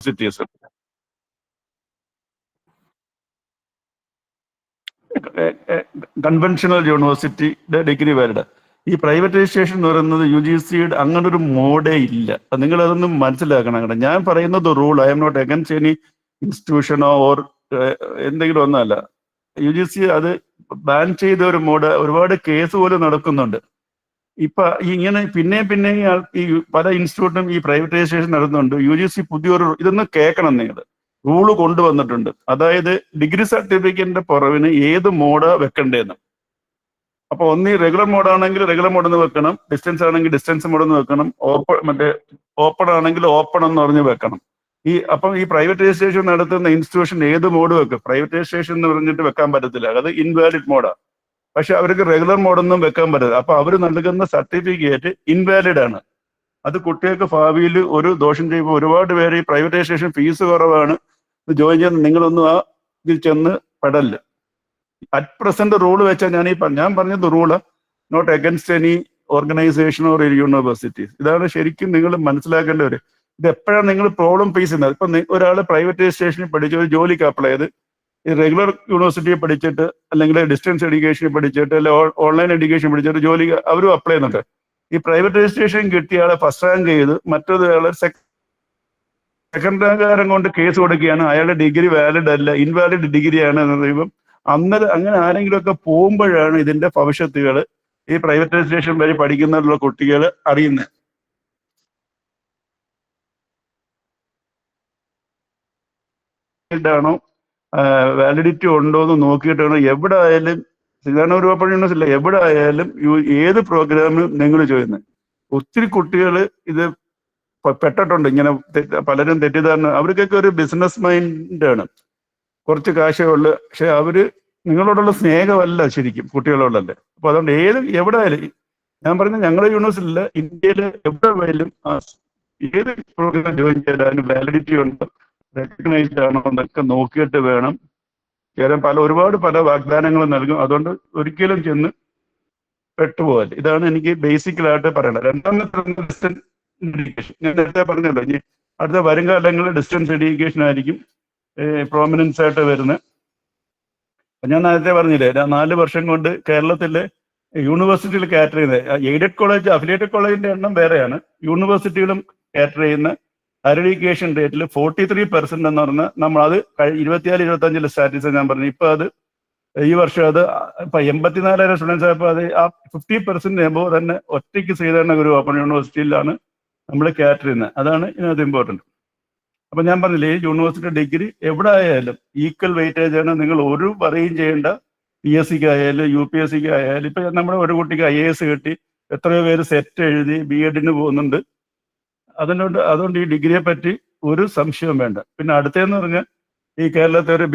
Universities conventional യൂണിവേഴ്സിറ്റിയുടെ degree valid. ഈ privatisation എന്ന് പറയുന്നത് UGCയുടെ അങ്ങനെ ഒരു മോഡേ ഇല്ല. നിങ്ങൾ അതൊന്നും മനസ്സിലാക്കണം. കേട്ടോ, ഞാൻ പറയുന്നത് rule. I am not against any ഇൻസ്റ്റിറ്റ്യൂഷനോ ഓർ എന്തെങ്കിലും ഒന്നല്ല. UGC അത് ബാൻ ചെയ്ത ഒരു മോഡ്, ഒരുപാട് കേസ് പോലും നടക്കുന്നുണ്ട്. ഇപ്പൊ ഇങ്ങനെ പിന്നെ ഈ പല ഇൻസ്റ്റിറ്റ്യൂട്ടും ഈ പ്രൈവറ്റൈസേഷൻ നടത്തുന്നുണ്ട്. UGC പുതിയൊരു ഇതൊന്ന് കേൾക്കണം നിങ്ങൾ, റൂള് കൊണ്ടുവന്നിട്ടുണ്ട്. അതായത് ഡിഗ്രി സർട്ടിഫിക്കറ്റിന്റെ പുറവിന് ഏത് മോഡാ വെക്കണ്ടേന്ന്. അപ്പൊ ഒന്ന് റെഗുലർ മോഡാണെങ്കിൽ റെഗുലർ മോഡ് എന്ന് വെക്കണം, ഡിസ്റ്റൻസ് ആണെങ്കിൽ ഡിസ്റ്റൻസ് മോഡ് എന്ന് വെക്കണം, ഓപ്പൺ ആണെങ്കിൽ ഓപ്പൺ എന്ന് പറഞ്ഞ് വെക്കണം. അപ്പം ഈ പ്രൈവറ്റൈസേഷൻ നടത്തുന്ന ഇൻസ്റ്റിറ്റ്യൂഷൻ ഏത് മോഡ് വെക്കും? പ്രൈവറ്റൈസേഷൻ എന്ന് പറഞ്ഞിട്ട് വെക്കാൻ പറ്റത്തില്ല, അത് ഇൻവാലിഡ് മോഡാ. പക്ഷെ അവർക്ക് റെഗുലർ മോഡൊന്നും വെക്കാൻ പറ്റില്ല. അപ്പൊ അവർ നൽകുന്ന സർട്ടിഫിക്കറ്റ് ഇൻവാലിഡ് ആണ്. അത് കുട്ടികൾക്ക് ഭാവിയിൽ ഒരു ദോഷം ചെയ്യുമ്പോൾ ഒരുപാട് പേര് ഈ പ്രൈവറ്റൈസേഷൻ ഫീസ് കുറവാണ് ജോയിൻ ചെയ്യുന്ന, നിങ്ങളൊന്നും ആ ഇതിൽ ചെന്ന് പെടല്ല. അറ്റ് പ്രസന്റ് റൂള് വെച്ചാൽ ഞാൻ പറഞ്ഞത് rule not against any organisation or universities. ഇതാണ് ശരിക്കും നിങ്ങൾ മനസ്സിലാക്കേണ്ട ഒരു ഇത്. എപ്പോഴാണ് നിങ്ങൾ പ്രോബ്ലം ഫേസ് ചെയ്യുന്നത്? ഇപ്പൊ ഒരാൾ പ്രൈവറ്റൈസേഷനിൽ പഠിച്ച് ഒരു ജോലിക്ക് അപ്ലൈ ചെയ്ത് ഈ റെഗുലർ യൂണിവേഴ്സിറ്റിയെ പഠിച്ചിട്ട് അല്ലെങ്കിൽ ഡിസ്റ്റൻസ് എഡ്യൂക്കേഷൻ പഠിച്ചിട്ട് അല്ലെങ്കിൽ ഓൺലൈൻ എഡ്യൂക്കേഷൻ പഠിച്ചിട്ട് ജോലി അവരും അപ്ലൈ ചെയ്യുന്നുണ്ട്. ഈ പ്രൈവറ്റൈസേഷൻ കിട്ടിയ ആളെ ഫസ്റ്റ് റാങ്ക് ചെയ്ത് മറ്റൊരാളെ സെക്കൻഡ് റാങ്കാരം കൊണ്ട് കേസ് കൊടുക്കുകയാണ്, അയാളുടെ ഡിഗ്രി വാലിഡ് അല്ല, ഇൻവാലിഡ് ഡിഗ്രിയാണ് എന്ന് പറയുമ്പം അന്നേരം അങ്ങനെ ആരെങ്കിലും ഒക്കെ പോകുമ്പോഴാണ് ഇതിന്റെ ഭവിഷ്യത്തുകൾ ഈ പ്രൈവറ്റൈസേഷൻ വഴി പഠിക്കുന്നതിലുള്ള കുട്ടികൾ അറിയുന്നത്. ആണോ വാലിഡിറ്റി ഉണ്ടോ എന്ന് നോക്കിയിട്ടാണ് എവിടെ ആയാലും, ഇതാണ് ഒരു ഓപ്പൺ യൂണിവേഴ്സിറ്റി ഇല്ല, എവിടെ ആയാലും ഏത് പ്രോഗ്രാമിനും നിങ്ങൾ ചെയ്യുന്നത്. ഒത്തിരി കുട്ടികൾ ഇത് പെട്ടിട്ടുണ്ട്. ഇങ്ങനെ പലരും തെറ്റിദ്ധാരണ, അവർക്കൊക്കെ ഒരു ബിസിനസ് മൈൻഡാണ്, കുറച്ച് കാശേ ഉള്ളു. പക്ഷെ അവര് നിങ്ങളോടുള്ള സ്നേഹമല്ല ശരിക്കും കുട്ടികളോടല്ലേ. അപ്പൊ അതുകൊണ്ട് എവിടെ ആയാലും ഞാൻ പറഞ്ഞ ഞങ്ങളുടെ യൂണിവേഴ്സിറ്റിയില്ല, ഇന്ത്യയിൽ എവിടെ ആയാലും ഏത് പ്രോഗ്രാം ജോയിൻ ചെയ്താലും വാലിഡിറ്റി ഉണ്ടോ, റെക്കഗ്നൈസ്ഡ് ആണോ എന്നൊക്കെ നോക്കിയിട്ട് വേണം. കാരണം ഒരുപാട് വാഗ്ദാനങ്ങൾ നൽകും. അതുകൊണ്ട് ഒരിക്കലും ചെന്ന് പെട്ടുപോകല്ല. ഇതാണ് എനിക്ക് ബേസിക്കലായിട്ട് പറയണത്. രണ്ടാമത്തെ ഡിസ്റ്റൻസ് എഡ്യൂക്കേഷൻ ഞാൻ നേരത്തെ പറഞ്ഞല്ലോ, ഇനി അടുത്ത വരും കാലങ്ങളിൽ ഡിസ്റ്റൻസ് എഡ്യൂക്കേഷൻ ആയിരിക്കും പ്രോമിനൻസ് ആയിട്ട് വരുന്നത്. ഞാൻ നേരത്തെ പറഞ്ഞില്ലേ, 4 വർഷം കൊണ്ട് കേരളത്തിലെ യൂണിവേഴ്സിറ്റിയിൽ കാറ്റർ ചെയ്യുന്നത് എയ്ഡഡ് കോളേജ്, അഫിലിയേറ്റഡ് കോളേജിന്റെ എണ്ണം വേറെയാണ്. യൂണിവേഴ്സിറ്റികളും കാറ്റർ ചെയ്യുന്ന ഹയർ എഡ്യൂക്കേഷൻ റേറ്റിൽ 43% എന്ന് പറഞ്ഞാൽ നമ്മൾ അത് 24-25 സ്റ്റാറ്റിസ് ഞാൻ പറഞ്ഞു. ഇപ്പൊ അത് ഈ വർഷം അത് ഇപ്പൊ 84,000 സ്റ്റുഡൻസ് ആയപ്പോൾ അത് ആ 50% എബോ തന്നെ ഒറ്റയ്ക്ക് ശ്രീധരൻ ഒരു ഓപ്പൺ യൂണിവേഴ്സിറ്റിയിലാണ് നമ്മൾ കാറ്റർ ചെയ്യുന്നത്. അതാണ് ഇതിനകത്ത് ഇമ്പോർട്ടൻറ്റ്. അപ്പൊ ഞാൻ പറഞ്ഞില്ലേ, ഈ യൂണിവേഴ്സിറ്റി ഡിഗ്രി എവിടെ ആയാലും ഈക്വൽ വെയിറ്റേജ് ആണ്. നിങ്ങൾ ഒരു പറയും ചെയ്യേണ്ട. PSCക്ക് ആയാലും UPSCക്ക് ആയാലും. ഇപ്പൊ നമ്മുടെ ഒരു കുട്ടിക്ക് IAS കിട്ടി, എത്രയോ പേര് സെറ്റ് എഴുതി BEdന് പോകുന്നുണ്ട്. അതുകൊണ്ട് ഈ ഡിഗ്രിയെ പറ്റി ഒരു സംശയവും വേണ്ട. പിന്നെ അടുത്തതെന്ന് പറഞ്ഞാൽ ഈ കേരളത്തെ ഒരു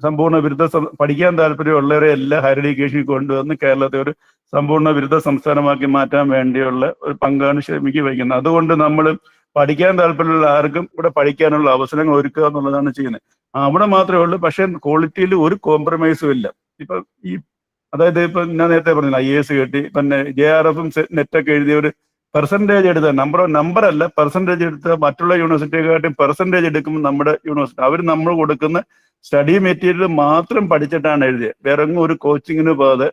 സമ്പൂർണ്ണ ബിരുദ പഠിക്കാൻ താല്പര്യമുള്ളവരെ എല്ലാ ഹയർ എഡ്യൂക്കേഷനിൽ കൊണ്ടുവന്ന് കേരളത്തെ ഒരു സമ്പൂർണ്ണ ബിരുദ സംസ്ഥാനമാക്കി മാറ്റാൻ വേണ്ടിയുള്ള ഒരു പങ്കാണ് വഹിക്കുന്നത്. അതുകൊണ്ട് നമ്മൾ പഠിക്കാൻ താല്പര്യമുള്ള ആർക്കും ഇവിടെ പഠിക്കാനുള്ള അവസരങ്ങൾ ഒരുക്കുക എന്നുള്ളതാണ് ചെയ്യുന്നത്. അവിടെ മാത്രമേ ഉള്ളൂ. പക്ഷേ ക്വാളിറ്റിയിൽ ഒരു കോംപ്രമൈസും ഇല്ല. ഇപ്പൊ അതായത് ഇപ്പൊ ഞാൻ നേരത്തെ പറഞ്ഞില്ല, IAS കിട്ടി, പിന്നെ JRFും നെറ്റൊക്കെ എഴുതിയ ഒരു പെർസെൻറ്റേജ് എടുത്ത നമ്പർ അല്ല, പെർസെൻറ്റേജ് എടുത്ത മറ്റുള്ള യൂണിവേഴ്സിറ്റിയെക്കാട്ടും പെർസെൻറ്റേജ് എടുക്കുമ്പോൾ നമ്മുടെ യൂണിവേഴ്സിറ്റി അവർ നമ്മൾ കൊടുക്കുന്ന സ്റ്റഡി മെറ്റീരിയൽ മാത്രം പഠിച്ചിട്ടാണ് എഴുതിയത്. വേറെ ഒരു കോച്ചിങ്ങിന് പോകാതെ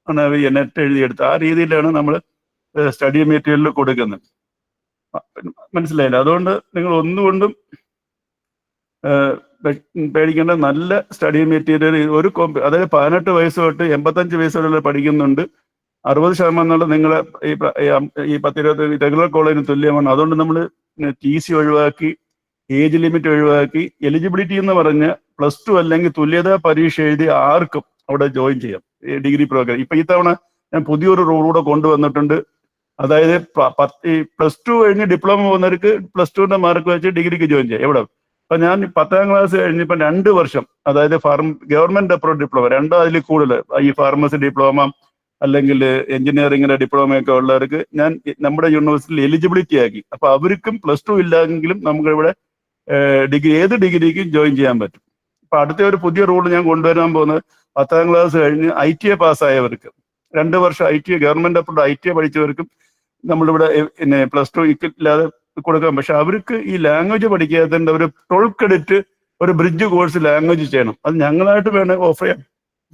ആണ് നെറ്റ് എഴുതിയെടുത്ത്. ആ രീതിയിലാണ് നമ്മൾ സ്റ്റഡി മെറ്റീരിയൽ കൊടുക്കുന്നത്. മനസ്സിലായില്ല? അതുകൊണ്ട് നിങ്ങൾ ഒന്നുകൊണ്ടും പേടിക്കേണ്ട. നല്ല സ്റ്റഡി മെറ്റീരിയൽ അതായത് 18 വയസ്സ് തൊട്ട് 85 വയസ്സ് വരെ പഠിക്കുന്നുണ്ട്. 60% നിങ്ങളെ ഈ 10-20 റെഗുലർ കോളേജിന് തുല്യമാണ്. അതുകൊണ്ട് നമ്മൾ TC ഒഴിവാക്കി, ഏജ് ലിമിറ്റ് ഒഴിവാക്കി, എലിജിബിലിറ്റി എന്ന് പറഞ്ഞ +2 അല്ലെങ്കിൽ തുല്യതാ പരീക്ഷ എഴുതി ആർക്കും അവിടെ ജോയിൻ ചെയ്യാം ഈ ഡിഗ്രി പ്രോഗ്രാം. ഇപ്പൊ ഈ തവണ ഞാൻ പുതിയൊരു റൂൾ കൂടെ കൊണ്ടുവന്നിട്ടുണ്ട്. അതായത് +2 കഴിഞ്ഞ് ഡിപ്ലോമ പോകുന്നവർക്ക് +2ന്റെ മാർക്ക് വെച്ച് ഡിഗ്രിക്ക് ജോയിൻ ചെയ്യാം. എവിടെ? അപ്പൊ ഞാൻ 10ാം ക്ലാസ് കഴിഞ്ഞപ്പോൾ 2 വർഷം, അതായത് ഗവൺമെന്റ് അപ്രൂവ്ഡ് ഡിപ്ലോമ, രണ്ടോ അതിൽ കൂടുതൽ ഈ ഫാർമസി ഡിപ്ലോമ അല്ലെങ്കിൽ എഞ്ചിനീയറിംഗിന്റെ ഡിപ്ലോമയൊക്കെ ഉള്ളവർക്ക് ഞാൻ നമ്മുടെ യൂണിവേഴ്സിറ്റിയിൽ എലിജിബിലിറ്റി ആക്കി. അപ്പൊ അവർക്കും +2 ഇല്ലെങ്കിലും നമുക്ക് ഇവിടെ ഏത് ഡിഗ്രിക്കും ജോയിൻ ചെയ്യാൻ പറ്റും. ഇപ്പൊ അടുത്ത ഒരു പുതിയ റൂൾ ഞാൻ കൊണ്ടുവരാൻ പോകുന്നത് 10ാം ക്ലാസ് കഴിഞ്ഞ് ITA പാസ്സായവർക്ക് 2 വർഷം ITA ഗവൺമെന്റ് അപ്രൂവ്ഡ് ITA പഠിച്ചവർക്കും നമ്മളിവിടെ +2 ഇല്ലാതെ കൊടുക്കാം. പക്ഷെ അവർക്ക് ഈ ലാംഗ്വേജ് പഠിക്കാത്തതിന്റെ ഒരു 12 ക്രെഡിറ്റ് ഒരു ബ്രിഡ്ജ് കോഴ്സ് ലാംഗ്വേജ് ചെയ്യണം. അത് ഞങ്ങളായിട്ട് വേണം ഓഫർ ചെയ്യാൻ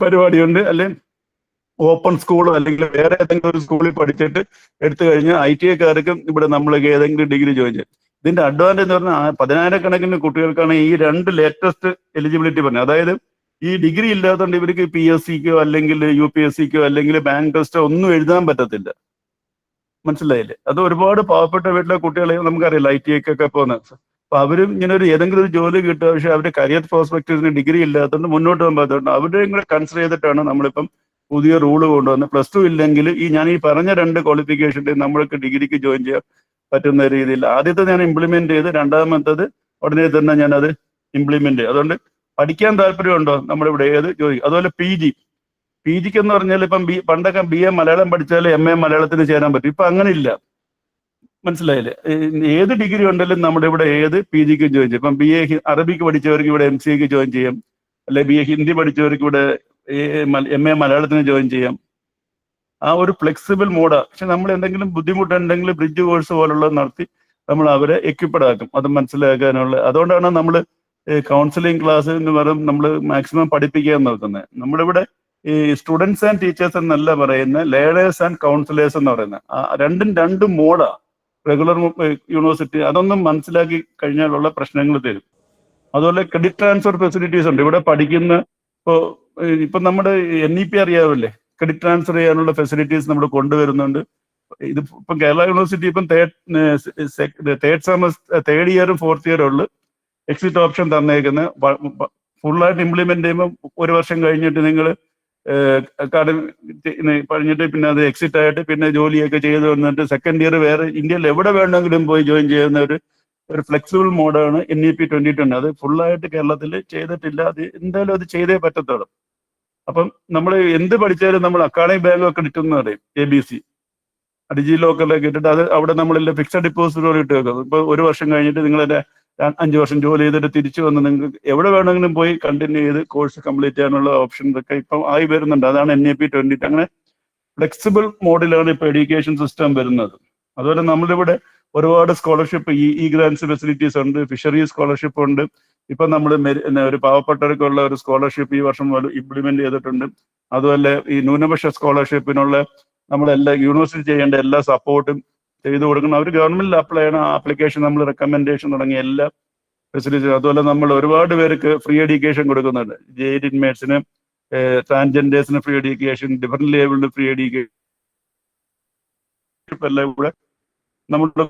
പരിപാടിയുണ്ട്. അല്ലെങ്കിൽ ഓപ്പൺ സ്കൂളോ അല്ലെങ്കിൽ വേറെ ഏതെങ്കിലും ഒരു സ്കൂളിൽ പഠിച്ചിട്ട് എടുത്തു കഴിഞ്ഞാൽ ITIക്കാർക്കും ഇവിടെ നമ്മൾക്ക് ഏതെങ്കിലും ഡിഗ്രി ജോയിൻ ചെയ്യാം. ഇതിന്റെ അഡ്വാൻറ്റേജ് എന്ന് പറഞ്ഞാൽ 10,000-കണക്കിന് കുട്ടികൾക്കാണ് ഈ 2 ലേറ്റസ്റ്റ് എലിജിബിലിറ്റി പറഞ്ഞത്. അതായത് ഈ ഡിഗ്രി ഇല്ലാത്തതുകൊണ്ട് ഇവർക്ക് PSCക്കോ അല്ലെങ്കിൽ UPSCക്കോ അല്ലെങ്കിൽ ബാങ്ക് ടെസ്റ്റോ ഒന്നും എഴുതാൻ പറ്റത്തില്ല. മനസ്സിലായില്ലേ? അത് ഒരുപാട് പാവപ്പെട്ട വീട്ടിലെ കുട്ടികളെ നമുക്കറിയില്ല ITIക്കൊക്കെ പോകുന്നത്. അപ്പൊ അവരും ഇങ്ങനെ ഒരു ഏതെങ്കിലും ഒരു ജോലി കിട്ടുക, പക്ഷെ അവരുടെ കരിയർ പ്രോസ്പെക്ടീവിന് ഡിഗ്രി ഇല്ലാത്തതുകൊണ്ട് മുന്നോട്ട് പോകാൻ പറ്റാത്തതുകൊണ്ട് അവരെയും കൂടെ കൺസിഡർ ചെയ്തിട്ടാണ് നമ്മളിപ്പം പുതിയ റൂള് കൊണ്ടുവന്ന് +2 ഇല്ലെങ്കിൽ ഞാൻ ഈ പറഞ്ഞ 2 ക്വാളിഫിക്കേഷൻ്റെ നമ്മൾക്ക് ഡിഗ്രിക്ക് ജോയിൻ ചെയ്യാൻ പറ്റുന്ന രീതിയിൽ ആദ്യത്തെ ഞാൻ ഇംപ്ലിമെന്റ് ചെയ്ത്, രണ്ടാമത്തത് ഉടനെ തന്നെ ഞാനത് ഇംപ്ലിമെന്റ് ചെയ്യും. അതുകൊണ്ട് പഠിക്കാൻ താല്പര്യമുണ്ടോ നമ്മളിവിടെ ഏത് ജോലി. അതുപോലെ PGക്ക് എന്ന് പറഞ്ഞാൽ ഇപ്പം പണ്ടൊക്കെ BA മലയാളം പഠിച്ചാൽ MA മലയാളത്തിന് ചേരാൻ പറ്റും. ഇപ്പൊ അങ്ങനെ ഇല്ല. മനസ്സിലായില്ലേ? ഏത് ഡിഗ്രി ഉണ്ടെങ്കിലും നമ്മുടെ ഇവിടെ ഏത് PGക്ക് ജോയിൻ ചെയ്യും. ഇപ്പം BA അറബിക്ക് പഠിച്ചവർക്ക് ഇവിടെ MCAക്ക് ജോയിൻ ചെയ്യാം, അല്ലെ BA ഹിന്ദി പഠിച്ചവർക്ക് ഇവിടെ MA മലയാളത്തിന് ജോയിൻ ചെയ്യാം. ആ ഒരു ഫ്ലെക്സിബിൾ മോഡാണ്. പക്ഷെ നമ്മൾ എന്തെങ്കിലും ബുദ്ധിമുട്ടുണ്ടെങ്കിൽ ബ്രിഡ്ജ് കോഴ്സ് പോലുള്ളത് നടത്തി നമ്മൾ അവരെ എക്വിപ്പഡ് ആക്കും. അത് മനസ്സിലാക്കാനുള്ള. അതുകൊണ്ടാണ് നമ്മൾ കൗൺസിലിംഗ് ക്ലാസ് എന്ന് പറയുന്നത് നമ്മൾ മാക്സിമം പഠിപ്പിക്കാൻ നോക്കുന്നത്. നമ്മളിവിടെ ഈ സ്റ്റുഡൻസ് ആൻഡ് ടീച്ചേഴ്സ് എന്നല്ല പറയുന്നത്, ലേണേഴ്സ് ആൻഡ് കൗൺസിലേഴ്സ് എന്ന് പറയുന്നത്. രണ്ടും മോഡാ. റെഗുലർ യൂണിവേഴ്സിറ്റി അതൊന്നും മനസ്സിലാക്കി കഴിഞ്ഞാലുള്ള പ്രശ്നങ്ങൾ തരും. അതുപോലെ ക്രെഡിറ്റ് ട്രാൻസ്ഫർ ഫെസിലിറ്റീസ് ഉണ്ട് ഇവിടെ പഠിക്കുന്ന. ഇപ്പൊ നമ്മുടെ NEP അറിയാവില്ലേ? ക്രെഡിറ്റ് ട്രാൻസ്ഫർ ചെയ്യാനുള്ള ഫെസിലിറ്റീസ് നമ്മൾ കൊണ്ടുവരുന്നുണ്ട്. ഇത് ഇപ്പം കേരള യൂണിവേഴ്സിറ്റി ഇപ്പം തേർഡ് ഇയറും 4th ഇയറും ഉള്ളു എക്സിറ്റ് ഓപ്ഷൻ തന്നേക്കുന്നത്. ഫുള്ളായിട്ട് ഇംപ്ലിമെന്റ് ചെയ്യുമ്പോൾ 1 വർഷം കഴിഞ്ഞിട്ട് നിങ്ങൾ പറഞ്ഞിട്ട് പിന്നെ അത് എക്സിറ്റ് ആയിട്ട് പിന്നെ ജോലിയൊക്കെ ചെയ്ത് വന്നിട്ട് സെക്കൻഡ് ഇയർ വേറെ ഇന്ത്യയിൽ എവിടെ വേണമെങ്കിലും പോയി ജോയിൻ ചെയ്യുന്ന ഒരു ഫ്ലെക്സിബിൾ മോഡാണ് NEP 2020. അത് ഫുള്ളായിട്ട് കേരളത്തിൽ ചെയ്തിട്ടില്ല. അത് എന്തായാലും അത് ചെയ്തേ പറ്റത്തുള്ളൂ. അപ്പം നമ്മൾ എന്ത് പഠിച്ചാലും നമ്മൾ അക്കാഡമിക് ബാങ്ക് ഒക്കെ കിട്ടുന്ന പറയും ABC ഡിജി ലോക്കറിലേക്ക് ഇട്ടിട്ട് അത് അവിടെ നമ്മളില്ല ഫിക്സഡ് ഡിപ്പോസിറ്റ് പോലെ ഇട്ട് വെക്കും. ഇപ്പൊ 1 വർഷം കഴിഞ്ഞിട്ട് നിങ്ങളെ 5 വർഷം ജോലി ചെയ്തിട്ട് തിരിച്ചു വന്ന് നിങ്ങൾക്ക് എവിടെ വേണമെങ്കിലും പോയി കണ്ടിന്യൂ ചെയ്ത് കോഴ്സ് കംപ്ലീറ്റ് ചെയ്യാനുള്ള ഓപ്ഷൻസ് ഒക്കെ ഇപ്പം ആയി വരുന്നുണ്ട്. അതാണ് NEP 20. അങ്ങനെ ഫ്ലെക്സിബിൾ മോഡിലാണ് ഇപ്പൊ എഡ്യൂക്കേഷൻ സിസ്റ്റം വരുന്നത്. അതുപോലെ നമ്മളിവിടെ ഒരുപാട് സ്കോളർഷിപ്പ് ഈ ഗ്രാൻസ് ഫെസിലിറ്റീസ് ഉണ്ട്, ഫിഷറീസ് സ്കോളർഷിപ്പ് ഉണ്ട്. ഇപ്പൊ നമ്മൾ ഒരു പാവപ്പെട്ടവർക്കുള്ള ഒരു സ്കോളർഷിപ്പ് ഈ വർഷം മുതൽ ഇംപ്ലിമെന്റ് ചെയ്തിട്ടുണ്ട്. അതുപോലെ ഈ ന്യൂനപക്ഷ സ്കോളർഷിപ്പിനുള്ള നമ്മളെല്ലാ യൂണിവേഴ്സിറ്റി ചെയ്യേണ്ട എല്ലാ സപ്പോർട്ടും ചെയ്തു കൊടുക്കണം. അവർ ഗവൺമെന്റിൽ അപ്ലൈ ചെയ്യണം. ആപ്ലിക്കേഷൻ നമ്മൾ റെക്കമെൻഡേഷൻ തുടങ്ങിയ എല്ലാ ഫെസിലിറ്റീസും. അതുപോലെ നമ്മൾ ഒരുപാട് പേർക്ക് ഫ്രീ എഡ്യൂക്കേഷൻ കൊടുക്കുന്നുണ്ട്. ജയിൽ ഇൻമേറ്റ്സിന്, ട്രാൻസ്ജെൻഡേഴ്സിന് ഫ്രീ എഡ്യൂക്കേഷൻ, ഡിഫറെന്റ് ലേബിളിന് ഫ്രീ എഡ്യൂക്കേഷൻ എല്ലാം ഇവിടെ നമ്മുടെ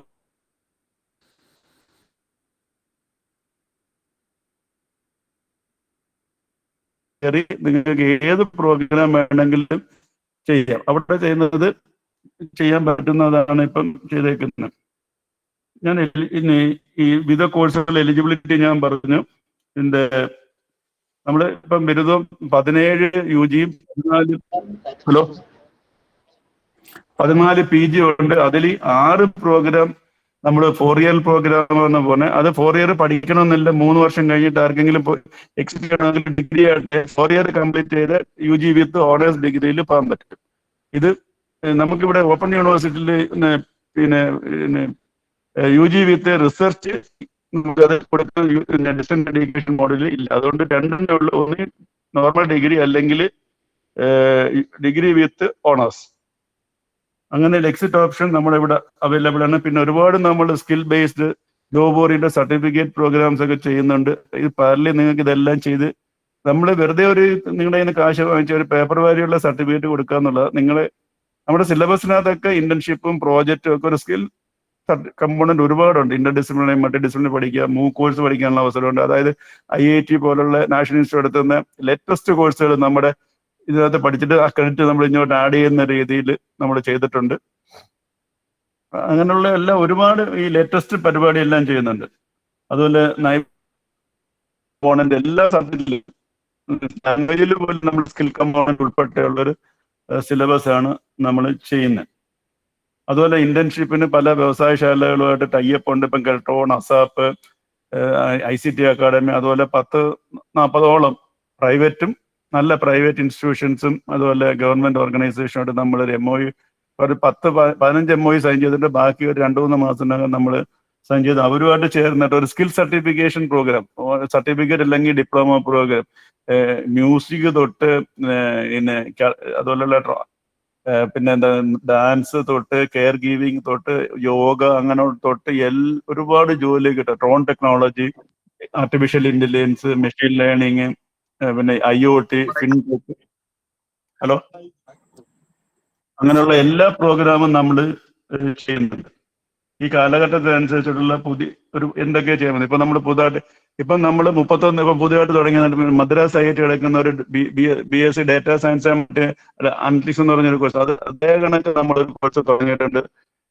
നിങ്ങൾക്ക് ഏത് പ്രോഗ്രാം വേണമെങ്കിലും ചെയ്യാം. അവിടെ ചെയ്യുന്നത് ചെയ്യാൻ പറ്റുന്നതാണ് ഇപ്പം ചെയ്തേക്കുന്നത്. ഞാൻ ഈ വിവിധ കോഴ്സുകൾ എലിജിബിലിറ്റി ഞാൻ പറഞ്ഞു. ഇതിന്റെ നമ്മൾ ഇപ്പം ബിരുദം 17 UGയും 14 PG ഉണ്ട്. അതിൽ 6 പ്രോഗ്രാം നമ്മൾ 4 ഇയർ പ്രോഗ്രാം എന്ന് പറഞ്ഞാൽ അത് 4 ഇയർ പഠിക്കണമെന്നില്ല. 3 വർഷം കഴിഞ്ഞിട്ട് ആർക്കെങ്കിലും എക്സിറ്റ് ചെയ്യണമെങ്കിൽ ഡിഗ്രി ആയിട്ട് 4 ഇയർ കംപ്ലീറ്റ് ചെയ്ത് UG വിത്ത് ഓണേഴ്സ് ഡിഗ്രിയിൽ പോകാൻ പറ്റും. ഇത് നമുക്കിവിടെ ഓപ്പൺ യൂണിവേഴ്സിറ്റിയിൽ പിന്നെ UG വിത്ത് റിസർച്ച് അത് കൊടുക്കുന്ന ഡിസ്റ്റന്റ് എഡ്യൂക്കേഷൻ മോഡലിൽ ഇല്ല. അതുകൊണ്ട് രണ്ടിൻ്റെ ഉള്ള ഒന്ന് നോർമൽ ഡിഗ്രി അല്ലെങ്കിൽ ഡിഗ്രി വിത്ത് ഓണേഴ്സ്. അങ്ങനെ എക്സിറ്റ് ഓപ്ഷൻ നമ്മളിവിടെ അവൈലബിൾ ആണ്. പിന്നെ ഒരുപാട് നമ്മൾ skill based job oriented certificate programmes ഒക്കെ ചെയ്യുന്നുണ്ട്. ഇത് പാരലി നിങ്ങൾക്ക് ഇതെല്ലാം ചെയ്ത് നമ്മൾ വെറുതെ നിങ്ങളുടെ കയ്യിൽ നിന്ന് കാശ് വാങ്ങിച്ച ഒരു പേപ്പർ വാല്യുള്ള സർട്ടിഫിക്കറ്റ് കൊടുക്കുക എന്നുള്ളത് നമ്മുടെ സിലബസിനകത്തൊക്കെ ഇന്റേൺഷിപ്പും പ്രോജക്റ്റും ഒക്കെ ഒരു സ്കിൽ കമ്പോണന്റ് ഒരുപാടുണ്ട്. ഇന്റർ ഡിസിപ്ലിനറി മൾട്ടി ഡിസിപ്ലിനറി പഠിക്കുക, കോഴ്സ് പഠിക്കാനുള്ള അവസരമുണ്ട്. അതായത് IIT പോലുള്ള നാഷണൽ ഇൻസ്റ്റിറ്റ്യൂട്ട് എടുത്തുന്ന ലേറ്റസ്റ്റ് കോഴ്സുകൾ നമ്മുടെ ഇതിനകത്ത് പഠിച്ചിട്ട് ആ ക്രെഡിറ്റ് നമ്മൾ ഇങ്ങോട്ട് ആഡ് ചെയ്യുന്ന രീതിയിൽ നമ്മൾ ചെയ്തിട്ടുണ്ട്. അങ്ങനെയുള്ള എല്ലാം ഒരുപാട് ഈ ലേറ്റസ്റ്റ് പരിപാടി എല്ലാം ചെയ്യുന്നുണ്ട്. അതുപോലെ കമ്പോണന്റ് എല്ലാ സബ്ജക്റ്റിലും ലാംഗ്വേജിൽ പോലും നമ്മൾ സ്കിൽ കമ്പോണന്റ് ഉൾപ്പെട്ടുള്ളൊരു സിലബസ് ആണ് നമ്മൾ ചെയ്യുന്നത്. അതുപോലെ ഇന്റേൺഷിപ്പിന് പല വ്യവസായശാലകളുമായിട്ട് ടൈപ്പ് ഉണ്ട്. ഇപ്പം കെൽട്രോൺ, അസാപ്പ്, ICT അക്കാഡമി, അതുപോലെ 10-40ഓളം പ്രൈവറ്റും നല്ല പ്രൈവറ്റ് ഇൻസ്റ്റിറ്റ്യൂഷൻസും അതുപോലെ ഗവൺമെന്റ് ഓർഗനൈസേഷനായിട്ട് നമ്മളൊരു MOU ഒരു 10-15 MOU സൈൻ ചെയ്തിട്ട് ബാക്കി ഒരു 2-3 മാസത്തിനകം നമ്മൾ സംഗീതം അവരുമായിട്ട് ചേർന്നിട്ട് ഒരു സ്കിൽ സർട്ടിഫിക്കേഷൻ പ്രോഗ്രാം, സർട്ടിഫിക്കറ്റ് അല്ലെങ്കിൽ ഡിപ്ലോമ പ്രോഗ്രാം, മ്യൂസിക് തൊട്ട് പിന്നെ അതുപോലുള്ള പിന്നെ എന്താ ഡാൻസ് തൊട്ട് കെയർ ഗീവിങ് തൊട്ട് യോഗ അങ്ങനെ തൊട്ട് ഒരുപാട് ജോലി കിട്ടും. Drone technology, artificial intelligence, machine learning, പിന്നെ IoT, ഫിൻടെക്, ഹലോ, അങ്ങനെയുള്ള എല്ലാ പ്രോഗ്രാമും നമ്മൾ ചെയ്യുന്നുണ്ട്. ഈ കാലഘട്ടത്തിനനുസരിച്ചിട്ടുള്ള എന്തൊക്കെയാ ചെയ്യുന്നത്. ഇപ്പൊ നമ്മൾ പുതുതായിട്ട് ഇപ്പം നമ്മൾ 31 ഇപ്പൊ പുതിയതായിട്ട് തുടങ്ങിയ മദ്രാസ് IIT കിടക്കുന്ന ഒരു BSc data science and analytics എന്ന് പറഞ്ഞൊരു കോഴ്സ്, അത് അതേ കണക്ക് നമ്മളൊരു കോഴ്സ് തുടങ്ങിയിട്ടുണ്ട്.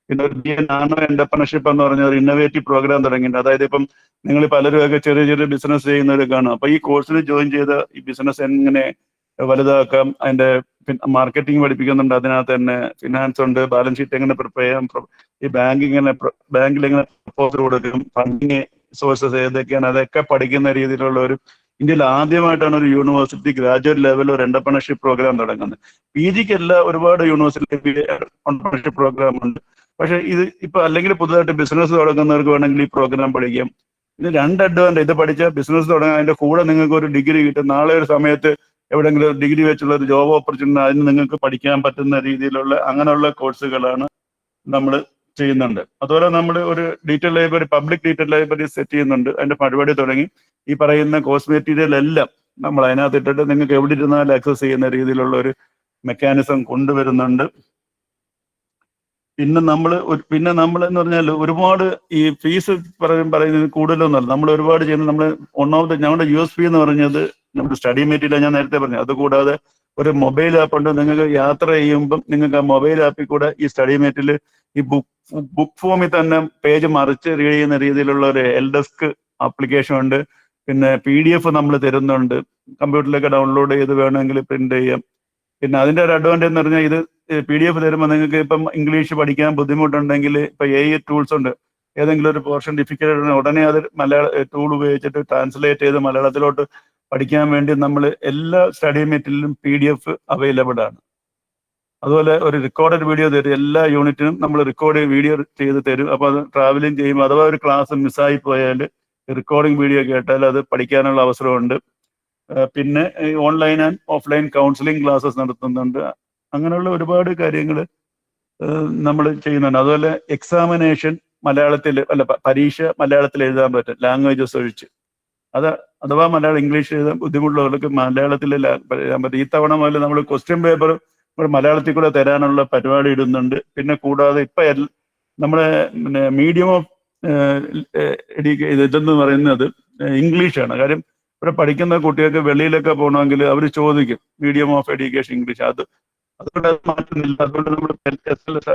പിന്നെ ഒരു BA നാനോ എന്റർപ്രണർഷിപ്പ് എന്ന് പറഞ്ഞ ഒരു ഇന്നോവേറ്റീവ് പ്രോഗ്രാം തുടങ്ങിയിട്ടുണ്ട്. അതായത് ഇപ്പം നിങ്ങൾ പലരും ഒക്കെ ചെറിയ ചെറിയ ബിസിനസ് ചെയ്യുന്നവരൊക്കെ കാണും. അപ്പൊ ഈ കോഴ്സിൽ ജോയിൻ ചെയ്ത് ഈ ബിസിനസ് എങ്ങനെ വലുതാക്കാം, അതിന്റെ മാർക്കറ്റിംഗ് പഠിപ്പിക്കുന്നുണ്ട്, അതിനകത്ത് തന്നെ ഫിനാൻസ് ഉണ്ട്, ബാലൻസ് ഷീറ്റ് എങ്ങനെ പ്രിപ്പയർ ചെയ്യാം, ഈ ബാങ്കിൽ എങ്ങനെ പ്രപ്പോസൽ കൊടുക്കും, ഫണ്ടിങ് സോഴ്സസ് ഏതൊക്കെയാണ്, അതൊക്കെ പഠിക്കുന്ന രീതിയിലുള്ള ഇന്ത്യയിൽ ആദ്യമായിട്ടാണ് ഒരു യൂണിവേഴ്സിറ്റി ഗ്രാജുവേറ്റ് ലെവൽ ഒരു എന്റർപ്രണർഷിപ്പ് പ്രോഗ്രാം തുടങ്ങുന്നത്. PGക്ക് ഒരുപാട് യൂണിവേഴ്സിറ്റി എന്റർപ്രണർഷിപ്പ് പ്രോഗ്രാം ഉണ്ട്. പക്ഷെ ഇത് ഇപ്പൊ അല്ലെങ്കിൽ പുതുതായിട്ട് ബിസിനസ് തുടങ്ങുന്നവർക്ക് വേണമെങ്കിൽ ഈ പ്രോഗ്രാം പഠിക്കാം. ഇത് 2 അഡ്വാൻറ്റേജ്. ഇത് പഠിച്ചാൽ ബിസിനസ് തുടങ്ങാൻ അതിന്റെ കൂടെ നിങ്ങൾക്ക് ഒരു ഡിഗ്രി കിട്ടും. നാളെ ഒരു സമയത്ത് എവിടെയെങ്കിലും ഡിഗ്രി വെച്ചുള്ള ഒരു ജോബ് ഓപ്പർച്യൂണിറ്റി അതിന് നിങ്ങൾക്ക് പഠിക്കാൻ പറ്റുന്ന രീതിയിലുള്ള അങ്ങനെയുള്ള കോഴ്സുകളാണ് നമ്മൾ ചെയ്യുന്നുണ്ട്. അതുപോലെ നമ്മൾ ഒരു detail library, public detail library set ചെയ്യുന്നുണ്ട്. അതിന്റെ പരിപാടി തുടങ്ങി. ഈ പറയുന്ന കോഴ്സ് മെറ്റീരിയൽ എല്ലാം നമ്മൾ അതിനകത്ത് ഇട്ടിട്ട് നിങ്ങൾക്ക് എവിടെ ഇരുന്നാലും ആക്സസ് ചെയ്യുന്ന രീതിയിലുള്ള ഒരു മെക്കാനിസം കൊണ്ടുവരുന്നുണ്ട്. പിന്നെ നമ്മൾ എന്ന് പറഞ്ഞാൽ ഒരുപാട് ഈ ഫീസ് പറയുന്നത് കൂടുതലൊന്നുമല്ല. നമ്മൾ ഒരുപാട് ചെയ്യുന്നത് ഞങ്ങളുടെ USP എന്ന് പറഞ്ഞത് നമ്മുടെ സ്റ്റഡി മെറ്റീരിയൽ ഞാൻ നേരത്തെ പറഞ്ഞു. അതുകൂടാതെ ഒരു മൊബൈൽ ആപ്പ് ഉണ്ട്. നിങ്ങൾക്ക് യാത്ര ചെയ്യുമ്പം നിങ്ങൾക്ക് ആ മൊബൈൽ ആപ്പിൽ കൂടെ ഈ സ്റ്റഡി മെറ്റീരിയൽ ഈ ബുക്ക് ഫോമിൽ തന്നെ പേജ് മറിച്ച് റീഡ് ചെയ്യുന്ന രീതിയിലുള്ള ഒരു എൽഡെസ്ക് ആപ്ലിക്കേഷൻ ഉണ്ട്. പിന്നെ PDF നമ്മൾ തരുന്നുണ്ട്. കമ്പ്യൂട്ടറിലൊക്കെ ഡൗൺലോഡ് ചെയ്ത് വേണമെങ്കിൽ പ്രിന്റ് ചെയ്യാം. പിന്നെ അതിന്റെ ഒരു അഡ്വാൻറ്റേജ് എന്ന് പറഞ്ഞാൽ ഇത് PDF തരുമ്പോൾ നിങ്ങൾക്ക് ഇപ്പം ഇംഗ്ലീഷ് പഠിക്കാൻ ബുദ്ധിമുട്ടുണ്ടെങ്കിൽ ഇപ്പൊ AI ടൂൾസ് ഉണ്ട്. ഏതെങ്കിലും ഒരു പോർഷൻ ഡിഫിക്കൽട്ട് ഉടനെ അത് ടൂൾ ഉപയോഗിച്ചിട്ട് ട്രാൻസ്ലേറ്റ് ചെയ്ത് മലയാളത്തിലോട്ട് പഠിക്കാൻ വേണ്ടി നമ്മൾ എല്ലാ സ്റ്റഡി മെറ്റീരിയലും PDF അവൈലബിൾ ആണ്. അതുപോലെ ഒരു റെക്കോർഡഡ് വീഡിയോ തരും. എല്ലാ യൂണിറ്റിനും നമ്മൾ റെക്കോർഡ് വീഡിയോ ചെയ്ത് തരും. അപ്പോൾ അത് ട്രാവലിംഗ് ചെയ്യുമ്പോൾ അഥവാ ഒരു ക്ലാസ് മിസ്സായി പോയാൽ റെക്കോർഡിംഗ് വീഡിയോ കേട്ടാൽ അത് പഠിക്കാനുള്ള അവസരമുണ്ട്. പിന്നെ online and offline counselling classes നടത്തുന്നുണ്ട്. അങ്ങനെയുള്ള ഒരുപാട് കാര്യങ്ങൾ നമ്മൾ ചെയ്യുന്നുണ്ട്. അതുപോലെ എക്സാമിനേഷൻ പരീക്ഷ മലയാളത്തിൽ എഴുതാൻ പറ്റും, ലാംഗ്വേജസ് ഒഴിച്ച്. അഥവാ ഇംഗ്ലീഷ് എഴുതാൻ ബുദ്ധിമുട്ടുള്ളവർക്ക് മലയാളത്തിൽ എഴുതാൻ പറ്റും. ഈ തവണ മുതൽ നമ്മൾ ക്വസ്റ്റ്യൻ പേപ്പർ മലയാളത്തിൽ കൂടെ തരാനുള്ള പരിപാടി ഇടുന്നുണ്ട്. പിന്നെ കൂടാതെ ഇപ്പൊ നമ്മുടെ മീഡിയം ഓഫ് ഇതെന്ന് പറയുന്നത് ഇംഗ്ലീഷാണ്. കാര്യം ഇവിടെ പഠിക്കുന്ന കുട്ടികൾക്ക് വെളിയിലൊക്കെ പോകണമെങ്കിൽ അവർ ചോദിക്കും മീഡിയം ഓഫ് എഡ്യൂക്കേഷൻ ഇംഗ്ലീഷ്. അതുകൊണ്ട് അത് മാറ്റുന്നില്ല. അതുകൊണ്ട് നമ്മൾ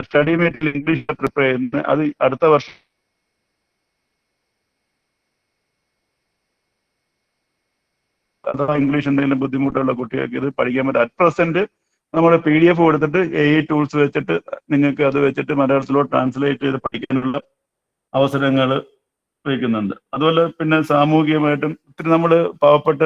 സ്റ്റഡി മെറ്റീരിയൽ ഇംഗ്ലീഷ് പ്രിപ്പയർ ചെയ്യുന്നത്. അത് അടുത്ത വർഷം അഥവാ ഇംഗ്ലീഷ് എന്തെങ്കിലും ബുദ്ധിമുട്ടുള്ള കുട്ടികൾക്ക് ഇത് പഠിക്കാൻ പറ്റും. അറ്റ് പ്രസന്റ് നമ്മൾ PDF കൊടുത്തിട്ട് AI ടൂൾസ് വെച്ചിട്ട് നിങ്ങൾക്ക് അത് വെച്ചിട്ട് മലയാളത്തിലോട്ട് ട്രാൻസ്ലേറ്റ് ചെയ്ത് പഠിക്കാനുള്ള അവസരങ്ങൾ വയ്ക്കുന്നുണ്ട്. അതുപോലെ പിന്നെ സാമൂഹികമായിട്ടും ഒത്തിരി നമ്മൾ പാവപ്പെട്ട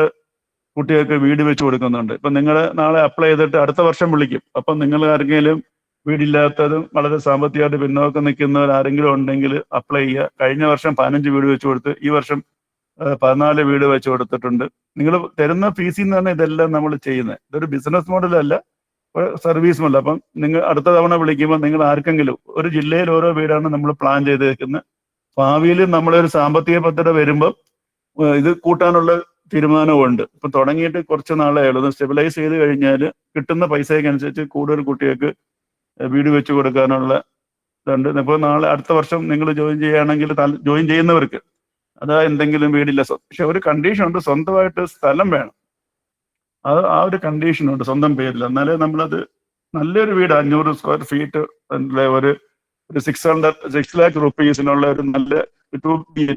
കുട്ടികൾക്ക് വീട് വെച്ച് കൊടുക്കുന്നുണ്ട്. ഇപ്പം നിങ്ങൾ നാളെ അപ്ലൈ ചെയ്തിട്ട് അടുത്ത വർഷം വിളിക്കും. അപ്പം നിങ്ങൾ ആരെങ്കിലും വീടില്ലാത്തതും വളരെ സാമ്പത്തികമായിട്ട് പിന്നോക്കം നിൽക്കുന്നവർ ആരെങ്കിലും ഉണ്ടെങ്കിൽ അപ്ലൈ ചെയ്യുക. കഴിഞ്ഞ വർഷം 15 വീട് വെച്ച് കൊടുത്ത് ഈ വർഷം 14 വീട് വെച്ച് കൊടുത്തിട്ടുണ്ട്. നിങ്ങൾ തരുന്ന ഫീസിൽ നിന്ന് തന്നെ ഇതെല്ലാം നമ്മൾ ചെയ്യുന്നത്. ഇതൊരു ബിസിനസ് മോഡലല്ല, സർവീസ് മോഡൽ. അപ്പം നിങ്ങൾ അടുത്ത തവണ വിളിക്കുമ്പോൾ നിങ്ങൾ ആർക്കെങ്കിലും ഒരു ജില്ലയിൽ ഓരോ വീടാണ് നമ്മൾ പ്ലാൻ ചെയ്ത് വെക്കുന്നത്. ഭാവിയിൽ നമ്മളൊരു സാമ്പത്തിക പദ്ധതി വരുമ്പോൾ ഇത് കൂട്ടാനുള്ള തീരുമാനമുണ്ട്. ഇപ്പൊ തുടങ്ങിയിട്ട് കുറച്ച് നാളേ ഉള്ളൂ. സ്റ്റെബിലൈസ് ചെയ്ത് കഴിഞ്ഞാൽ കിട്ടുന്ന പൈസയ്ക്കനുസരിച്ച് കൂടുതൽ കുട്ടികൾക്ക് വീട് വെച്ച് കൊടുക്കാനുള്ള ഇതുണ്ട്. ഇപ്പോൾ നാളെ അടുത്ത വർഷം നിങ്ങൾ ജോയിൻ ചെയ്യുകയാണെങ്കിൽ ജോയിൻ ചെയ്യുന്നവർക്ക് അതാ എന്തെങ്കിലും വീടില്ല, പക്ഷെ ഒരു കണ്ടീഷൻ ഉണ്ട്, സ്വന്തമായിട്ട് സ്ഥലം വേണം. ആ ഒരു കണ്ടീഷനുണ്ട്, സ്വന്തം പേരിൽ. എന്നാലേ നമ്മളത് നല്ലൊരു വീട് 500 സ്ക്വയർ ഫീറ്റ് ഒരു 6 lakh rupees ഒരു നല്ല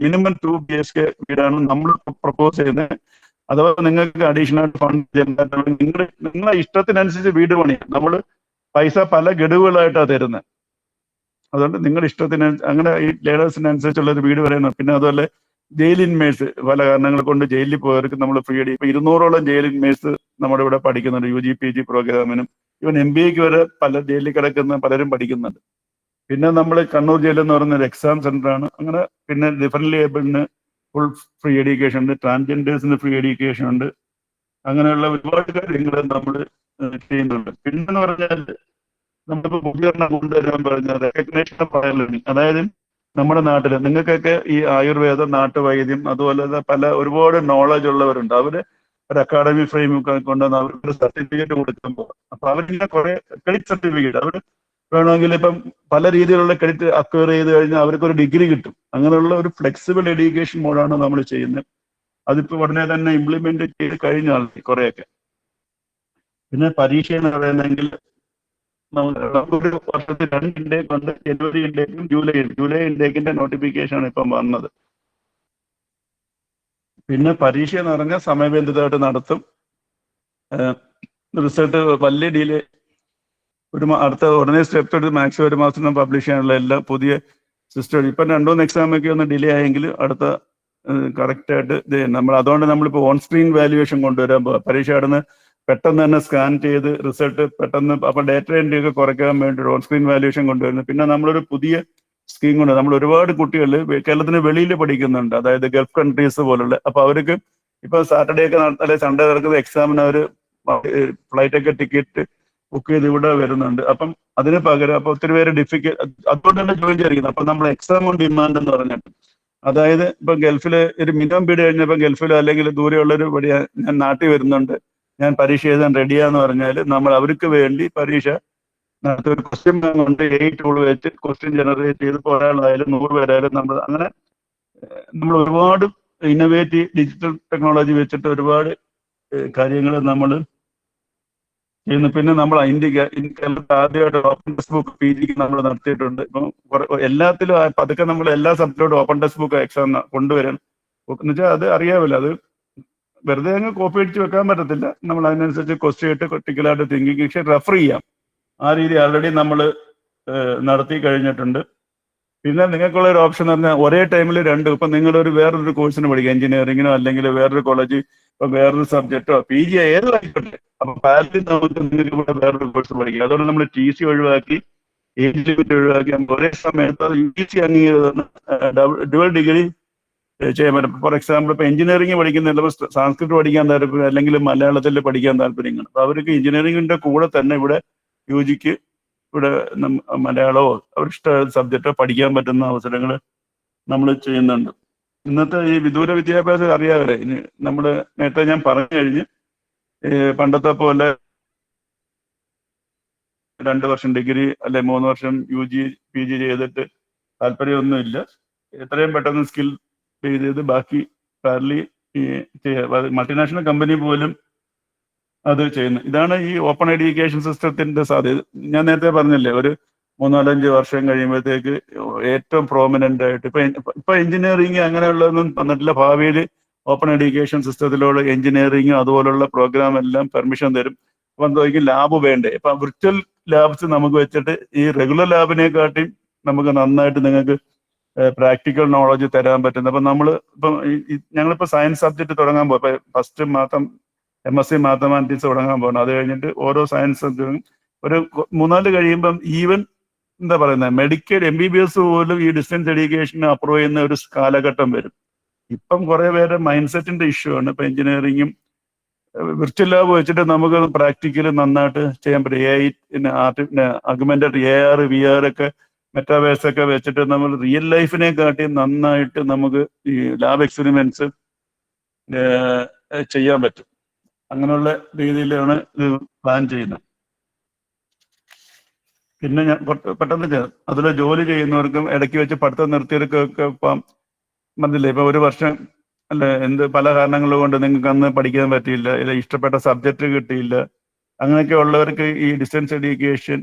മിനിമം 2 BHK വീടാണ് നമ്മൾ പ്രപ്പോസ് ചെയ്യുന്നത്. അഥവാ നിങ്ങൾക്ക് അഡീഷണൽ ഫണ്ട് നിങ്ങളെ ഇഷ്ടത്തിനനുസരിച്ച് വീട് പണിയാം. നമ്മൾ പൈസ പല ഗഡുകളായിട്ടാണ് തരുന്നത്. അതുകൊണ്ട് നിങ്ങളുടെ ഇഷ്ടത്തിന് അങ്ങനെ ഈ ലേഡേഴ്സിനനുസരിച്ചുള്ള ഒരു വീട് പറയുന്നത്. പിന്നെ അതുപോലെ ജയിൽ ഇൻമേഴ്സ് പല കാരണങ്ങൾ കൊണ്ട് ജയിലിൽ പോയവർക്ക് നമ്മൾ ഫ്രീ ആയിട്ട് ഇപ്പൊ 200ഓളം ജയിൽ ഇൻമേഴ്സ് നമ്മുടെ ഇവിടെ പഠിക്കുന്നുണ്ട്. UG PG പ്രോഗ്രാമിനും ഈവൻ MBAക്ക് വരെ പല ജയിലിൽ കിടക്കുന്ന പലരും പഠിക്കുന്നുണ്ട്. പിന്നെ നമ്മൾ കണ്ണൂർ ജില്ല എന്ന് പറയുന്ന ഒരു എക്സാം സെന്റർ ആണ്. അങ്ങനെ പിന്നെ ഡിഫറൻറ്റ്ലി ഏബിളിന് ഫുൾ ഫ്രീ എഡ്യൂക്കേഷൻ ഉണ്ട്, ട്രാൻസ്ജെൻഡേഴ്സിന് ഫ്രീ എഡ്യൂക്കേഷൻ ഉണ്ട്. അങ്ങനെയുള്ള ഒരുപാട് കാര്യങ്ങൾ നമ്മൾ ചെയ്യുന്നുണ്ട്. പിന്നെന്ന് പറഞ്ഞാൽ നമ്മളിപ്പോൾ പുതിയൊരെണ്ണം കൊണ്ടുവരാൻ പറഞ്ഞ റെക്കഗ്നേഷൻ ഓഫ് പ്രയർ ലേണിംഗ്. അതായത് നമ്മുടെ നാട്ടിൽ നിങ്ങൾക്കൊക്കെ ഈ ആയുർവേദം, നാട്ടുവൈദ്യം, അതുപോലെ പല ഒരുപാട് നോളജ് ഉള്ളവരുണ്ട്. അവര് ഒരു അക്കാഡമിക് ഫ്രെയിം കൊണ്ടുവന്ന് അവർക്ക് സർട്ടിഫിക്കറ്റ് കൊടുക്കുമ്പോൾ അപ്പൊ അവരിങ്ങനെ കുറെ ക്രെഡിറ്റ് സർട്ടിഫിക്കറ്റ് അവർ വേണമെങ്കിൽ ഇപ്പം പല രീതിയിലുള്ള ക്രെഡിറ്റ് അക്വയർ ചെയ്ത് കഴിഞ്ഞാൽ അവർക്കൊരു ഡിഗ്രി കിട്ടും. അങ്ങനെയുള്ള ഒരു ഫ്ലെക്സിബിൾ എഡ്യൂക്കേഷൻ മോഡാണ് നമ്മൾ ചെയ്യുന്നത്. അതിപ്പോ ഉടനെ തന്നെ ഇംപ്ലിമെന്റ് ചെയ്ത് കഴിഞ്ഞാൽ കുറെയൊക്കെ. പിന്നെ പരീക്ഷ എന്ന് പറയുന്നെങ്കിൽ നമുക്കൊരു വർഷത്തിൽ 2 ഇൻടേക്ക് ഉണ്ട്. ജനുവരി ഇൻടേക്കും ജൂലൈ ഇൻടേക്കിന്റെ നോട്ടിഫിക്കേഷൻ ആണ് ഇപ്പം വന്നത്. പിന്നെ പരീക്ഷ എന്ന് പറഞ്ഞാൽ സമയബന്ധിതമായിട്ട് നടത്തും. റിസൾട്ട് വലിയ ഡിലേ അടുത്ത ഉടനെ സ്റ്റെപ്പ് എടുത്ത് മാക്സിമം 1 മാസത്തിനും പബ്ലിഷ് ചെയ്യാനുള്ള എല്ലാ പുതിയ സിസ്റ്റം. ഇപ്പം 2-3 എക്സാമൊക്കെ ഒന്ന് ഡിലേ ആയെങ്കിൽ അടുത്ത കറക്റ്റായിട്ട് ഇത് നമ്മൾ അതുകൊണ്ട് നമ്മളിപ്പോൾ ഓൺ സ്ക്രീൻ വാല്യുവേഷൻ കൊണ്ടുവരാൻ പോകാം. പരീക്ഷ നടന്ന് പെട്ടെന്ന് തന്നെ സ്കാൻ ചെയ്ത് റിസൾട്ട് പെട്ടെന്ന് അപ്പൊ ഡേറ്റ എൻട്രി ഒക്കെ കുറയ്ക്കാൻ വേണ്ടി ഓൺ സ്ക്രീൻ വാല്യുവേഷൻ കൊണ്ടുവരുന്നു. പിന്നെ നമ്മളൊരു പുതിയ സ്കീം കൊണ്ട് നമ്മൾ ഒരുപാട് കുട്ടികൾ കേരളത്തിന് വെളിയിൽ പഠിക്കുന്നുണ്ട്, അതായത് ഗൾഫ് കൺട്രീസ് പോലുള്ള. അപ്പൊ അവർക്ക് ഇപ്പൊ സാറ്റർഡേ ഒക്കെ അല്ലെങ്കിൽ സൺഡേ നടക്കുന്ന എക്സാമിന് അവർ ഫ്ലൈറ്റ് ഒക്കെ ടിക്കറ്റ് ബുക്ക് ചെയ്ത് ഇവിടെ വരുന്നുണ്ട്. അപ്പം അതിന് പകരം അപ്പൊ ഒത്തിരി പേര് അതുകൊണ്ട് തന്നെ ജോയിൻ ചെയ്തിരിക്കുന്നത്. അപ്പൊ നമ്മൾ എക്സാം ഓൺ ഡിമാൻഡ് എന്ന് പറഞ്ഞിട്ട്, അതായത് ഇപ്പൊ ഗൾഫിൽ ഒരു മിനിമം പീരീഡ് കഴിഞ്ഞപ്പോൾ ഗൾഫിലോ അല്ലെങ്കിൽ ദൂരെയുള്ളൊരു ഞാൻ നാട്ടിൽ വരുന്നുണ്ട്, ഞാൻ പരീക്ഷ എഴുതാൻ റെഡിയാന്ന് പറഞ്ഞാൽ നമ്മൾ അവർക്ക് വേണ്ടി പരീക്ഷ നടത്തി ഒരു ക്വസ്റ്റ്യൻ ബാങ്ക് കൊണ്ട് 8 ടൂൾ വെച്ച് ക്വസ്റ്റ്യൻ ജനറേറ്റ് ചെയ്ത് ഒരാളായാലും 100 പേരായാലും നമ്മൾ ഒരുപാട് ഇന്നോവേറ്റീവ് ഡിജിറ്റൽ ടെക്നോളജി വെച്ചിട്ട് ഒരുപാട് കാര്യങ്ങൾ നമ്മൾ ചെയ്യുന്നു. പിന്നെ നമ്മൾ കേരളത്തിൽ ആദ്യമായിട്ട് ഓപ്പൺ ടെക്സ്റ്റ് ബുക്ക് PG നമ്മൾ നടത്തിയിട്ടുണ്ട്. ഇപ്പം എല്ലാത്തിലും പതുക്കെ നമ്മൾ എല്ലാ സബ്ജക്റ്റും ഓപ്പൺ ടെക്സ്റ്റ് ബുക്ക് എക്സാം കൊണ്ടുവരാൻ എന്ന് വെച്ചാൽ അത് അറിയാമല്ലോ, അത് വെറുതെ അങ്ങ് കോപ്പി അടിച്ച് വെക്കാൻ പറ്റത്തില്ല. നമ്മൾ അതിനനുസരിച്ച് ക്വസ്റ്റ്യൻ ഇട്ട് ക്രിട്ടിക്കലായിട്ട് തിങ്കിങ് പക്ഷെ റെഫർ ചെയ്യാം. ആ രീതി ആൾറെഡി നമ്മൾ നടത്തി കഴിഞ്ഞിട്ടുണ്ട്. പിന്നെ നിങ്ങൾക്കുള്ള ഒരു ഓപ്ഷൻ എന്ന് പറഞ്ഞാൽ ഒരേ ടൈമിൽ ഇപ്പം നിങ്ങളൊരു വേറൊരു കോഴ്സിന് പഠിക്കുക, എഞ്ചിനീയറിങ്ങിനോ അല്ലെങ്കിൽ വേറൊരു കോളേജ് ഇപ്പൊ വേറൊരു സബ്ജക്റ്റോ PG ഏതോ ആയിക്കോട്ടെ, അപ്പൊ പാരലി നമുക്ക് നിങ്ങൾക്ക് ഇവിടെ വേറൊരു കോഴ്സ് പഠിക്കുക. അതുകൊണ്ട് നമ്മൾ TC ഒഴിവാക്കി, ഏജ് ലിമിറ്റ് ഒഴിവാക്കി നമുക്ക് ഒരേ സമയത്ത് UGC അംഗീകൃതം ഡുവൽ ഡിഗ്രി ചെയ്യാൻ പറ്റും. ഫോർ എക്സാമ്പിൾ ഇപ്പൊ എഞ്ചിനീയറിംഗ് പഠിക്കുന്ന സംസ്കൃതം പഠിക്കാൻ താല്പര്യം അല്ലെങ്കിൽ മലയാളത്തിൽ പഠിക്കാൻ താല്പര്യങ്ങൾ, അപ്പൊ അവർക്ക് എഞ്ചിനീയറിംഗിന്റെ കൂടെ തന്നെ ഇവിടെ UGക്ക് ഇവിടെ മലയാളമോ അവരിഷ്ട സബ്ജക്റ്റോ പഠിക്കാൻ പറ്റുന്ന അവസരങ്ങൾ നമ്മൾ ചെയ്യുന്നുണ്ട്. ഇന്നത്തെ ഈ വിദൂര വിദ്യാഭ്യാസം അറിയാതെ ഇനി നമ്മൾ നേരത്തെ ഞാൻ പറഞ്ഞു കഴിഞ്ഞ് പണ്ടത്തെ പോലെ 2 വർഷം ഡിഗ്രി അല്ലെ 3 വർഷം UG PG ചെയ്തിട്ട് താല്പര്യമൊന്നുമില്ല. എത്രയും പെട്ടെന്ന് സ്കിൽ ചെയ്ത് ബാക്കി പാരലി മൾട്ടിനാഷണൽ കമ്പനി പോലും അത് ചെയ്യുന്നു. ഇതാണ് ഈ ഓപ്പൺ എഡ്യൂക്കേഷൻ സിസ്റ്റത്തിന്റെ സാധ്യത. ഞാൻ നേരത്തെ പറഞ്ഞില്ലേ, ഒരു 3-4-5 വർഷം കഴിയുമ്പോഴത്തേക്ക് ഏറ്റവും പ്രോമിനന്റ് ആയിട്ട് ഇപ്പൊ എഞ്ചിനീയറിംഗ് അങ്ങനെയുള്ളതൊന്നും തന്നിട്ടില്ല. ഭാവിയിൽ ഓപ്പൺ എഡ്യൂക്കേഷൻ സിസ്റ്റത്തിലൂടെ എഞ്ചിനീയറിംഗും അതുപോലുള്ള പ്രോഗ്രാം എല്ലാം പെർമിഷൻ തരും. അപ്പൊ എന്തായിരിക്കും ലാബ് വേണ്ടേ? ഇപ്പൊ വിർച്വൽ ലാബ്സ് നമുക്ക് വെച്ചിട്ട് ഈ റെഗുലർ ലാബിനെക്കാട്ടിയും നമുക്ക് നന്നായിട്ട് നിങ്ങൾക്ക് പ്രാക്ടിക്കൽ നോളജ് തരാൻ പറ്റുന്നത്. അപ്പൊ നമ്മൾ ഞങ്ങളിപ്പോ സയൻസ് സബ്ജക്ട് തുടങ്ങാൻ പോകും. ഇപ്പൊ ഫസ്റ്റ് മാസം MSc മാത്തമാറ്റിക്സ് തുടങ്ങാൻ പോകണം. അത് കഴിഞ്ഞിട്ട് ഓരോ സയൻസ് സബ്ജക്റ്റും ഒരു 3-4 കഴിയുമ്പം ഈവൻ എന്താ പറയുന്നത് മെഡിക്കൽ MBBS പോലും ഈ ഡിസ്റ്റൻസ് എഡ്യൂക്കേഷന് അപ്രൂവ് ചെയ്യുന്ന ഒരു കാലഘട്ടം വരും. ഇപ്പം കുറെ പേരുടെ മൈൻഡ് സെറ്റിന്റെ ഇഷ്യൂ ആണ്. ഇപ്പൊ എഞ്ചിനീയറിംഗും വിർച്വൽ ലാബ് വെച്ചിട്ട് നമുക്ക് പ്രാക്ടിക്കൽ നന്നായിട്ട് ചെയ്യാൻ പറ്റും. അഗ്മെന്റഡ് AR VR ഒക്കെ മെറ്റാവേഴ്സ് ഒക്കെ വെച്ചിട്ട് നമ്മൾ റിയൽ ലൈഫിനെ കാട്ടി നന്നായിട്ട് നമുക്ക് ഈ ലാബ് എക്സ്പെരിമെന്റ്സ് ചെയ്യാൻ പറ്റും. അങ്ങനെയുള്ള രീതിയിലാണ് ഇത് പ്ലാൻ ചെയ്യുന്നത്. പിന്നെ ഞാൻ പെട്ടെന്ന് അതിൽ ജോലി ചെയ്യുന്നവർക്കും ഇടയ്ക്ക് വെച്ച് പഠിത്തം നിർത്തിയവർക്കൊക്കെ ഇപ്പം മനസ്സിലായി, ഇപ്പൊ 1 വർഷം അല്ലെ പല കാരണങ്ങൾ കൊണ്ട് നിങ്ങൾക്ക് അന്ന് പഠിക്കാൻ പറ്റിയില്ല, അല്ലെങ്കിൽ ഇഷ്ടപ്പെട്ട സബ്ജക്റ്റ് കിട്ടിയില്ല, അങ്ങനെയൊക്കെ ഉള്ളവർക്ക് ഈ ഡിസ്റ്റൻസ് എഡ്യൂക്കേഷൻ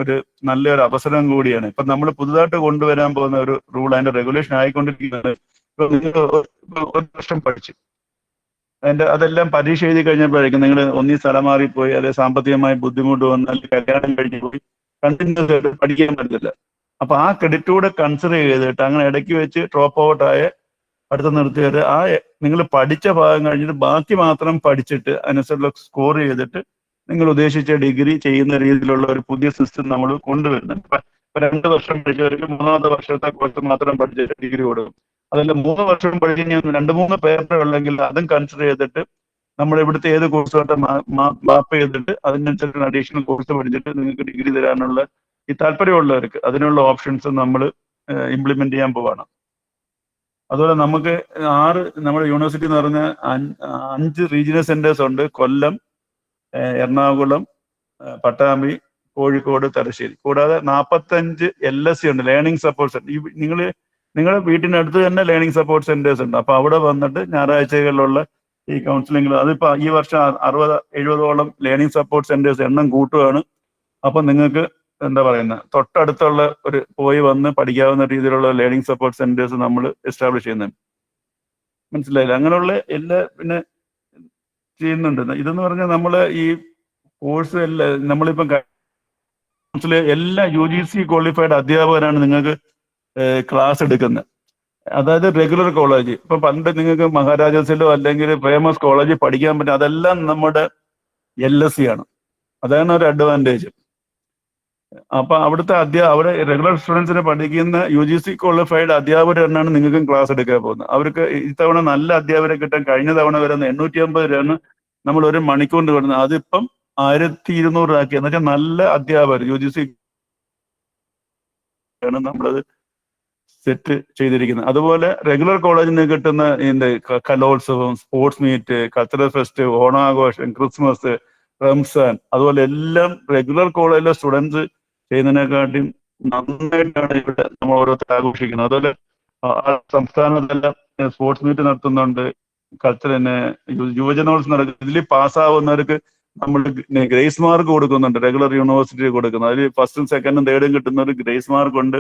ഒരു നല്ലൊരു അവസരം കൂടിയാണ്. ഇപ്പൊ നമ്മൾ പുതുതായിട്ട് കൊണ്ടുവരാൻ പോകുന്ന ഒരു റൂൾ, അതിന്റെ റെഗുലേഷൻ ആയിക്കൊണ്ടിരിക്കുന്നത്. ഇപ്പൊ നിങ്ങൾ 1 വർഷം പഠിച്ചു, അതെല്ലാം പരീക്ഷ എഴുതി കഴിഞ്ഞപ്പോഴേക്കും നിങ്ങൾ ഒന്നീ സ്ഥലം മാറിപ്പോയി, അല്ലെങ്കിൽ സാമ്പത്തികമായി ബുദ്ധിമുട്ട് വന്ന്, അല്ലെങ്കിൽ കല്യാണം കഴിഞ്ഞ് പോയി, കണ്ടിന്യൂസ് ആയിട്ട് പഠിക്കാൻ പറ്റില്ല. അപ്പൊ ആ ക്രെഡിറ്റ് കൂടെ കൺസിഡർ ചെയ്തിട്ട് അങ്ങനെ ഇടയ്ക്ക് വെച്ച് ഡ്രോപ്പ് ഔട്ട് ആയ അടുത്ത് നിർത്തിയത് നിങ്ങൾ പഠിച്ച ഭാഗം കഴിഞ്ഞിട്ട് ബാക്കി മാത്രം പഠിച്ചിട്ട് അതിനനുസരിച്ചുള്ള സ്കോർ ചെയ്തിട്ട് നിങ്ങൾ ഉദ്ദേശിച്ച ഡിഗ്രി ചെയ്യുന്ന രീതിയിലുള്ള ഒരു പുതിയ സിസ്റ്റം നമ്മൾ കൊണ്ടുവരുന്നുണ്ട്. 2 വർഷം പഠിച്ചവർക്ക് 3ാമത്തെ വർഷത്തെ കോഴ്സ് മാത്രം പഠിച്ചിട്ട് ഡിഗ്രി കൊടുക്കും. അതല്ല 3 വർഷം പഠിച്ച് കഴിഞ്ഞാൽ 2-3 പേപ്പർ ഉള്ളെങ്കിൽ അതും കൺസിഡർ ചെയ്തിട്ട് നമ്മൾ ഇവിടുത്തെ ഏത് കോഴ്സുമായിട്ട് മാപ്പ് ചെയ്തിട്ട് അതിനനുസരിച്ച് അഡീഷണൽ കോഴ്സ് പഠിച്ചിട്ട് നിങ്ങൾക്ക് ഡിഗ്രി തരാനുള്ള ഈ താല്പര്യമുള്ളവർക്ക് അതിനുള്ള ഓപ്ഷൻസ് നമ്മൾ ഇംപ്ലിമെന്റ് ചെയ്യാൻ പോവാണ്. അതുപോലെ നമുക്ക് നമ്മുടെ യൂണിവേഴ്സിറ്റി എന്ന് പറഞ്ഞ 5 റീജിയണൽ സെന്റേഴ്സ് ഉണ്ട്. കൊല്ലം, എറണാകുളം, പട്ടാമ്പി, കോഴിക്കോട്, തലശ്ശേരി. കൂടാതെ 45 LSC ഉണ്ട്, ലേണിംഗ് സപ്പോർട്ട് സെന്റർ. നിങ്ങളുടെ വീട്ടിനടുത്ത് തന്നെ ലേണിംഗ് സപ്പോർട്ട് സെന്റേഴ്സ് ഉണ്ട്. അപ്പൊ അവിടെ വന്നിട്ട് ഞായറാഴ്ചകളിലുള്ള ഈ കൗൺസിലിംഗ്, അതിപ്പോ ഈ വർഷം 60-70ഓളം ലേണിംഗ് സപ്പോർട്ട് സെന്റേഴ്സ് എണ്ണം കൂട്ടുകയാണ്. അപ്പൊ നിങ്ങൾക്ക് എന്താ പറയുന്നത്, തൊട്ടടുത്തുള്ള പോയി വന്ന് പഠിക്കാവുന്ന രീതിയിലുള്ള ലേണിംഗ് സപ്പോർട്ട് സെന്റേഴ്സ് നമ്മൾ എസ്റ്റാബ്ലിഷ് ചെയ്യുന്നുണ്ട്. മനസ്സിലായില്ല? അങ്ങനെയുള്ള എല്ലാ പിന്നെ ചെയ്യുന്നുണ്ട്. ഇതെന്ന് പറഞ്ഞാൽ നമ്മള് ഈ കോഴ്സ് നമ്മളിപ്പം എല്ലാ UGC ക്വാളിഫൈഡ് അധ്യാപകരാണ് നിങ്ങൾക്ക് ക്ലാസ് എടുക്കുന്നത്. അതായത് റെഗുലർ കോളേജ്. ഇപ്പൊ പണ്ട് നിങ്ങൾക്ക് മഹാരാജാസിലോ അല്ലെങ്കിൽ ഫേമസ് കോളേജിൽ പഠിക്കാൻ പറ്റും, അതെല്ലാം നമ്മുടെ LSC ആണ്. അതാണ് ഒരു അഡ്വാൻറ്റേജ്. അപ്പൊ അവിടുത്തെ അവിടെ റെഗുലർ സ്റ്റുഡൻസിനെ പഠിക്കുന്ന UGC ക്വാളിഫൈഡ് അധ്യാപകർ തന്നെയാണ് നിങ്ങൾക്കും ക്ലാസ് എടുക്കാൻ പോകുന്നത്. അവർക്ക് ഇത്തവണ നല്ല അധ്യാപകരെ കിട്ടാൻ കഴിഞ്ഞ തവണ വരുന്ന 850 രൂപയാണ് നമ്മൾ ഒരു മണിക്കൂറിന് വരുന്നത്. അതിപ്പം 1200 ആക്കി. എന്ന് വെച്ചാൽ നല്ല അധ്യാപകർ UGC ആണ് നമ്മളത് സെറ്റ് ചെയ്തിരിക്കുന്നത്. അതുപോലെ റെഗുലർ കോളേജിൽ നിന്ന് കിട്ടുന്ന കലോത്സവം, സ്പോർട്സ് മീറ്റ്, കൾച്ചറൽ ഫെസ്റ്റ്, ഓണാഘോഷം, ക്രിസ്മസ്, റംസാൻ, അതുപോലെ എല്ലാം റെഗുലർ കോളേജിലെ സ്റ്റുഡൻസ് ചെയ്യുന്നതിനെക്കാട്ടിയും നന്നായിട്ടാണ് ഇവിടെ നമ്മൾ ഓരോരുത്തർ ആഘോഷിക്കുന്നത്. അതുപോലെ സംസ്ഥാനത്തെല്ലാം സ്പോർട്സ് മീറ്റ് നടത്തുന്നുണ്ട്. കൾച്ചറിന് യുവജനോത്സവം നടക്കും. ഇതിൽ പാസ്സാവുന്നവർക്ക് നമ്മൾ ഗ്രേസ് മാർക്ക് കൊടുക്കുന്നുണ്ട്. റെഗുലർ യൂണിവേഴ്സിറ്റി കൊടുക്കുന്നത്. അതിൽ 1ും 2ും 3ും കിട്ടുന്നവർക്ക് ഗ്രേസ് മാർക്ക് ഉണ്ട്.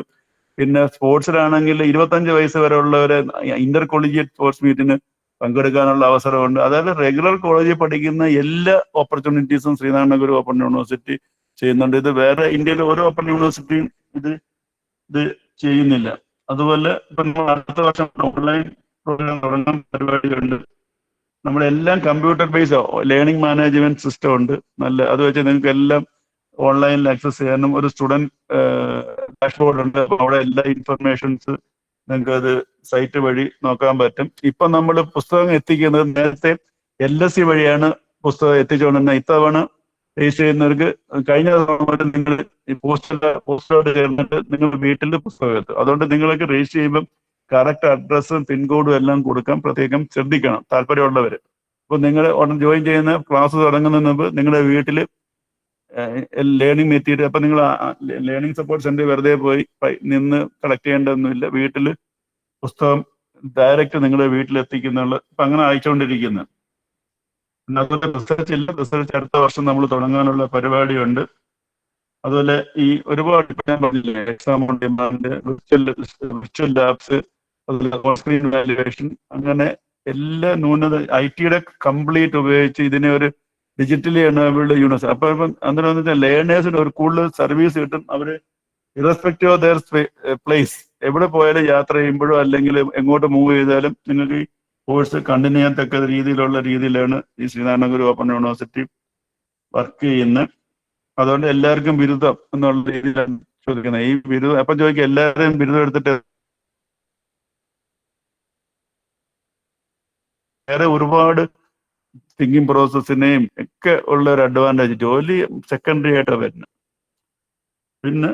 പിന്നെ സ്പോർട്സിലാണെങ്കിൽ 25 വയസ്സ് വരെ ഉള്ളവരെ ഇന്റർ കൊളീജിയറ്റ് സ്പോർട്സ് മീറ്റിന് പങ്കെടുക്കാനുള്ള അവസരമുണ്ട്. അതായത് റെഗുലർ കോളേജിൽ പഠിക്കുന്ന എല്ലാ ഓപ്പർച്യൂണിറ്റീസും ശ്രീനാരായണ ഗുരു ഓപ്പൺ യൂണിവേഴ്സിറ്റി ചെയ്യുന്നുണ്ട്. ഇത് വേറെ ഇന്ത്യയിലെ ഓരോ ഓപ്പൺ യൂണിവേഴ്സിറ്റിയും ഇത് ചെയ്യുന്നില്ല. അതുപോലെ ഇപ്പൊ നമ്മൾ അടുത്ത വർഷം ഓൺലൈൻ പ്രോഗ്രാം തുടങ്ങാൻ പരിപാടിയുണ്ട്. നമ്മളെല്ലാം computer based learning management system ഉണ്ട്. അത് വെച്ച് നിങ്ങൾക്ക് എല്ലാം ഓൺലൈനിൽ ആക്സസ് ചെയ്യാനും ഒരു സ്റ്റുഡന്റ് ഡാഷ്ബോർഡ് ഉണ്ട്. അപ്പൊ അവിടെ എല്ലാ ഇൻഫർമേഷൻസ് നിങ്ങൾക്ക് അത് സൈറ്റ് വഴി നോക്കാൻ പറ്റും. ഇപ്പൊ നമ്മൾ പുസ്തകം എത്തിക്കുന്നത് നേരത്തെ LSC വഴിയാണ് പുസ്തകം എത്തിച്ചുകൊണ്ടിരുന്നത്. ഇത്തവണ രജിസ്റ്റർ ചെയ്യുന്നവർക്ക് കഴിഞ്ഞ തവണ നിങ്ങൾ ഈ പോസ്റ്റോട് ചേർന്നിട്ട് നിങ്ങൾ വീട്ടിൽ പുസ്തകം എത്തും. അതുകൊണ്ട് നിങ്ങൾക്ക് രജിസ്റ്റർ ചെയ്യുമ്പോൾ കറക്റ്റ് അഡ്രസ്സും പിൻകോഡും എല്ലാം കൊടുക്കാൻ പ്രത്യേകം ശ്രദ്ധിക്കണം താല്പര്യമുള്ളവർ. അപ്പൊ നിങ്ങൾ ജോയിൻ ചെയ്യുന്ന ക്ലാസ് തുടങ്ങുന്നതിന് മുമ്പ് നിങ്ങളുടെ വീട്ടിൽ ലേണിംഗ് മെറ്റീരിയൽ, അപ്പൊ നിങ്ങൾ ലേണിംഗ് സപ്പോർട്ട് സെന്ററിൽ വെറുതെ പോയി നിന്ന് കളക്ട് ചെയ്യേണ്ടതൊന്നുമില്ല. വീട്ടിൽ പുസ്തകം ഡയറക്റ്റ് നിങ്ങളുടെ വീട്ടിലെത്തിക്കുന്നുള്ള ഇപ്പൊ അങ്ങനെ അയച്ചുകൊണ്ടിരിക്കുന്നത്. പിന്നെ അതുപോലെ റിസർച്ച് അടുത്ത വർഷം നമ്മൾ തുടങ്ങാനുള്ള പരിപാടിയുണ്ട്. അതുപോലെ ഈ ഒരുപാട് ഞാൻ പറഞ്ഞില്ലേ, exam on demand, virtual labs, അതുപോലെ സ്ക്രീൻ വാല്യുവേഷൻ, അങ്ങനെ എല്ലാ IT-യുടെ കംപ്ലീറ്റ് ഉപയോഗിച്ച് ഇതിനെ ഒരു ഡിജിറ്റലി എനേബിൾഡ് യൂണിവേഴ്സിറ്റി. അപ്പൊ അന്നേരം വെച്ചാൽ ലേണേഴ്സിന് ഒരു കൂടുതൽ സർവീസ് കിട്ടും. അവര് ഇറസ്പെക്റ്റീവ് ഓഫ് ദെയർ പ്ലേസ്, എവിടെ പോയാലും യാത്ര ചെയ്യുമ്പോഴോ അല്ലെങ്കിൽ എങ്ങോട്ട് മൂവ് ചെയ്താലും നിങ്ങൾക്ക് ഈ കോഴ്സ് കണ്ടിന്യൂ ചെയ്യാൻ തക്ക രീതിയിലാണ് ഈ ശ്രീനാരായണ ഗുരു ഓപ്പൺ യൂണിവേഴ്സിറ്റി വർക്ക് ചെയ്യുന്നത്. അതുകൊണ്ട് എല്ലാവർക്കും ബിരുദം എന്നുള്ള രീതിയിലാണ് ചോദിക്കുന്നത്. ഈ ബിരുദം അപ്പം ചോദിക്കുക, എല്ലാവരെയും ബിരുദം എടുത്തിട്ട് വേറെ ഒരുപാട് തിങ്കിങ് പ്രോസസ്സിനെയും ഒക്കെ ഉള്ള ഒരു അഡ്വാൻറ്റേജ്, ജോലി സെക്കൻഡറി ആയിട്ടാണ് വരുന്നത്. പിന്നെ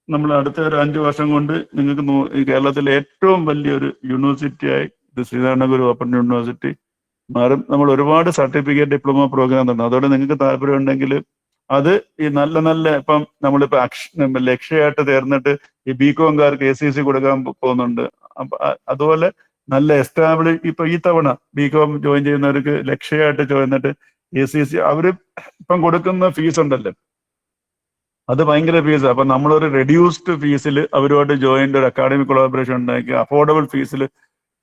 നമ്മൾ അടുത്ത ഒരു 5 വർഷം കൊണ്ട് നിങ്ങൾക്ക് കേരളത്തിലെ ഏറ്റവും വലിയൊരു യൂണിവേഴ്സിറ്റിയായി ഇത് ശ്രീനാരായണ ഗുരു ഓപ്പൺ യൂണിവേഴ്സിറ്റി മാറും. നമ്മൾ ഒരുപാട് സർട്ടിഫിക്കറ്റ് ഡിപ്ലോമ പ്രോഗ്രാം തന്നെ. അതോടെ നിങ്ങൾക്ക് താല്പര്യം ഉണ്ടെങ്കിൽ അത് ഈ നല്ല ഇപ്പം നമ്മളിപ്പോ ലക്ഷ്യമായിട്ട് തീർന്നിട്ട് ഈ BCom-കാർക്ക് ACC കൊടുക്കാൻ പോകുന്നുണ്ട്. അപ്പൊ അതുപോലെ നല്ല എസ്റ്റാബ്ലിഷ് ഇപ്പൊ ഈ തവണ BCom ജോയിൻ ചെയ്യുന്നവർക്ക് ലക്ഷ്യമായിട്ട് ചോദിച്ചിട്ട് ACC അവര് ഇപ്പം കൊടുക്കുന്ന ഫീസ് ഉണ്ടല്ലോ, അത് ഭയങ്കര ഫീസ്. അപ്പൊ നമ്മളൊരു റെഡ്യൂസ്ഡ് ഫീസിൽ അവരുമായിട്ട് ജോയിന്റ് ഒരു അക്കാഡമിക് കൊളാബറേഷൻ ഉണ്ടാക്കി അഫോർഡബിൾ ഫീസിൽ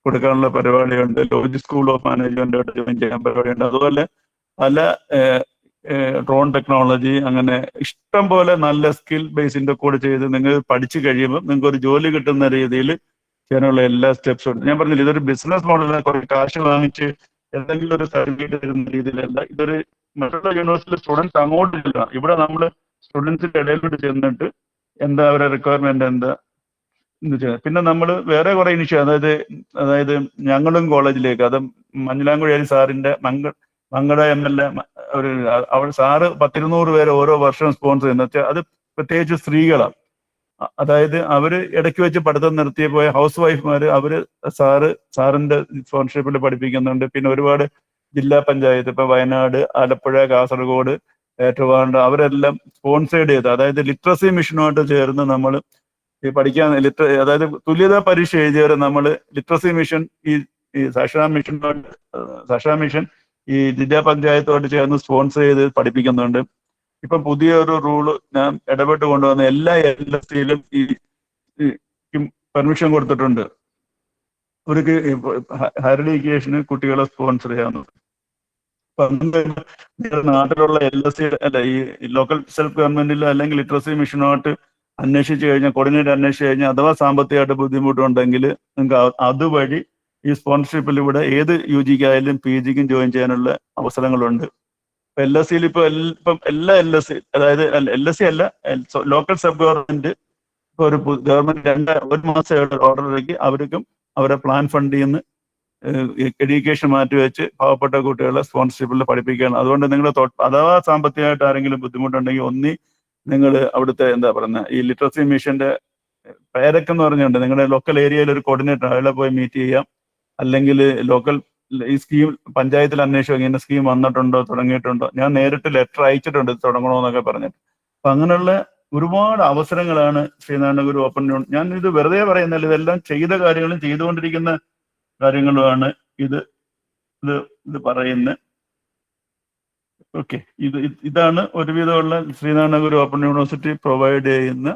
കൊടുക്കാനുള്ള പരിപാടിയുണ്ട്. ലോജിക് സ്കൂൾ ഓഫ് മാനേജ്മെന്റുമായിട്ട് ജോയിൻ ചെയ്യാൻ പരിപാടിയുണ്ട്. അതുപോലെ പല ഡ്രോൺ ടെക്നോളജി, അങ്ങനെ ഇഷ്ടം പോലെ നല്ല സ്കിൽ ബേസിന്റെ കൂടെ ചെയ്ത് നിങ്ങൾ പഠിച്ചു കഴിയുമ്പോൾ നിങ്ങൾക്ക് ഒരു ജോലി കിട്ടുന്ന രീതിയിൽ ചെയ്യാനുള്ള എല്ലാ സ്റ്റെപ്സും ഉണ്ട്. ഞാൻ പറഞ്ഞില്ല, ഇതൊരു ബിസിനസ് മോഡലാണ്. കുറെ കാശ് വാങ്ങിച്ച് എന്തെങ്കിലും ഒരു സർട്ടിഫിക്കറ്റ് തരുന്ന രീതിയിലല്ല. ഇതൊരു മറ്റുള്ള യൂണിവേഴ്സിറ്റിയിലെ സ്റ്റുഡൻസ് അങ്ങോട്ട് ചെല്ലുക. ഇവിടെ നമ്മൾ സ്റ്റുഡൻസിന്റെ ഇടയിലോട്ട് ചെന്നിട്ട് എന്താ അവരുടെ റിക്വയർമെന്റ് എന്താ എന്ന് വെച്ചാൽ. പിന്നെ നമ്മൾ വേറെ കുറെ ഇനിഷ്യേറ്റീവ്, അതായത് ഞങ്ങളും കോളേജിലേക്ക്, അത് മഞ്ഞിലാംകുഴി സാറിന്റെ മങ്കട MLA ഒരു അവൾ സാറ് 100-200 പേര് ഓരോ വർഷവും സ്പോൺസർ ചെയ്യുന്ന വെച്ചാൽ അത് പ്രത്യേകിച്ച് സ്ത്രീകളാണ്. അതായത് അവര് ഇടയ്ക്ക് വെച്ച് പഠിത്തം നിർത്തിയ പോയ ഹൗസ് വൈഫ്മാര് അവര് സാറിന്റെ സ്പോൺസർഷിപ്പിൽ പഠിപ്പിക്കുന്നുണ്ട്. പിന്നെ ഒരുപാട് ജില്ലാ പഞ്ചായത്ത്, ഇപ്പൊ വയനാട്, ആലപ്പുഴ, കാസർഗോഡ്, ട്രിവാൻഡ്രം, അവരെല്ലാം സ്പോൺസേഡ് ചെയ്ത്, അതായത് ലിറ്ററസി മിഷനുമായിട്ട് ചേർന്ന് നമ്മൾ ഈ പഠിക്കാൻ അതായത് തുല്യതാ പരീക്ഷ എഴുതിയവരെ നമ്മൾ ലിറ്ററസി മിഷൻ, ഈ സാക്ഷാ മിഷൻ ഈ ജില്ലാ പഞ്ചായത്തുമായിട്ട് ചേർന്ന് സ്പോൺസർ ചെയ്ത് പഠിപ്പിക്കുന്നുണ്ട്. ഇപ്പൊ പുതിയൊരു റൂള് ഞാൻ ഇടപെട്ട് കൊണ്ടുവന്ന എല്ലാ LSCയിലും ഈ പെർമിഷൻ കൊടുത്തിട്ടുണ്ട് ഒരു ഹയർ എഡ്യൂക്കേഷന് കുട്ടികളെ സ്പോൺസർ ചെയ്യാവുന്നത്. അപ്പൊ നിങ്ങളുടെ നാട്ടിലുള്ള LSC അല്ല ഈ ലോക്കൽ സെൽഫ് ഗവൺമെന്റിലോ അല്ലെങ്കിൽ ലിറ്ററസി മിഷനുമായിട്ട് അന്വേഷിച്ച് കഴിഞ്ഞാൽ, കോർഡിനേറ്റ് അന്വേഷിച്ച് കഴിഞ്ഞാൽ അഥവാ സാമ്പത്തികമായിട്ട് ബുദ്ധിമുട്ടുണ്ടെങ്കിൽ നിങ്ങൾക്ക് അതുവഴി ഈ സ്പോൺസർഷിപ്പിലൂടെ ഏത് UGക്കായാലും PGക്കും ജോയിൻ ചെയ്യാനുള്ള അവസരങ്ങളുണ്ട്. ഇപ്പൊ LSCയിൽ ഇപ്പം എല്ലാ LSC, അതായത് LSC അല്ല, ലോക്കൽ സബ് ഗവൺമെന്റ് ഇപ്പൊ ഒരു ഗവൺമെന്റ് 1 മാസം ഓർഡർ ഇറക്കി അവർക്കും അവരെ പ്ലാൻ ഫണ്ടിൽ നിന്ന് എഡ്യൂക്കേഷൻ മാറ്റിവെച്ച് പാവപ്പെട്ട കുട്ടികളെ സ്പോൺസർഷിപ്പിൽ പഠിപ്പിക്കുകയാണ്. അതുകൊണ്ട് നിങ്ങൾ അഥവാ സാമ്പത്തികമായിട്ട് ആരെങ്കിലും ബുദ്ധിമുട്ടുണ്ടെങ്കിൽ നിങ്ങൾ അവിടുത്തെ എന്താ പറയുന്നത് ഈ ലിറ്ററസി മിഷന്റെ പേരൊക്കെ എന്ന് പറഞ്ഞുകൊണ്ട് നിങ്ങളുടെ ലോക്കൽ ഏരിയയിൽ ഒരു കോർഡിനേറ്റർ അയാളെ പോയി മീറ്റ് ചെയ്യാം. അല്ലെങ്കിൽ ലോക്കൽ ഈ സ്കീം പഞ്ചായത്തിൽ അന്വേഷിച്ചു ഇങ്ങനെ സ്കീം വന്നിട്ടുണ്ടോ, തുടങ്ങിയിട്ടുണ്ടോ. ഞാൻ നേരിട്ട് ലെറ്റർ അയച്ചിട്ടുണ്ട് തുടങ്ങണമെന്നൊക്കെ പറഞ്ഞിട്ട്. അപ്പൊ അങ്ങനെയുള്ള ഒരുപാട് അവസരങ്ങളാണ് ശ്രീനാരായണ ഗുരു ഓപ്പൺ യൂണിവേഴ്സിറ്റി. ഞാൻ ഇത് വെറുതെ പറയുന്നില്ല, ഇതെല്ലാം ചെയ്ത കാര്യങ്ങളും ചെയ്തുകൊണ്ടിരിക്കുന്ന കാര്യങ്ങളുമാണ് ഇത് പറയുന്നത്. ഓക്കെ, ഇതാണ് ഒരുവിധമുള്ള ശ്രീനാരായണ ഗുരു ഓപ്പൺ യൂണിവേഴ്സിറ്റി പ്രൊവൈഡ് ചെയ്യുന്ന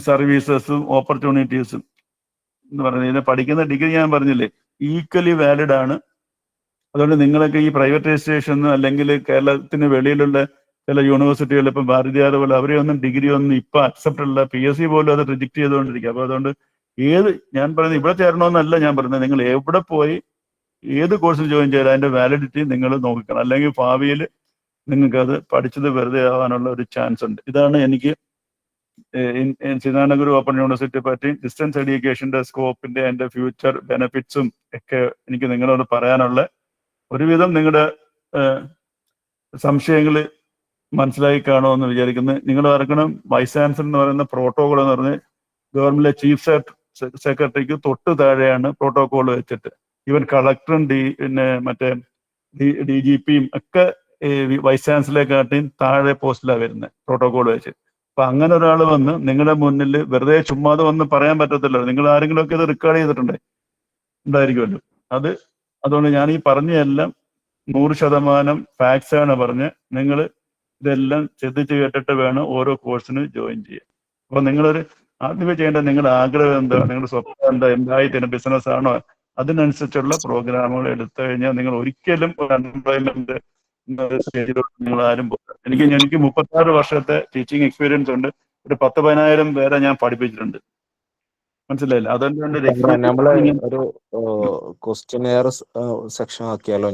സർവീസസും ഓപ്പർച്യൂണിറ്റീസും എന്ന് പറയുന്നത്. ഇത് പഠിക്കുന്ന ഡിഗ്രി ഞാൻ പറഞ്ഞില്ലേ ഈക്വലി വാലിഡ് ആണ്. അതുകൊണ്ട് നിങ്ങളൊക്കെ ഈ പ്രൈവറ്റ് രജിസ്ട്രേഷൻ അല്ലെങ്കിൽ കേരളത്തിന് വെളിയിലുള്ള ചില യൂണിവേഴ്സിറ്റികൾ, ഇപ്പം ഭാരതീയാർ പോലെ അവരെയൊന്നും ഡിഗ്രി ഒന്നും ഇപ്പൊ അക്സെപ്റ്റ് അല്ല, PSC പോലും അത് റിജക്ട് ചെയ്തുകൊണ്ടിരിക്കുക. അപ്പൊ അതുകൊണ്ട് ഞാൻ പറയുന്നത് ഇവിടെ ചേരണമെന്നല്ല ഞാൻ പറയുന്നത്, നിങ്ങൾ എവിടെ പോയി ഏത് കോഴ്സിൽ ജോയിൻ ചെയ്താൽ അതിന്റെ വാലിഡിറ്റി നിങ്ങൾ നോക്കണം. അല്ലെങ്കിൽ ഭാവിയിൽ നിങ്ങൾക്ക് അത് പഠിച്ചത് വെറുതെ ആവാനുള്ള ഒരു ചാൻസ് ഉണ്ട്. ഇതാണ് എനിക്ക് ശ്രീനാരായണ ഗുരു ഓപ്പൺ യൂണിവേഴ്സിറ്റി പറ്റി, ഡിസ്റ്റൻസ് എഡ്യൂക്കേഷന്റെ സ്കോപ്പിന്റെ അതിന്റെ ഫ്യൂച്ചർ ബെനിഫിറ്റ്സും ഒക്കെ എനിക്ക് നിങ്ങളോട് പറയാനുള്ള. ഒരുവിധം നിങ്ങളുടെ സംശയങ്ങൾ മനസ്സിലായി കാണുമെന്ന് വിചാരിക്കുന്നത്. നിങ്ങൾ ഓർക്കണം, വൈസ് ചാൻസലർ എന്ന് പറയുന്ന പ്രോട്ടോകോൾ എന്ന് പറഞ്ഞ് ഗവൺമെന്റിലെ ചീഫ് സെക്രട്ടറിക്ക് തൊട്ട് താഴെയാണ് പ്രോട്ടോകോൾ വെച്ചിട്ട്. ഈവൻ കളക്ടറും പിന്നെ മറ്റേ DGPയും ഒക്കെ വൈസ് ചാൻസലറെക്കാട്ടിയും താഴെ പോസ്റ്റിലാണ് വരുന്നത് പ്രോട്ടോകോൾ വെച്ച്. അപ്പൊ അങ്ങനെ ഒരാൾ വന്ന് നിങ്ങളുടെ മുന്നിൽ വെറുതെ ചുമ്മാതെ വന്ന് പറയാൻ പറ്റത്തില്ല. നിങ്ങൾ ആരെങ്കിലും ഒക്കെ ഇത് റെക്കോർഡ് ഉണ്ടായിരിക്കുമല്ലോ. അതുകൊണ്ട് ഞാൻ ഈ പറഞ്ഞതെല്ലാം 100% ഫാക്ട്സ് ആണ് പറഞ്ഞ് നിങ്ങൾ ഇതെല്ലാം ശ്രദ്ധിച്ച് കേട്ടിട്ട് വേണം ഓരോ കോഴ്സിന് ജോയിൻ ചെയ്യാൻ. അപ്പൊ നിങ്ങളൊരു ആദ്യമേ ചെയ്യേണ്ടത് നിങ്ങളുടെ ആഗ്രഹം എന്താ, നിങ്ങളുടെ സ്വപ്നം എന്താ, എന്തായിത്തീരും, ബിസിനസ് ആണോ, അതിനനുസരിച്ചുള്ള പ്രോഗ്രാമുകൾ എടുത്തു കഴിഞ്ഞാൽ നിങ്ങൾ ഒരിക്കലും ഒരു അൺഎംപ്ലോയ്മെന്റ് സ്റ്റേജിലോട്ട് നിങ്ങൾ ആരും പോകും. എനിക്ക് 36 വർഷത്തെ ടീച്ചിങ് എക്സ്പീരിയൻസ് ഉണ്ട്. ഒരു 10-15 പേരെ ഞാൻ പഠിപ്പിച്ചിട്ടുണ്ട്. മനസ്സിലായില്ല? നമ്മള് ഒരു ക്വസ്റ്റ്യനെയർ സെക്ഷൻ ആക്കിയാലോ?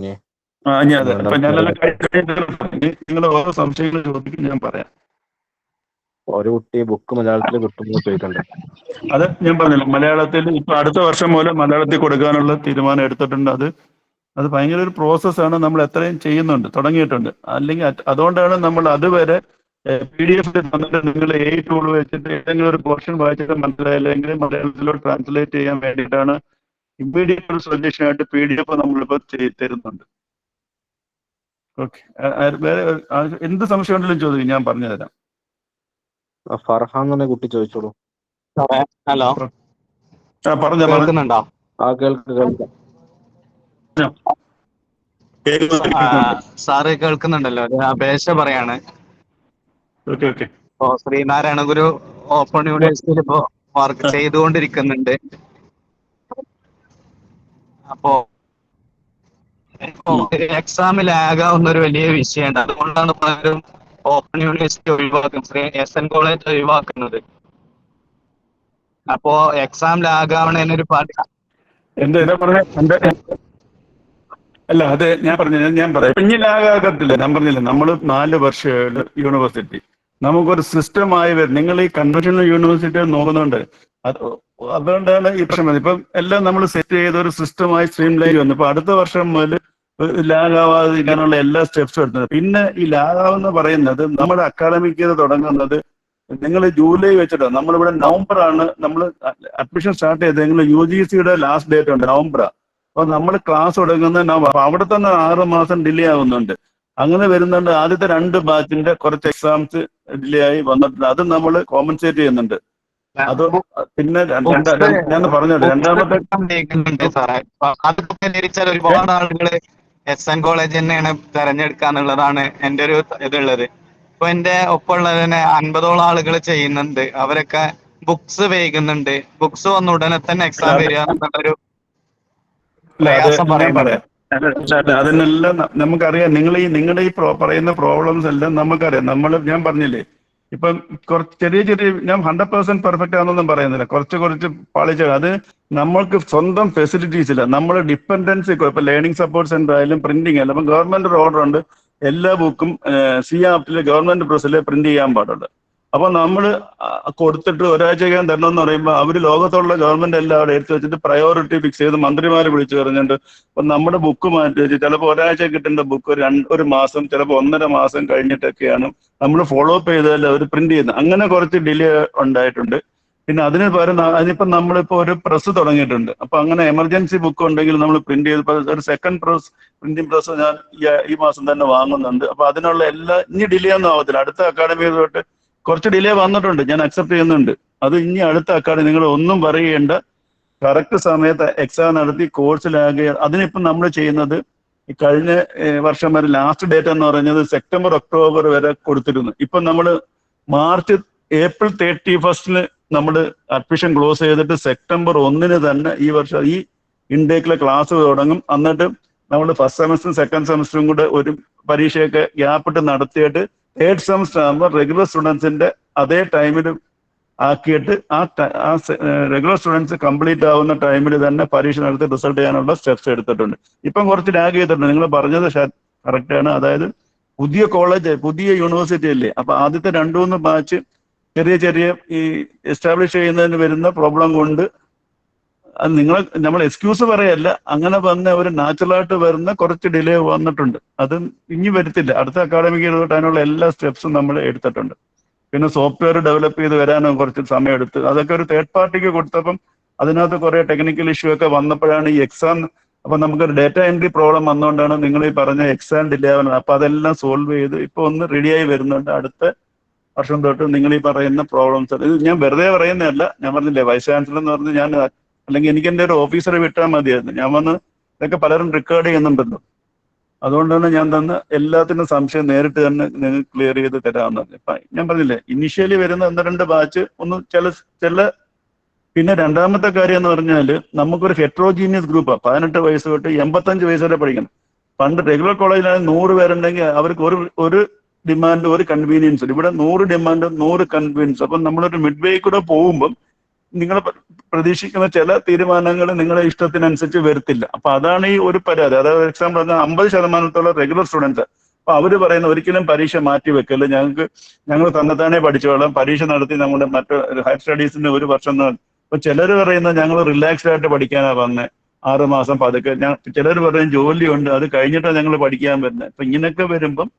നിങ്ങൾ ഓരോ സംശയങ്ങൾ ചോദിക്കും, ഞാൻ പറയാം. ഒരു കുട്ടി ബുക്ക് മലയാളത്തിൽ കിട്ടുമ്പോൾ ചോദിക്കണ്ടേ? അത് ഞാൻ പറഞ്ഞില്ല, മലയാളത്തിൽ ഇപ്പൊ അടുത്ത വർഷം മൂലം മലയാളത്തിൽ കൊടുക്കാനുള്ള തീരുമാനം എടുത്തിട്ടുണ്ട്. അത് ഭയങ്കര ഒരു പ്രോസസ്സാണ്. നമ്മൾ എത്രയും ചെയ്യുന്നുണ്ട്, തുടങ്ങിയിട്ടുണ്ട്. അല്ലെങ്കിൽ അതുകൊണ്ടാണ് നമ്മൾ അതുവരെ PDF തന്നിട്ട് നിങ്ങൾ ടൂൾ വെച്ചിട്ട് ഏതെങ്കിലും ഒരു പോർഷൻ വായിച്ചിട്ട് മനസ്സിലായില്ലെങ്കിൽ മലയാളത്തിലോട്ട് ട്രാൻസ്ലേറ്റ് ചെയ്യാൻ വേണ്ടിയിട്ടാണ് ഇമ്മീഡിയറ്റ് ഒരു സൊല്യൂഷൻ ആയിട്ട് PDF നമ്മളിപ്പോൾ തരുന്നുണ്ട്. ഓക്കെ, വേറെ എന്ത് സംശയം ഉണ്ടെങ്കിലും ചോദിക്കും, ഞാൻ പറഞ്ഞു തരാം. ഫർഹാൻ എന്ന കുട്ടി ചോദിച്ചോളൂ. ഹലോ, കേൾക്കുന്നുണ്ടോ? സാറ് കേൾക്കുന്നുണ്ടല്ലോ? അപേക്ഷ പറയാണ്. ഇപ്പോ ശ്രീനാരായണ ഗുരു ഓപ്പൺ യൂണിവേഴ്സിറ്റിയിൽ ഇപ്പോ വർക്ക് ചെയ്തുകൊണ്ടിരിക്കുന്നുണ്ട്. അപ്പോ എക്സാമിൽ ലാഗാവുന്ന ഒരു വലിയ വിഷയമുണ്ട്. അതുകൊണ്ടാണ് പലരും ഓപ്പൺ യൂണിവേഴ്സിറ്റി ഒഴിവാക്കുന്നത്, SN കോളേജ് ഒഴിവാക്കുന്നത്. അപ്പോ എക്സാം ലാഗാവണേനൊരു അല്ല, അത് ഞാൻ പറയാം. ഇനി ലാഗാകത്തില്ല. ഞാൻ പറഞ്ഞില്ല, നമ്മൾ 4 വർഷം യൂണിവേഴ്സിറ്റി നമുക്കൊരു സിസ്റ്റമായി വരും. നിങ്ങൾ ഈ കൺവെൻഷണൽ യൂണിവേഴ്സിറ്റി നോക്കുന്നുണ്ട്, അത് അതുകൊണ്ടാണ് ഈ പ്രശ്നം. ഇപ്പം എല്ലാം നമ്മൾ സെറ്റ് ചെയ്ത ഒരു സിസ്റ്റമായി സ്ട്രീം ലൈൻ വന്നു. ഇപ്പൊ അടുത്ത വർഷം മുതൽ ലാഗാവാതിരിക്കാനുള്ള എല്ലാ സ്റ്റെപ്സും എടുത്തത്. പിന്നെ ഈ ലാഗാവെന്ന് പറയുന്നത് നമ്മുടെ അക്കാഡമിക് ഇയർ തുടങ്ങുന്നത് നിങ്ങൾ ജൂലൈ വെച്ചിട്ടാണ്. നമ്മളിവിടെ നവംബറാണ് നമ്മൾ അഡ്മിഷൻ സ്റ്റാർട്ട് ചെയ്തത്. നിങ്ങൾ UGCയുടെ ലാസ്റ്റ് ഡേറ്റ് ഉണ്ട് നവംബറാണ്. അപ്പൊ നമ്മൾ ക്ലാസ് തുടങ്ങുന്നത് നവംബർ. അപ്പൊ അവിടെ തന്നെ 6 മാസം ഡിലേ ആവുന്നുണ്ട്. അങ്ങനെ വരുന്നുണ്ട്. ആദ്യത്തെ 2 ബാച്ചിന്റെ കുറച്ച് എക്സാംസ് ഡിലേ ആയി വന്നിട്ടുണ്ട്. അത് നമ്മൾ കോമ്പൻസേറ്റ് ചെയ്യുന്നുണ്ട്. അത് പിന്നെ ഞാൻ പറഞ്ഞോട്ടെ, രണ്ടാമത്തെ സാറേ, അതൊക്കെ പരിഹരിച്ചാൽ ഒരുപാട് ആളുകള് SN കോളേജ് തന്നെയാണ് തെരഞ്ഞെടുക്കുക എന്നുള്ളതാണ് എൻ്റെ ഒരു ഇതുള്ളത്. ഇപ്പൊ എന്റെ ഒപ്പമുള്ളതിനെ 50ഓളം ആളുകൾ ചെയ്യുന്നുണ്ട്. അവരൊക്കെ ബുക്സ് വൈകുന്നുണ്ട്. ബുക്സ് വന്ന ഉടനെ തന്നെ എക്സാം വരിക എന്നുള്ളൊരു പ്രയാസം ഞാൻ പറയുന്നുണ്ട്. പറയാം. അതിനെല്ലാം നമുക്കറിയാം. നിങ്ങളുടെ ഈ പറയുന്ന പ്രോബ്ലംസ് എല്ലാം നമുക്കറിയാം. ഞാൻ പറഞ്ഞില്ലേ, ഇപ്പം കുറച്ച് ചെറിയ ഞാൻ 100% പെർഫെക്റ്റ് ആണെന്നൊന്നും പറയുന്നില്ല. കുറച്ച് പാളിച്ച. അത് നമ്മൾക്ക് സ്വന്തം ഫെസിലിറ്റീസ് ഇല്ല. നമ്മൾ ഡിപ്പെൻഡൻസി, ഇപ്പൊ ലേണിംഗ് സപ്പോർട്ട് സെന്റർ ആയാലും പ്രിന്റിംഗ് ആയാലും ഇപ്പം ഗവൺമെന്റ് ഒരു ഓർഡർ ഉണ്ട്, എല്ലാ ബുക്കും CAPറ്റിൽ ഗവൺമെന്റ് പ്രസ്സിൽ പ്രിന്റ് ചെയ്യാൻ പാടുള്ളൂ. അപ്പൊ നമ്മൾ കൊടുത്തിട്ട് ഒരാഴ്ചക്കകം തരണമെന്ന് പറയുമ്പോൾ അവർ ലോകത്തുള്ള ഗവൺമെന്റ് എല്ലാം അവിടെ എടുത്തു വെച്ചിട്ട് പ്രയോറിറ്റി ഫിക്സ് ചെയ്ത് മന്ത്രിമാരെ വിളിച്ചു പറഞ്ഞിട്ട് അപ്പൊ നമ്മുടെ ബുക്ക് മാറ്റി വെച്ച് ചിലപ്പോൾ ഒരാഴ്ച കിട്ടേണ്ട ബുക്ക് ഒരു മാസം, ചിലപ്പോൾ 1.5 മാസം കഴിഞ്ഞിട്ടൊക്കെയാണ് നമ്മൾ ഫോളോ അപ്പ് ചെയ്താൽ അവർ പ്രിന്റ് ചെയ്യുന്നത്. അങ്ങനെ കുറച്ച് ഡിലേ ഉണ്ടായിട്ടുണ്ട്. പിന്നെ അതിന് പകരം അതിനിപ്പം നമ്മളിപ്പോൾ ഒരു പ്രസ് തുടങ്ങിയിട്ടുണ്ട്. അപ്പൊ അങ്ങനെ എമർജൻസി ബുക്ക് ഉണ്ടെങ്കിൽ നമ്മൾ പ്രിന്റ് ചെയ്ത് ഒരു സെക്കൻഡ് പ്രിന്റിംഗ് പ്രസ് ഞാൻ ഈ മാസം തന്നെ വാങ്ങുന്നുണ്ട്. അപ്പൊ അതിനുള്ള ഇനി ഡിലേ ഒന്നും ആവത്തില്ല. അടുത്ത അക്കാഡമി തൊട്ട് കുറച്ച് ഡിലേ വന്നിട്ടുണ്ട്, ഞാൻ അക്സെപ്റ്റ് ചെയ്യുന്നുണ്ട്. അത് ഇനി അടുത്ത അക്കാഡമി നിങ്ങൾ ഒന്നും പറയേണ്ട, കറക്റ്റ് സമയത്ത് എക്സാം നടത്തി കോഴ്സിലാകെ. അതിനിപ്പം നമ്മൾ ചെയ്യുന്നത് ഈ കഴിഞ്ഞ വർഷം വരെ ലാസ്റ്റ് ഡേറ്റ് എന്ന് പറഞ്ഞത് സെപ്റ്റംബർ ഒക്ടോബർ വരെ കൊടുത്തിരുന്നു. ഇപ്പം നമ്മൾ ഏപ്രിൽ 31 നമ്മൾ അഡ്മിഷൻ ക്ലോസ് ചെയ്തിട്ട് സെപ്റ്റംബർ 1 തന്നെ ഈ വർഷം ഈ ഇൻടേക്കിലെ ക്ലാസ് തുടങ്ങും. എന്നിട്ട് നമ്മൾ ഫസ്റ്റ് സെമസ്റ്ററും സെക്കൻഡ് സെമസ്റ്ററും കൂടെ ഒരു പരീക്ഷയൊക്കെ ഗ്യാപ്പിട്ട് നടത്തിയിട്ട് തേർഡ് സെമസ്റ്റർ ആകുമ്പോൾ റെഗുലർ സ്റ്റുഡൻസിന്റെ അതേ ടൈമിൽ ആക്കിയിട്ട് ആ റെഗുലർ സ്റ്റുഡൻസ് കംപ്ലീറ്റ് ആവുന്ന ടൈമിൽ തന്നെ പരീക്ഷ നടത്തി റിസൾട്ട് ചെയ്യാനുള്ള സ്റ്റെപ്സ് എടുത്തിട്ടുണ്ട്. ഇപ്പം കുറച്ച് ലാഗ് ചെയ്തിട്ടുണ്ട്. നിങ്ങൾ പറഞ്ഞത് കറക്റ്റാണ്. അതായത് പുതിയ കോളേജ്, പുതിയ യൂണിവേഴ്സിറ്റി അല്ലേ. അപ്പൊ ആദ്യത്തെ 2-3 ബാച്ച് ചെറിയ ഈ എസ്റ്റാബ്ലിഷ് ചെയ്യുന്നതിന് വരുന്ന പ്രോബ്ലം കൊണ്ട് അത് നമ്മൾ എക്സ്ക്യൂസ് പറയല്ല, അങ്ങനെ വന്ന ഒരു നാച്ചുറലായിട്ട് വരുന്ന കുറച്ച് ഡിലേ വന്നിട്ടുണ്ട്. അത് ഇനി വരത്തില്ല. അടുത്ത അക്കാഡമിക് അതിനുള്ള എല്ലാ സ്റ്റെപ്സും നമ്മൾ എടുത്തിട്ടുണ്ട്. പിന്നെ സോഫ്റ്റ്വെയർ ഡെവലപ്പ് ചെയ്ത് വരാനും കുറച്ച് സമയം എടുത്ത്. അതൊക്കെ ഒരു തേർഡ് പാർട്ടിക്ക് കൊടുത്തപ്പം അതിനകത്ത് കുറെ ടെക്നിക്കൽ ഇഷ്യൂ ഒക്കെ വന്നപ്പോഴാണ് ഈ എക്സാം. അപ്പൊ നമുക്കൊരു ഡേറ്റ എൻട്രി പ്രോബ്ലം വന്നുകൊണ്ടാണ് നിങ്ങൾ ഈ പറഞ്ഞ എക്സാം ഡിലേ ആവുന്നത്. അപ്പൊ അതെല്ലാം സോൾവ് ചെയ്ത് ഇപ്പൊ ഒന്ന് റെഡിയായി വരുന്നുണ്ട്. അടുത്ത വർഷം തൊട്ട് നിങ്ങൾ ഈ പറയുന്ന പ്രോബ്ലംസ്, ഇത് ഞാൻ വെറുതെ പറയുന്നതല്ല. ഞാൻ പറഞ്ഞില്ലേ, വൈസ് ചാൻസലർ എന്ന് പറഞ്ഞ് ഞാൻ, അല്ലെങ്കിൽ എനിക്ക് എൻ്റെ ഒരു ഓഫീസറെ വിട്ടാൽ മതിയായിരുന്നു. ഞാൻ വന്ന് ഇതൊക്കെ പലരും റെക്കോർഡ് ചെയ്യുന്നുണ്ടല്ലോ. അതുകൊണ്ടാണ് ഞാൻ എല്ലാത്തിനും സംശയം നേരിട്ട് തന്നെ നിങ്ങൾ ക്ലിയർ ചെയ്ത് തരാമെന്നത്. ഇപ്പൊ ഞാൻ പറഞ്ഞില്ലേ, ഇനിഷ്യലി വരുന്ന 1-2 ബാച്ച് ഒന്ന് ചില പിന്നെ രണ്ടാമത്തെ കാര്യം എന്ന് പറഞ്ഞാൽ നമുക്കൊരു ഹെട്രോജീനിയസ് ഗ്രൂപ്പാണ്. 18 വയസ്സ് തൊട്ട് 85 വയസ്സ് വരെ പഠിക്കണം. പണ്ട് റെഗുലർ കോളേജിലാണെങ്കിൽ 100 പേരുണ്ടെങ്കിൽ അവർക്ക് ഒരു ഡിമാൻഡ്, ഒരു കൺവീനിയൻസ്. ഇവിടെ 100 ഡിമാൻഡ്, 100 കൺവീനിയൻസ്. അപ്പം നമ്മളൊരു മിഡ് വേ കൂടെ പോകുമ്പം നിങ്ങൾ പ്രതീക്ഷിക്കുന്ന ചില തീരുമാനങ്ങൾ നിങ്ങളുടെ ഇഷ്ടത്തിനനുസരിച്ച് വരത്തില്ല. അപ്പൊ അതാണ് ഈ ഒരു പരാതി. അതായത് എക്സാമ്പിൾ പറഞ്ഞാൽ 50% റെഗുലർ സ്റ്റുഡൻസ്. അപ്പൊ അവര് പറയുന്ന ഒരിക്കലും പരീക്ഷ മാറ്റി വെക്കല്ല, ഞങ്ങൾ തന്നെത്താനെ പഠിച്ചോളാം, പരീക്ഷ നടത്തി നമ്മുടെ മറ്റു ഹയർ സ്റ്റഡീസിന് 1 വർഷം. അപ്പൊ ചിലർ പറയുന്നത് ഞങ്ങൾ റിലാക്സ്ഡ് ആയിട്ട് പഠിക്കാനാ വന്നത്, 6 മാസം പതുക്കെ. ചിലർ പറയും ജോലിയുണ്ട്, അത് കഴിഞ്ഞിട്ടാണ് ഞങ്ങൾ പഠിക്കാൻ വരുന്നത്. അപ്പൊ ഇങ്ങനെയൊക്കെ വരുമ്പം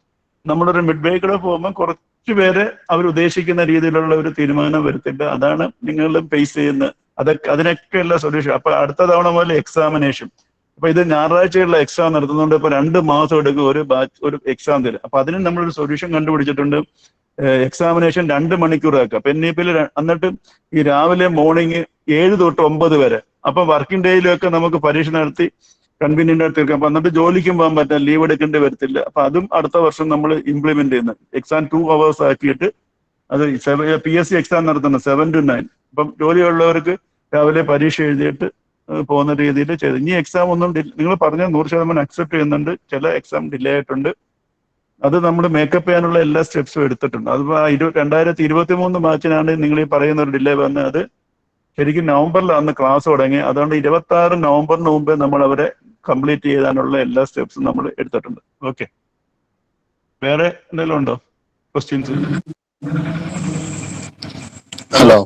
നമ്മളൊരു മിഡ് വേ കൂടെ പോകുമ്പോൾ കുറച്ച് പേര് അവർ ഉദ്ദേശിക്കുന്ന രീതിയിലുള്ള ഒരു തീരുമാനം വരുത്തില്ല. അതാണ് നിങ്ങളും ഫേസ് ചെയ്യുന്നത്. അതിനൊക്കെയുള്ള സൊല്യൂഷൻ. അപ്പൊ അടുത്ത തവണ മുതൽ എക്സാമിനേഷൻ. അപ്പൊ ഇത് ഞായറാഴ്ചയുള്ള എക്സാം നടത്തുന്നുണ്ട്. ഇപ്പൊ 2 മാസം എടുക്കും ഒരു എക്സാം തരും. അപ്പൊ അതിന് നമ്മളൊരു സൊല്യൂഷൻ കണ്ടുപിടിച്ചിട്ടുണ്ട്. എക്സാമിനേഷൻ 2 മണിക്കൂർ ആക്കുക. പെന്നിപ്പിൽ എന്നിട്ട് ഈ രാവിലെ മോർണിംഗ് 7 തൊട്ട് 9 വരെ. അപ്പൊ വർക്കിംഗ് ഡേയിലൊക്കെ നമുക്ക് പരീക്ഷ നടത്തി കൺവീനിയന്റ് ആയിട്ട് തീർക്കാം. അപ്പൊ എന്നിട്ട് ജോലിക്കും പോകാൻ പറ്റില്ല, ലീവ് എടുക്കേണ്ടി വരത്തില്ല. അപ്പൊ അതും അടുത്ത വർഷം നമ്മൾ ഇംപ്ലിമെന്റ് ചെയ്യുന്നത്. എക്സാം 2 hours ആക്കിയിട്ട് അത് PSC എക്സാം നടത്തുന്നത് 7 to 9. അപ്പം ജോലിയുള്ളവർക്ക് രാവിലെ പരീക്ഷ എഴുതിയിട്ട് പോകുന്ന രീതിയിൽ ചെയ്തു. ഇനി എക്സാം ഒന്നും നിങ്ങൾ പറഞ്ഞ 100% അക്സെപ്റ്റ് ചെയ്യുന്നുണ്ട്. ചില എക്സാം ഡിലേ ആയിട്ടുണ്ട്. അത് നമ്മൾ മേക്കപ്പ് ചെയ്യാനുള്ള എല്ലാ സ്റ്റെപ്സും എടുത്തിട്ടുണ്ട്. അത് 2023 ബാച്ചിനാണ് നിങ്ങൾ ഈ പറയുന്ന ഒരു ഡിലേ വന്നത്. അത് ശരിക്കും നവംബറിലാണ് ക്ലാസ് തുടങ്ങി. അതുകൊണ്ട് 26 നവംബറിന് മുമ്പേ നമ്മൾ അവരെ കംപ്ലീറ്റ് ചെയ്യാനുള്ള എല്ലാ സ്റ്റെപ്സും നമ്മൾ എടുത്തിട്ടുണ്ട്. ഓക്കെ, വേറെ എന്തെങ്കിലും ഉണ്ടോ ക്വസ്റ്റ്യൻസ്? ഹലോ.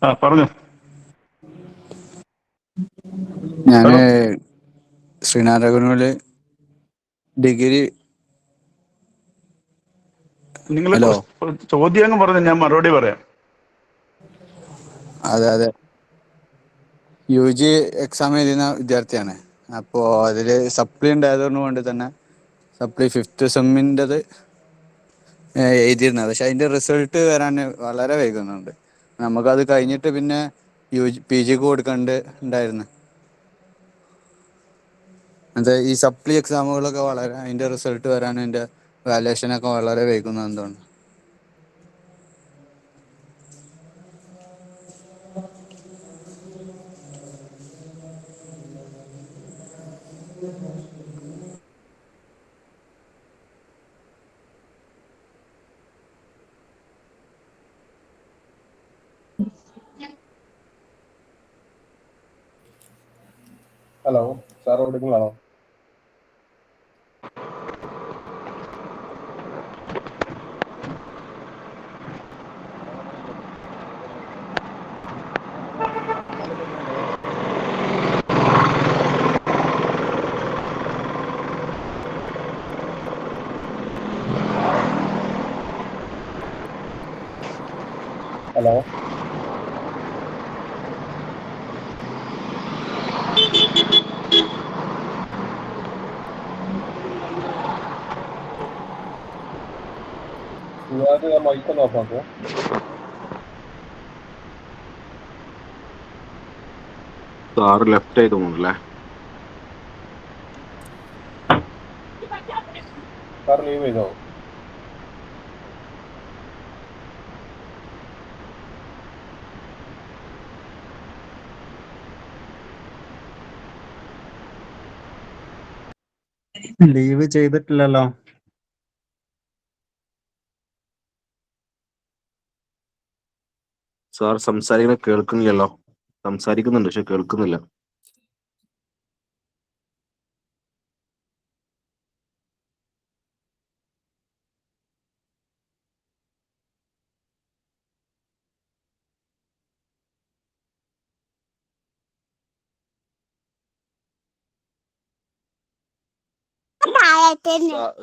ഹലോ, പറഞ്ഞു. ഞാന് ഹലോ. ശ്രീനാരായണഗുരുവില് ഡിഗ്രി. നിങ്ങൾ ഹലോ. ചോദ്യം അങ്ങ് പറഞ്ഞു, ഞാൻ മറുപടി പറയാം. അതെ, UG എക്സാം എഴുതുന്ന വിദ്യാർത്ഥിയാണ്. അപ്പോൾ അതിൽ സപ്ലി ഉണ്ടായതുകൊണ്ട് കൊണ്ട് തന്നെ സപ്ലി 5th സെമ്മിൻ്റെത് എഴുതിയിരുന്നത്. പക്ഷെ അതിൻ്റെ റിസൾട്ട് വരാൻ വളരെ വൈകുന്നുണ്ട്. നമുക്കത് കഴിഞ്ഞിട്ട് പിന്നെ PG കൊടുക്കേണ്ട ഉണ്ടായിരുന്നു. അത് ഈ സപ്ലി എക്സാമുകളൊക്കെ വളരെ അതിൻ്റെ റിസൾട്ട് വരാനും അതിൻ്റെ വാല്യുവേഷനൊക്കെ വളരെ വൈകുന്നു എന്തുകൊണ്ട്. ഹലോ സാർ, ഓഡിബിളാണോ? ഹലോ. മൈക്കൊന്ന് ഓഫാക്കോ? സാറ് ലെഫ്റ്റ് ആയി തോന്നുന്നല്ലേ? സാർ ലീവ് ചെയ്തോ? ലീവ് ചെയ്തിട്ടില്ലല്ലോ. സാർ സംസാരിക്കുന്നത് കേൾക്കുന്നില്ലല്ലോ. സംസാരിക്കുന്നുണ്ട് പക്ഷെ കേൾക്കുന്നില്ല.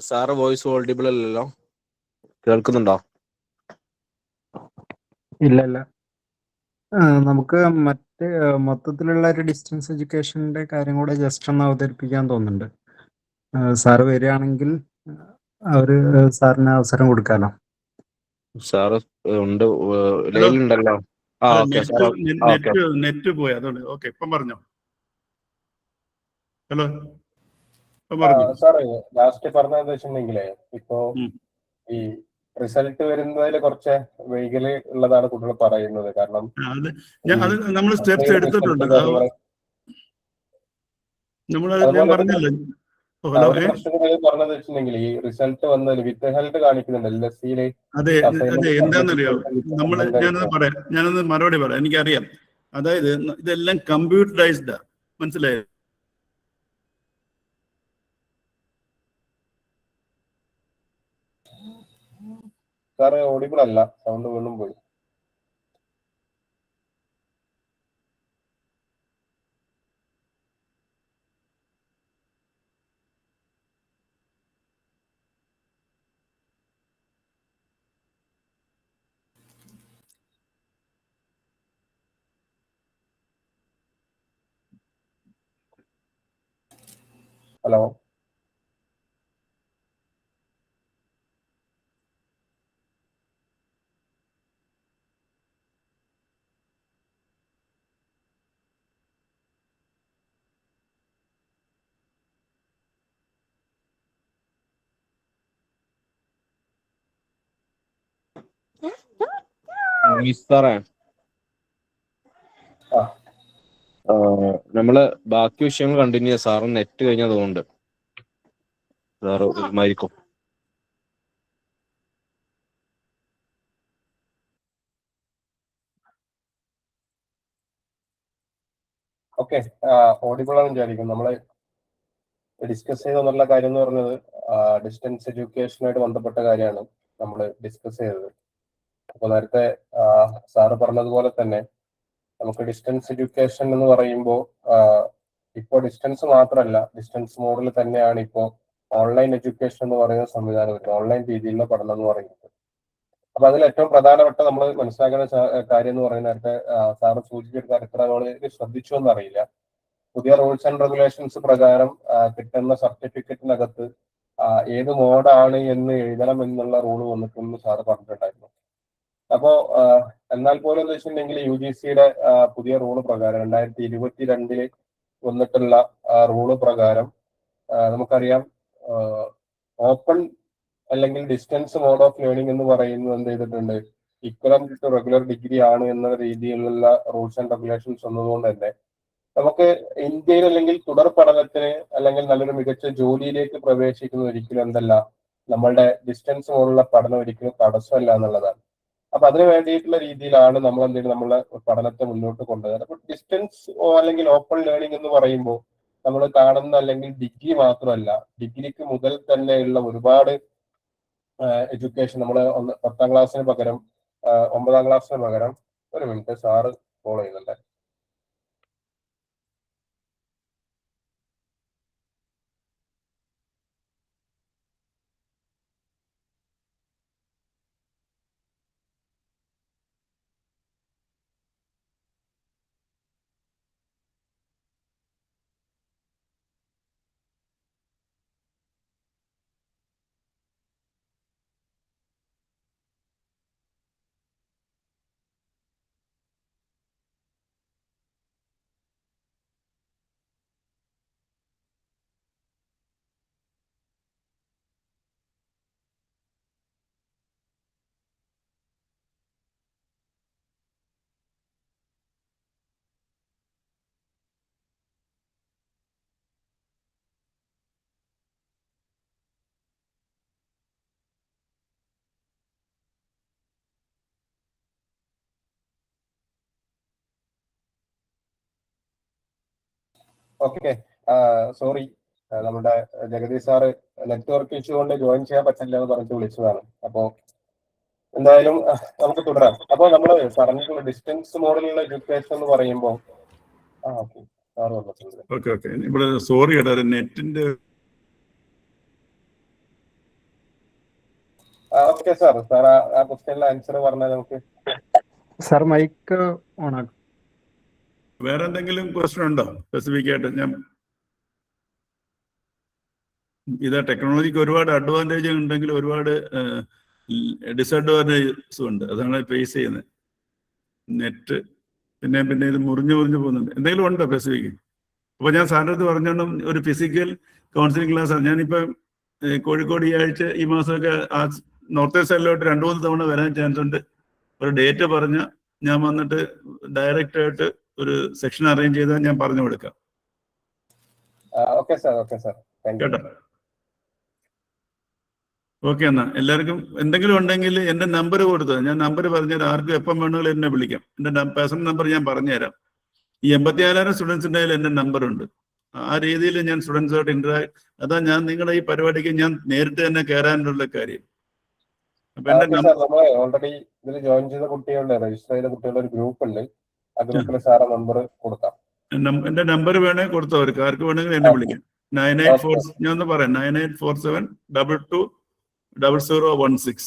സാറ് വോയിസ് ഓഡിബിൾ അല്ലല്ലോ. കേൾക്കുന്നുണ്ടോ? ഇല്ല. നമുക്ക് മൊത്തത്തിലുള്ള ഒരു ഡിസ്റ്റൻസ് എഡ്യൂക്കേഷന്റെ കാര്യം കൂടെ ജസ്റ്റ് ഒന്ന് അവതരിപ്പിക്കാൻ തോന്നുന്നുണ്ട്. സാറ് വരികയാണെങ്കിൽ സാറിന് അവസരം കൊടുക്കാമല്ലോ. സാറ് ഉണ്ട്, ഹലോ. ലൈനിലുണ്ടല്ലോ. Okay sir. ഓക്കെ. നെറ്റ് പോയി, അതുകൊണ്ട്. ഓക്കെ, ഇപ്പം പറഞ്ഞോ. ഹലോ, ഇപ്പം പറഞ്ഞു. സാറേ, ലാസ്റ്റ് പറഞ്ഞതെന്ന് വെച്ചിട്ടുണ്ടെങ്കിലേ, ഇപ്പോ ഈ റിസൾട്ട് വരുന്നതിൽ കുറച്ച് വൈകല് ഉള്ളതാണ് കുട്ടികൾ പറയുന്നത്. കാരണം അത് നമ്മൾ സ്റ്റെപ്സ് എടുത്തിട്ടുണ്ട്. ഞാൻ പറഞ്ഞല്ലോ. ഹലോ. ഒരു പ്രശ്നം പറഞ്ഞത് വെച്ചിട്ടുണ്ടെങ്കിൽ ഈ റിസൾട്ട് വന്നതിൽ വിത്ത് ഹെൽഡ് കാണിക്കുന്നുണ്ട് LSE-യില്. അതെ, എന്താണെന്നറിയോ, ഞാനൊന്ന് മറുപടി പറയാം. എനിക്കറിയാം. അതായത് ഇതെല്ലാം കമ്പ്യൂട്ടറൈസ്ഡാ, മനസ്സിലായോ? സാറ് ഓഡിബിൾ അല്ല, സൗണ്ട് വീണ്ടും പോയി. ഹലോ. സാറേ, ആ, നമ്മള് ബാക്കി വിഷയങ്ങൾ കണ്ടിന്യൂ ചെയ്യാം. സാറ് നെറ്റ് കഴിഞ്ഞാൽ തോന്നുന്നുണ്ട്. സാറ് ഒരുമായിരിക്കും. ഓക്കെ. ഓഡിബിൾ ആണെന്ന് വിചാരിക്കും. നമ്മള് ഡിസ്കസ് ചെയ്തെന്നുള്ള കാര്യം എന്ന് പറഞ്ഞത് ഡിസ്റ്റൻസ് എഡ്യൂക്കേഷനുമായിട്ട് ബന്ധപ്പെട്ട കാര്യമാണ് നമ്മൾ ഡിസ്കസ് ചെയ്തത്. അപ്പൊ നേരത്തെ സാറ് പറഞ്ഞതുപോലെ തന്നെ നമുക്ക് ഡിസ്റ്റൻസ് എഡ്യൂക്കേഷൻ എന്ന് പറയുമ്പോൾ ഇപ്പോൾ ഡിസ്റ്റൻസ് മാത്രമല്ല, ഡിസ്റ്റൻസ് മോഡിൽ തന്നെയാണ് ഇപ്പോൾ ഓൺലൈൻ എഡ്യൂക്കേഷൻ എന്ന് പറയുന്ന സംവിധാനം വരുന്നത്, ഓൺലൈൻ രീതിയിലുള്ള പഠനം എന്ന് പറയുന്നത്. അപ്പൊ അതിൽ ഏറ്റവും പ്രധാനപ്പെട്ട നമ്മൾ മനസ്സിലാക്കുന്ന കാര്യം എന്ന് പറയുന്ന നേരത്തെ സാറ് സൂചിപ്പിച്ച എത്ര നമ്മൾ ശ്രദ്ധിച്ചു എന്നറിയില്ല. പുതിയ റൂൾസ് ആൻഡ് റെഗുലേഷൻസ് പ്രകാരം കിട്ടുന്ന സർട്ടിഫിക്കറ്റിനകത്ത് ഏത് മോഡാണ് എന്ന് എഴുതണം എന്നുള്ള റൂള് വന്നിട്ടുണ്ടെന്ന് സാറ് പറഞ്ഞിട്ടുണ്ടായിരുന്നു. അപ്പോ എന്നാൽ പോലും എന്ന് വെച്ചിട്ടുണ്ടെങ്കിൽ UGC-യുടെ പുതിയ റൂള് പ്രകാരം 2022 വന്നിട്ടുള്ള റൂള് പ്രകാരം നമുക്കറിയാം ഓപ്പൺ അല്ലെങ്കിൽ ഡിസ്റ്റൻസ് മോഡ് ഓഫ് ലേണിംഗ് എന്ന് പറയുന്നത് എന്ത് ചെയ്തിട്ടുണ്ട്, ഇക്വലന്റ് ടു റെഗുലർ ഡിഗ്രി ആണ് എന്ന രീതിയിലുള്ള റൂൾസ് ആൻഡ് റെഗുലേഷൻസ് വന്നതുകൊണ്ട് തന്നെ നമുക്ക് ഇന്ത്യയിൽ അല്ലെങ്കിൽ തുടർ പഠനത്തിന് അല്ലെങ്കിൽ നല്ലൊരു മികച്ച ജോലിയിലേക്ക് പ്രവേശിക്കുന്നത് ഒരിക്കലും എന്തല്ല, നമ്മളുടെ ഡിസ്റ്റൻസ് മോഡുള്ള പഠനം ഒരിക്കലും തടസ്സമല്ല എന്നുള്ളതാണ്. അപ്പൊ അതിന് വേണ്ടിയിട്ടുള്ള രീതിയിലാണ് നമ്മൾ എന്തെങ്കിലും നമ്മളെ പഠനത്തെ മുന്നോട്ട് കൊണ്ടുപോകുന്നത്. അപ്പൊ ഡിസ്റ്റൻസ് അല്ലെങ്കിൽ ഓപ്പൺ ലേണിംഗ് എന്ന് പറയുമ്പോൾ നമ്മൾ കാണുന്ന അല്ലെങ്കിൽ ഡിഗ്രി മാത്രമല്ല, ഡിഗ്രിക്ക് മുതൽ തന്നെയുള്ള ഒരുപാട് എഡ്യൂക്കേഷൻ നമ്മൾ 10ാം ക്ലാസ്സിന് പകരം 9ാം ക്ലാസ്സിന് പകരം ഒരു മിനിറ്റ് സാറ് ഫോളോ ചെയ്യുന്നുണ്ട്. ഓക്കെ, സോറി, നമ്മുടെ ജഗദീഷ് സാറ് നെറ്റ്വർക്ക് ഇഷ്യൂ കൊണ്ട് ജോയിൻ ചെയ്യാൻ പറ്റില്ല എന്ന് പറഞ്ഞിട്ട് വിളിച്ചതാണ്. അപ്പോ എന്തായാലും നമുക്ക് തുടരാം. അപ്പൊ നമ്മൾ പറഞ്ഞിട്ടുള്ള ഡിസ്റ്റൻസ് മോഡലുള്ള എഡ്യൂക്കേഷൻ എന്ന് പറയുമ്പോൾ സാറ് വന്നിട്ടുണ്ട്. ഇവിടെ സോറി കേട്ടോ, നെറ്റിന്റെ ഓക്കെ സാർ ആ ക്വസ്റ്റ്യനിലെ ആൻസർ പറഞ്ഞാൽ നമുക്ക്. സാർ മൈക്ക് ഓണാക്കും. വേറെ എന്തെങ്കിലും ക്വസ്റ്റ്യൻ ഉണ്ടോ സ്പെസിഫിക് ആയിട്ട്? ഞാൻ ഇതാ, ടെക്നോളജിക്ക് ഒരുപാട് അഡ്വാൻറ്റേജ് ഉണ്ടെങ്കിൽ ഒരുപാട് ഡിസഡ്വാൻറ്റേജസും ഉണ്ട്. അതാണ് ഫേസ് ചെയ്യുന്നത്. നെറ്റ് പിന്നെ ഇത് മുറിഞ്ഞു പോകുന്നുണ്ട്. എന്തെങ്കിലും ഉണ്ടോ സ്പെസിഫിക്? അപ്പോൾ ഞാൻ സാറിൻ്റെ അടുത്ത് പറഞ്ഞോണ്ടും ഒരു ഫിസിക്കൽ കൗൺസിലിംഗ് ക്ലാസ്സാണ്. ഞാനിപ്പം കോഴിക്കോട് ഈ മാസമൊക്കെ നോർത്ത് ഈസ്റ്റ് സൈഡിലോട്ട് 2-3 തവണ വരാൻ ചാൻസ് ഉണ്ട്. ഒരു ഡേറ്റ് പറഞ്ഞ ഞാൻ വന്നിട്ട് ഡയറക്റ്റ് ആയിട്ട് ഒരു സെക്ഷൻ അറേഞ്ച് ചെയ്താൽ ഞാൻ പറഞ്ഞു കൊടുക്കാം. കേട്ടോ? ഓക്കെ, എന്നാ എല്ലാവർക്കും എന്തെങ്കിലും ഉണ്ടെങ്കിൽ എൻ്റെ നമ്പർ കൊടുത്തത്, ഞാൻ നമ്പർ പറഞ്ഞുതരാം. ആർക്കും എപ്പം വേണമെങ്കിലും എന്നെ വിളിക്കാം. എൻ്റെ പേഴ്സണൽ നമ്പർ ഞാൻ പറഞ്ഞുതരാം. ഈ 84,000 സ്റ്റുഡൻസിൻ്റെ കയ്യിൽ എൻ്റെ നമ്പറുണ്ട്. ആ രീതിയിൽ ഞാൻ സ്റ്റുഡൻസുമായിട്ട് ഇന്ററാക്ട്, അതാ ഞാൻ നിങ്ങളുടെ ഈ പരിപാടിക്ക് ഞാൻ നേരിട്ട് തന്നെ കയറാനുള്ള കാര്യം. അപ്പൊ ഓൾറെഡി ഇതിൽ ജോയിൻ ചെയ്ത കുട്ടികളുടെ രജിസ്റ്റർ ചെയ്ത കുട്ടികളുടെ ഒരു ഗ്രൂപ്പ് ഉണ്ട്. ആ ഗ്രൂപ്പിൽ സാറെ നമ്പർ കൊടുക്കാം. എന്റെ നമ്പർ വേണേ കൊടുത്തോ, അവർക്ക് ആർക്ക് വേണമെങ്കിലും എന്നെ വിളിക്കാം. 9847, ഞാൻ ഒന്ന് പറയാം, 9847220016.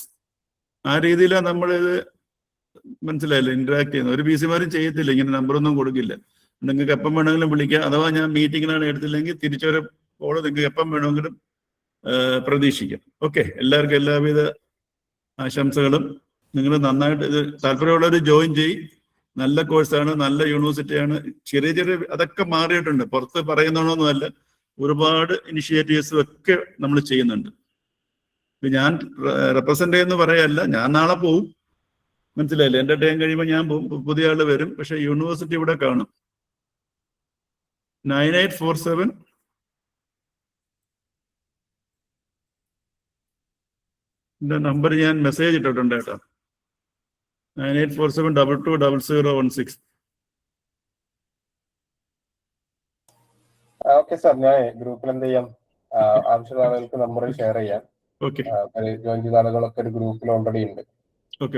ആ രീതിയിലാണ് നമ്മളിത്, മനസ്സിലായില്ലേ, ഇന്ററാക്ട് ചെയ്യുന്നത്. ഒരു PC-മാരും ചെയ്യത്തില്ല, ഇങ്ങനെ നമ്പറൊന്നും കൊടുക്കില്ല. നിങ്ങൾക്ക് എപ്പം വേണമെങ്കിലും വിളിക്കാം. അഥവാ ഞാൻ മീറ്റിങ്ങിലാണ് എടുത്തില്ലെങ്കിൽ തിരിച്ചൊരു കോള് നിങ്ങൾക്ക് എപ്പം വേണമെങ്കിലും പ്രതീക്ഷിക്കാം. ഓക്കെ, എല്ലാവർക്കും എല്ലാവിധ ആശംസകളും. നിങ്ങൾ നന്നായിട്ട് ഇത് താല്പര്യമുള്ളവർ ജോയിൻ ചെയ്യും. നല്ല കോഴ്സാണ്, നല്ല യൂണിവേഴ്സിറ്റിയാണ്. ചെറിയ അതൊക്കെ മാറിയിട്ടുണ്ട്, പുറത്ത് പറയുന്നതൊന്നുമല്ല. ഒരുപാട് ഇനിഷ്യേറ്റീവ്സും ഒക്കെ നമ്മൾ ചെയ്യുന്നുണ്ട്. ഞാൻ റെപ്രസെന്റ് ചെയ്യുന്ന പറയല്ല, ഞാൻ നാളെ പോവും, മനസ്സിലായില്ലേ. എൻ്റെ ടൈം കഴിയുമ്പോൾ ഞാൻ പോവും, പുതിയ ആള് വരും. പക്ഷെ യൂണിവേഴ്സിറ്റി ഇവിടെ കാണും. 9847 നമ്പർ ഞാൻ മെസ്സേജ് ഇട്ടിട്ടുണ്ട് കേട്ടോ. 9847220016. ഓക്കെ സാർ, ഞാൻ ഗ്രൂപ്പിൽ എന്ത് ചെയ്യാം, ആവശ്യമുള്ള ആളുകൾക്ക് നമ്പർ ഷെയർ ചെയ്യാം. ഓക്കെ, ജോയിൻ ചെയ്ത ആളുകളൊക്കെ ഒരു ഗ്രൂപ്പിൽ ഓൾറെഡി ഉണ്ട്. ഓക്കെ.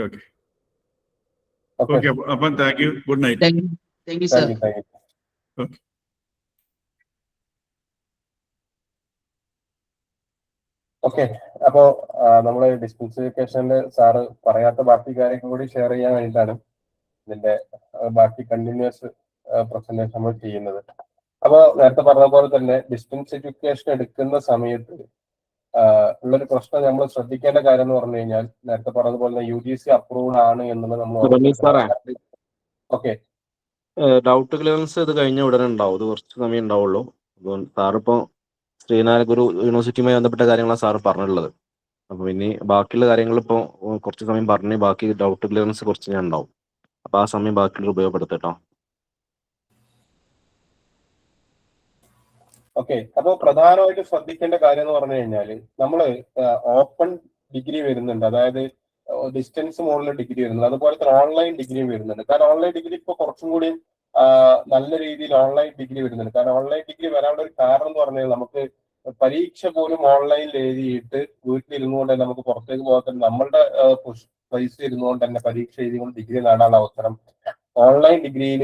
ഓക്കെ ഓക്കെ, അപ്പം thank you, good night. Thank you sir. Thank you. Okay. Okay, അപ്പോ നമ്മള് ഡിസ്റ്റൻസ് എഡ്യൂക്കേഷനിൽ സാറ് പറയാത്ത ബാക്കി കാര്യങ്ങൾ കൂടി ഷെയർ ചെയ്യാൻ വേണ്ടിയിട്ടാണ് ഇതിന്റെ ബാക്കി കണ്ടിന്യൂസ് പ്രസന്റേഷൻ നമ്മൾ ചെയ്യുന്നത്. അപ്പോൾ നേരത്തെ പറഞ്ഞ പോലെ തന്നെ ഡിസ്റ്റൻസ് എഡ്യൂക്കേഷൻ എടുക്കുന്ന സമയത്ത് ഉള്ളൊരു പ്രശ്നം നമ്മൾ ശ്രദ്ധിക്കേണ്ട കാര്യം എന്ന് പറഞ്ഞു കഴിഞ്ഞാൽ, നേരത്തെ പറഞ്ഞതുപോലെ തന്നെ UGC അപ്രൂവ്ഡ് ആണ് എന്നുള്ളത് നമ്മൾ ഓക്കെ. ഡൗട്ട് ക്ലിയറൻസ് ഇത് കഴിഞ്ഞ ഉടനെ ഉണ്ടാവും. ഇത് കുറച്ച് സമയം ഉണ്ടാവുള്ളൂ. സാറിപ്പോ ശ്രീനാരായണ ഗുരു യൂണിവേഴ്സിറ്റിയുമായി ബന്ധപ്പെട്ട കാര്യങ്ങളാണ് സാറ് പറഞ്ഞിട്ടുള്ളത്. അപ്പൊ ഇനി ബാക്കിയുള്ള കാര്യങ്ങൾ ഇപ്പോൾ കുറച്ച് സമയം പറഞ്ഞ് ബാക്കി ഡൗട്ട് ക്ലിയറൻസ് കുറച്ച് ഞാൻ ഉണ്ടാവും. അപ്പൊ ആ സമയം ബാക്കിയുള്ള ഉപയോഗപ്പെടുത്തട്ടോ. ഓക്കെ, അപ്പോൾ പ്രധാനമായിട്ട് ശ്രദ്ധിക്കേണ്ട കാര്യം എന്ന് പറഞ്ഞു കഴിഞ്ഞാല്, നമ്മള് ഓപ്പൺ ഡിഗ്രി വരുന്നുണ്ട്, അതായത് ഡിസ്റ്റൻസ് മോഡിൽ ഡിഗ്രി വരുന്നുണ്ട്, അതുപോലെ തന്നെ ഓൺലൈൻ ഡിഗ്രിയും വരുന്നുണ്ട്. കാരണം ഓൺലൈൻ ഡിഗ്രി ഇപ്പൊ കുറച്ചും കൂടി നല്ല രീതിയിൽ ഓൺലൈൻ ഡിഗ്രി വരുന്നുണ്ട്. കാരണം ഓൺലൈൻ ഡിഗ്രി വരാനുള്ള ഒരു കാരണം എന്ന് പറഞ്ഞാൽ, നമുക്ക് പരീക്ഷ പോലും ഓൺലൈനിൽ എഴുതിയിട്ട് വീട്ടിലിരുന്നുകൊണ്ട് തന്നെ നമുക്ക് പുറത്തേക്ക് പോകാത്ത നമ്മളുടെ പൈസ ഇരുന്നുകൊണ്ട് തന്നെ പരീക്ഷ എഴുതിക്കൊണ്ട് ഡിഗ്രി നേടാനുള്ള അവസരം ഓൺലൈൻ ഡിഗ്രിയിൽ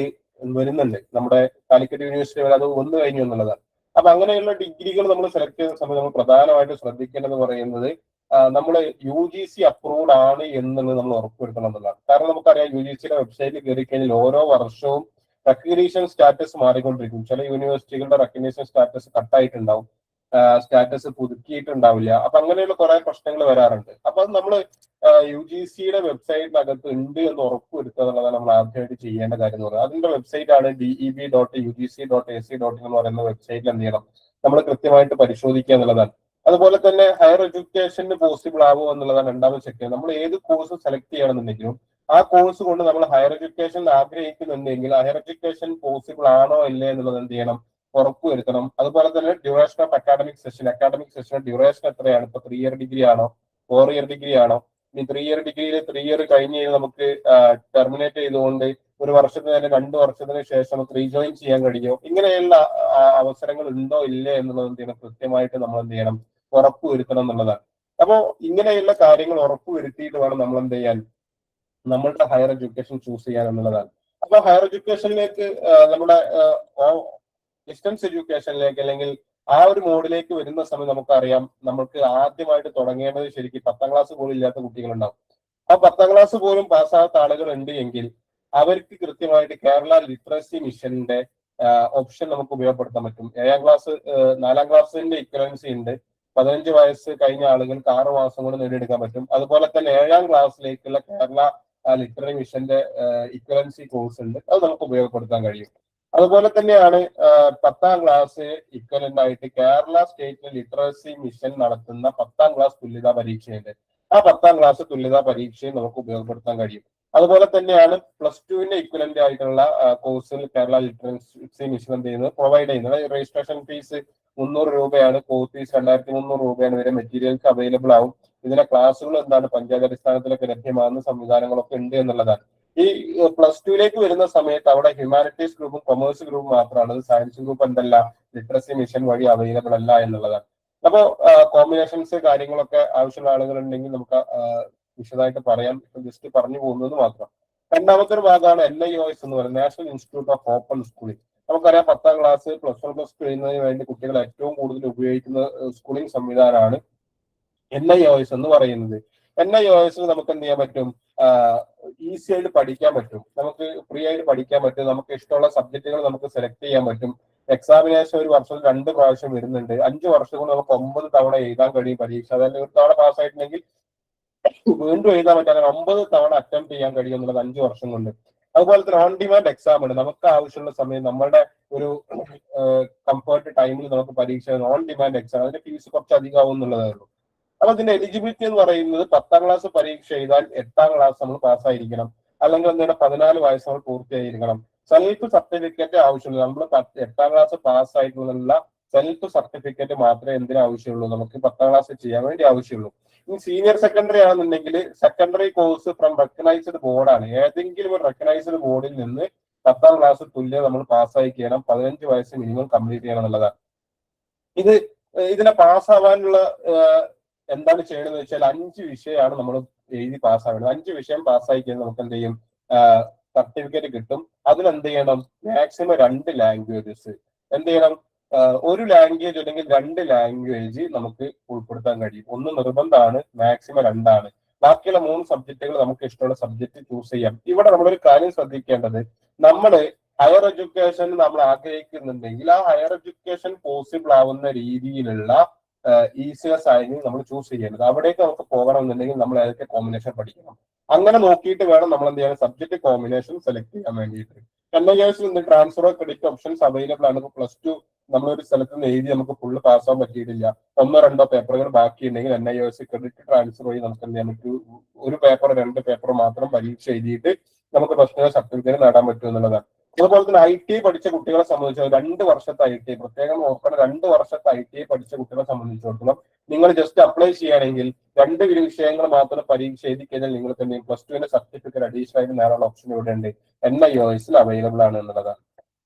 വരുന്നുണ്ട്. നമ്മുടെ കാലിക്കറ്റ് യൂണിവേഴ്സിറ്റി വരെ അത് വന്നു കഴിഞ്ഞു എന്നുള്ളതാണ്. അപ്പൊ അങ്ങനെയുള്ള ഡിഗ്രികൾ നമ്മൾ സെലക്ട് ചെയ്യുന്ന സമയത്ത് നമ്മൾ പ്രധാനമായിട്ട് ശ്രദ്ധിക്കേണ്ടത് പറയുന്നത്, നമ്മൾ UGC അപ്രൂവ്ഡ് ആണ് എന്നുള്ളത് നമ്മൾ ഉറപ്പുവരുത്തണം എന്നുള്ളതാണ്. കാരണം നമുക്കറിയാം, UGCയുടെ വെബ്സൈറ്റിൽ കയറി കഴിഞ്ഞാൽ ഓരോ വർഷവും റെക്കഗ്നീഷൻ സ്റ്റാറ്റസ് മാറിക്കൊണ്ടിരിക്കും. ചില യൂണിവേഴ്സിറ്റികളുടെ റെക്കഗ്നീഷൻ സ്റ്റാറ്റസ് കട്ടായിട്ടുണ്ടാവും, സ്റ്റാറ്റസ് പുതുക്കിയിട്ടുണ്ടാവില്ല. അപ്പൊ അങ്ങനെയുള്ള കുറെ പ്രശ്നങ്ങൾ വരാറുണ്ട്. അപ്പൊ അത് നമ്മൾ UGCയുടെ വെബ്സൈറ്റിനകത്ത് ഉണ്ട് എന്ന് ഉറപ്പുവരുത്തുക എന്നുള്ളതാണ് നമ്മൾ ആദ്യമായിട്ട് ചെയ്യേണ്ട കാര്യം എന്ന് പറയുന്നത്. അതിന്റെ വെബ്സൈറ്റ് ആണ് deb.ugc.ac.in എന്ന് പറയുന്ന വെബ്സൈറ്റിൽ എന്ത് ചെയ്യണം, നമ്മൾ കൃത്യമായിട്ട് പരിശോധിക്കുക എന്നുള്ളതാണ്. അതുപോലെ തന്നെ ഹയർ എഡ്യൂക്കേഷന് പോസിബിൾ ആവുമോ എന്നുള്ളതാണ് രണ്ടാമത് ചെക്ക് ചെയ്യുന്നത്. നമ്മൾ ഏത് കോഴ്സ് സെലക്ട് ചെയ്യണമെന്നുണ്ടെങ്കിലും ആ കോഴ്സ് കൊണ്ട് നമ്മൾ ഹയർ എഡ്യൂക്കേഷൻ ആഗ്രഹിക്കുന്നുണ്ടെങ്കിൽ ഹയർ എഡ്യൂക്കേഷൻ പോസിബിൾ ആണോ ഇല്ലേ എന്നുള്ളത് എന്ത് ചെയ്യണം, ഉറപ്പുവരുത്തണം. അതുപോലെ തന്നെ duration of academic session duration എത്രയാണ്? ഇപ്പൊ 3 ഇയർ ഡിഗ്രി ആണോ, 4 ഇയർ ഡിഗ്രി ആണോ? ഈ 3 ഇയർ ഡിഗ്രിയിൽ 3 ഇയർ കഴിഞ്ഞ് നമുക്ക് ടെർമിനേറ്റ് ചെയ്തുകൊണ്ട് 1 വർഷത്തിന് തന്നെ 2 വർഷത്തിന് ശേഷം നമുക്ക് റീജോയിൻ ചെയ്യാൻ കഴിയുമോ? ഇങ്ങനെയുള്ള അവസരങ്ങൾ ഉണ്ടോ ഇല്ലേ എന്നുള്ളത് എന്ത് ചെയ്യണം, കൃത്യമായിട്ട് നമ്മൾ എന്ത് ചെയ്യണം, ഉറപ്പുവരുത്തണം എന്നുള്ളതാണ്. അപ്പോ ഇങ്ങനെയുള്ള കാര്യങ്ങൾ ഉറപ്പുവരുത്തിയിട്ട് വേണം നമ്മൾ എന്ത് ചെയ്യാൻ, നമ്മളുടെ ഹയർ എഡ്യൂക്കേഷൻ ചൂസ് ചെയ്യാൻ എന്നുള്ളതാണ്. അപ്പൊ ഹയർ എഡ്യൂക്കേഷനിലേക്ക് നമ്മുടെ ഡിസ്റ്റൻസ് എഡ്യൂക്കേഷനിലേക്ക് അല്ലെങ്കിൽ ആ ഒരു മോഡിലേക്ക് വരുന്ന സമയം നമുക്കറിയാം, നമുക്ക് ആദ്യമായിട്ട് തുടങ്ങേണ്ടത് ശരിക്കും 10ാം ക്ലാസ് പോലും ഇല്ലാത്ത കുട്ടികളുണ്ടാവും. ആ 10ാം ക്ലാസ് പോലും പാസ്സാകാത്ത ആളുകൾ ഉണ്ട് എങ്കിൽ അവർക്ക് കൃത്യമായിട്ട് കേരള ലിറ്ററസി മിഷന്റെ ഓപ്ഷൻ നമുക്ക് ഉപയോഗപ്പെടുത്താൻ പറ്റും. 4ാം ക്ലാസ്സിന്റെ ഇക്വലൻസി ഉണ്ട്. 15 വയസ്സ് കഴിഞ്ഞ ആളുകൾക്ക് 6 മാസം കൊണ്ട് നേടിയെടുക്കാൻ പറ്റും. അതുപോലെ തന്നെ 7ാം ക്ലാസ്സിലേക്കുള്ള കേരള ലിറ്റററി മിഷന്റെ ഇക്വലൻസി കോഴ്സ് ഉണ്ട്, അത് നമുക്ക് ഉപയോഗപ്പെടുത്താൻ കഴിയും. അതുപോലെ തന്നെയാണ് 10ാം ക്ലാസ് ഇക്വലന്റ് ആയിട്ട് കേരള സ്റ്റേറ്റ് ലിറ്ററസി മിഷൻ നടത്തുന്ന 10ാം ക്ലാസ് തുല്യതാ പരീക്ഷയുണ്ട്. ആ 10ാം ക്ലാസ് തുല്യതാ പരീക്ഷയും നമുക്ക് ഉപയോഗപ്പെടുത്താൻ കഴിയും. അതുപോലെ തന്നെയാണ് +2വിന്റെ ഇക്വലന്റ് ആയിട്ടുള്ള കോഴ്സിൽ കേരള ലിറ്ററസി മിഷൻ എന്ത് ചെയ്യുന്നത്, പ്രൊവൈഡ് ചെയ്യുന്നത്. രജിസ്ട്രേഷൻ ഫീസ് 300 രൂപയാണ്, കോഴ്സ് ഫീസ് 2300 രൂപയാണ്. വരെ മെറ്റീരിയൽസ് അവൈലബിൾ ആവും. ഇതിന്റെ ക്ലാസ്സുകൾ എന്താണ് പഞ്ചായത്ത് അടിസ്ഥാനത്തിലൊക്കെ ലഭ്യമാകുന്ന സംവിധാനങ്ങളൊക്കെ ഉണ്ട് എന്നുള്ളതാണ്. ഈ +2ലേക്ക് വരുന്ന സമയത്ത് അവിടെ ഹ്യൂമാനിറ്റീസ് ഗ്രൂപ്പും കൊമേഴ്സ് ഗ്രൂപ്പും മാത്രമാണ്. സയൻസ് ഗ്രൂപ്പ് എന്തല്ല, ലിറ്ററസി മിഷൻ വഴി അവൈലബിൾ അല്ല എന്നുള്ളതാണ്. അപ്പോൾ കോമ്പിനേഷൻസ് കാര്യങ്ങളൊക്കെ ആവശ്യമുള്ള ആളുകൾ ഉണ്ടെങ്കിൽ നമുക്ക് വിശദമായിട്ട് പറയാം, ജസ്റ്റ് പറഞ്ഞു പോകുന്നത് മാത്രം. രണ്ടാമത്തെ ഒരു ഭാഗമാണ് NIOS എന്ന് പറയുന്നത്, national institute of open schooling. നമുക്കറിയാം 10ാം ക്ലാസ് +1 +2 ചെയ്യുന്നതിന് വേണ്ടി കുട്ടികൾ ഏറ്റവും കൂടുതൽ ഉപയോഗിക്കുന്ന സ്കൂളിംഗ് സംവിധാനമാണ് NIOS എന്ന് പറയുന്നത്. NIOS നമുക്ക് എന്ത് ചെയ്യാൻ പറ്റും, ഈസി ആയിട്ട് പഠിക്കാൻ പറ്റും, നമുക്ക് ഫ്രീ ആയിട്ട് പഠിക്കാൻ പറ്റും, നമുക്ക് ഇഷ്ടമുള്ള സബ്ജക്റ്റുകൾ നമുക്ക് സെലക്ട് ചെയ്യാൻ പറ്റും. എക്സാമിനേഷൻ ഒരു വർഷത്തിൽ 2 പ്രാവശ്യം വരുന്നുണ്ട്. 5 വർഷം കൊണ്ട് നമുക്ക് 9 തവണ എഴുതാൻ കഴിയും പരീക്ഷ. അതായത് ഒരു തവണ പാസ്സായിട്ടുണ്ടെങ്കിൽ വീണ്ടും എഴുതാൻ പറ്റാതെ 9 തവണ അറ്റംപ്റ്റ് ചെയ്യാൻ കഴിയും എന്നുള്ളത് 5 വർഷം കൊണ്ട്. അതുപോലെ തന്നെ ഓൺ ഡിമാൻഡ് എക്സാം ഉണ്ട്. നമുക്ക് ആവശ്യമുള്ള സമയം നമ്മളുടെ ഒരു കംഫർട്ട് ടൈമിൽ നമുക്ക് പരീക്ഷ ഓൺ ഡിമാൻഡ് എക്സാം, അതിന്റെ ഫീസ് കുറച്ച് അധികമാവും എന്നുള്ളതേ ഉള്ളൂ. അപ്പൊ അതിന്റെ എലിജിബിലിറ്റി എന്ന് പറയുന്നത് 10ാം ക്ലാസ് പരീക്ഷ എഴുതാൻ 8ാം ക്ലാസ് നമ്മൾ പാസ്സായിരിക്കണം, അല്ലെങ്കിൽ എന്താണ് 14 വയസ്സ് നമ്മൾ പൂർത്തിയായിരിക്കണം. സെൽഫ് സർട്ടിഫിക്കറ്റ് ആവശ്യമുള്ളൂ. നമ്മൾ 8ാം ക്ലാസ് പാസ്സായിട്ടുള്ള സെൽഫ് സർട്ടിഫിക്കറ്റ് മാത്രമേ എന്തിനു ആവശ്യമുള്ളൂ, നമുക്ക് 10ാം ക്ലാസ് ചെയ്യാൻ വേണ്ടി ആവശ്യമുള്ളൂ. ഇനി സീനിയർ സെക്കൻഡറി ആണെന്നുണ്ടെങ്കിൽ സെക്കൻഡറി കോഴ്സ് ഫ്രം റെക്കഗ്നൈസ്ഡ് ബോർഡാണ്. ഏതെങ്കിലും ഒരു റെക്കഗ്നൈസ്ഡ് ബോർഡിൽ നിന്ന് 10ാം ക്ലാസ് തുല്യം നമ്മൾ പാസ്സായി ചെയ്യണം. 15 വയസ്സ് മിനിമം കംപ്ലീറ്റ് ചെയ്യണം എന്നുള്ളതാണ്. ഇതിനെ പാസ്സാവാനുള്ള എന്താണ് ചെയ്യണമെന്ന് വെച്ചാൽ 5 വിഷയമാണ് നമ്മൾ എഴുതി പാസ്സാവേണ്ടത്. 5 വിഷയം പാസ്സായി കഴിഞ്ഞാൽ നമുക്ക് എന്ത് ചെയ്യും, സർട്ടിഫിക്കറ്റ് കിട്ടും. അതിലെന്ത് ചെയ്യണം, മാക്സിമം 2 ലാംഗ്വേജസ് എന്ത് ചെയ്യണം, ഒരു ലാംഗ്വേജ് അല്ലെങ്കിൽ 2 ലാംഗ്വേജ് നമുക്ക് ഉൾപ്പെടുത്താൻ കഴിയും. ഒന്ന് നിർബന്ധമാണ്, മാക്സിമം 2 ബാക്കിയുള്ള 3 സബ്ജക്റ്റുകൾ നമുക്ക് ഇഷ്ടമുള്ള സബ്ജക്ട് ചൂസ് ചെയ്യാം. ഇവിടെ നമ്മളൊരു കാര്യം ശ്രദ്ധിക്കേണ്ടത്, നമ്മള് ഹയർ എഡ്യൂക്കേഷൻ നമ്മൾ ആഗ്രഹിക്കുന്നുണ്ടെങ്കിൽ ആ ഹയർ എഡ്യൂക്കേഷൻ പോസിബിൾ ആവുന്ന രീതിയിലുള്ള ഈസിനെസ് ആയിരിക്കും നമ്മൾ ചൂസ് ചെയ്യേണ്ടത്. അവിടേക്ക് നമുക്ക് പോകണമെന്നുണ്ടെങ്കിൽ നമ്മൾ ഏതൊക്കെ കോമ്പിനേഷൻ പഠിക്കണം, അങ്ങനെ നോക്കിയിട്ട് വേണം നമ്മൾ എന്ത് ചെയ്യാൻ സബ്ജക്ട് കോമ്പിനേഷൻ സെലക്ട് ചെയ്യാൻ വേണ്ടിയിട്ട്. NIOS നിന്ന് ട്രാൻസ്ഫർ ക്രെഡിറ്റ് ഓപ്ഷൻസ് അവൈലബിൾ ആണ്. +2 നമ്മളൊരു സ്ഥലത്ത് നിന്ന് എഴുതി നമുക്ക് ഫുള്ള് പാസ്സാൻ പറ്റിയിട്ടില്ല, 1-2 പേപ്പറുകൾ ബാക്കിയുണ്ടെങ്കിൽ NIOS ക്രെഡിറ്റ് ട്രാൻസ്ഫർ വഴി നമുക്ക് എന്ത് ചെയ്യാൻ പറ്റും, ഒരു പേപ്പർ 2 പേപ്പർ മാത്രം പരീക്ഷ എഴുതിയിട്ട് നമുക്ക് പ്രശ്ന സർട്ടിഫിക്കറ്റ് നേടാൻ പറ്റും എന്നുള്ളതാണ്. അതുപോലെ തന്നെ IT പഠിച്ച കുട്ടികളെ സംബന്ധിച്ച് 2 വർഷത്തെ IT പ്രത്യേകം നോക്കണം. 2 വർഷത്തെ IT പഠിച്ച കുട്ടികളെ സംബന്ധിച്ചിടത്തോളം നിങ്ങൾ ജസ്റ്റ് അപ്ലൈ ചെയ്യുകയാണെങ്കിൽ 2 വിഷയങ്ങൾ മാത്രം പരീക്ഷ എഴുതി കഴിഞ്ഞാൽ നിങ്ങൾക്ക് എന്തെങ്കിലും +2 സർട്ടിഫിക്കറ്റ് അഡീഷണൽ ആയിട്ട് നേടാനുള്ള ഓപ്ഷൻ ഇവിടെ ഉണ്ട്, NIOS അവൈലബിൾ ആണ് എന്നുള്ളതാണ്.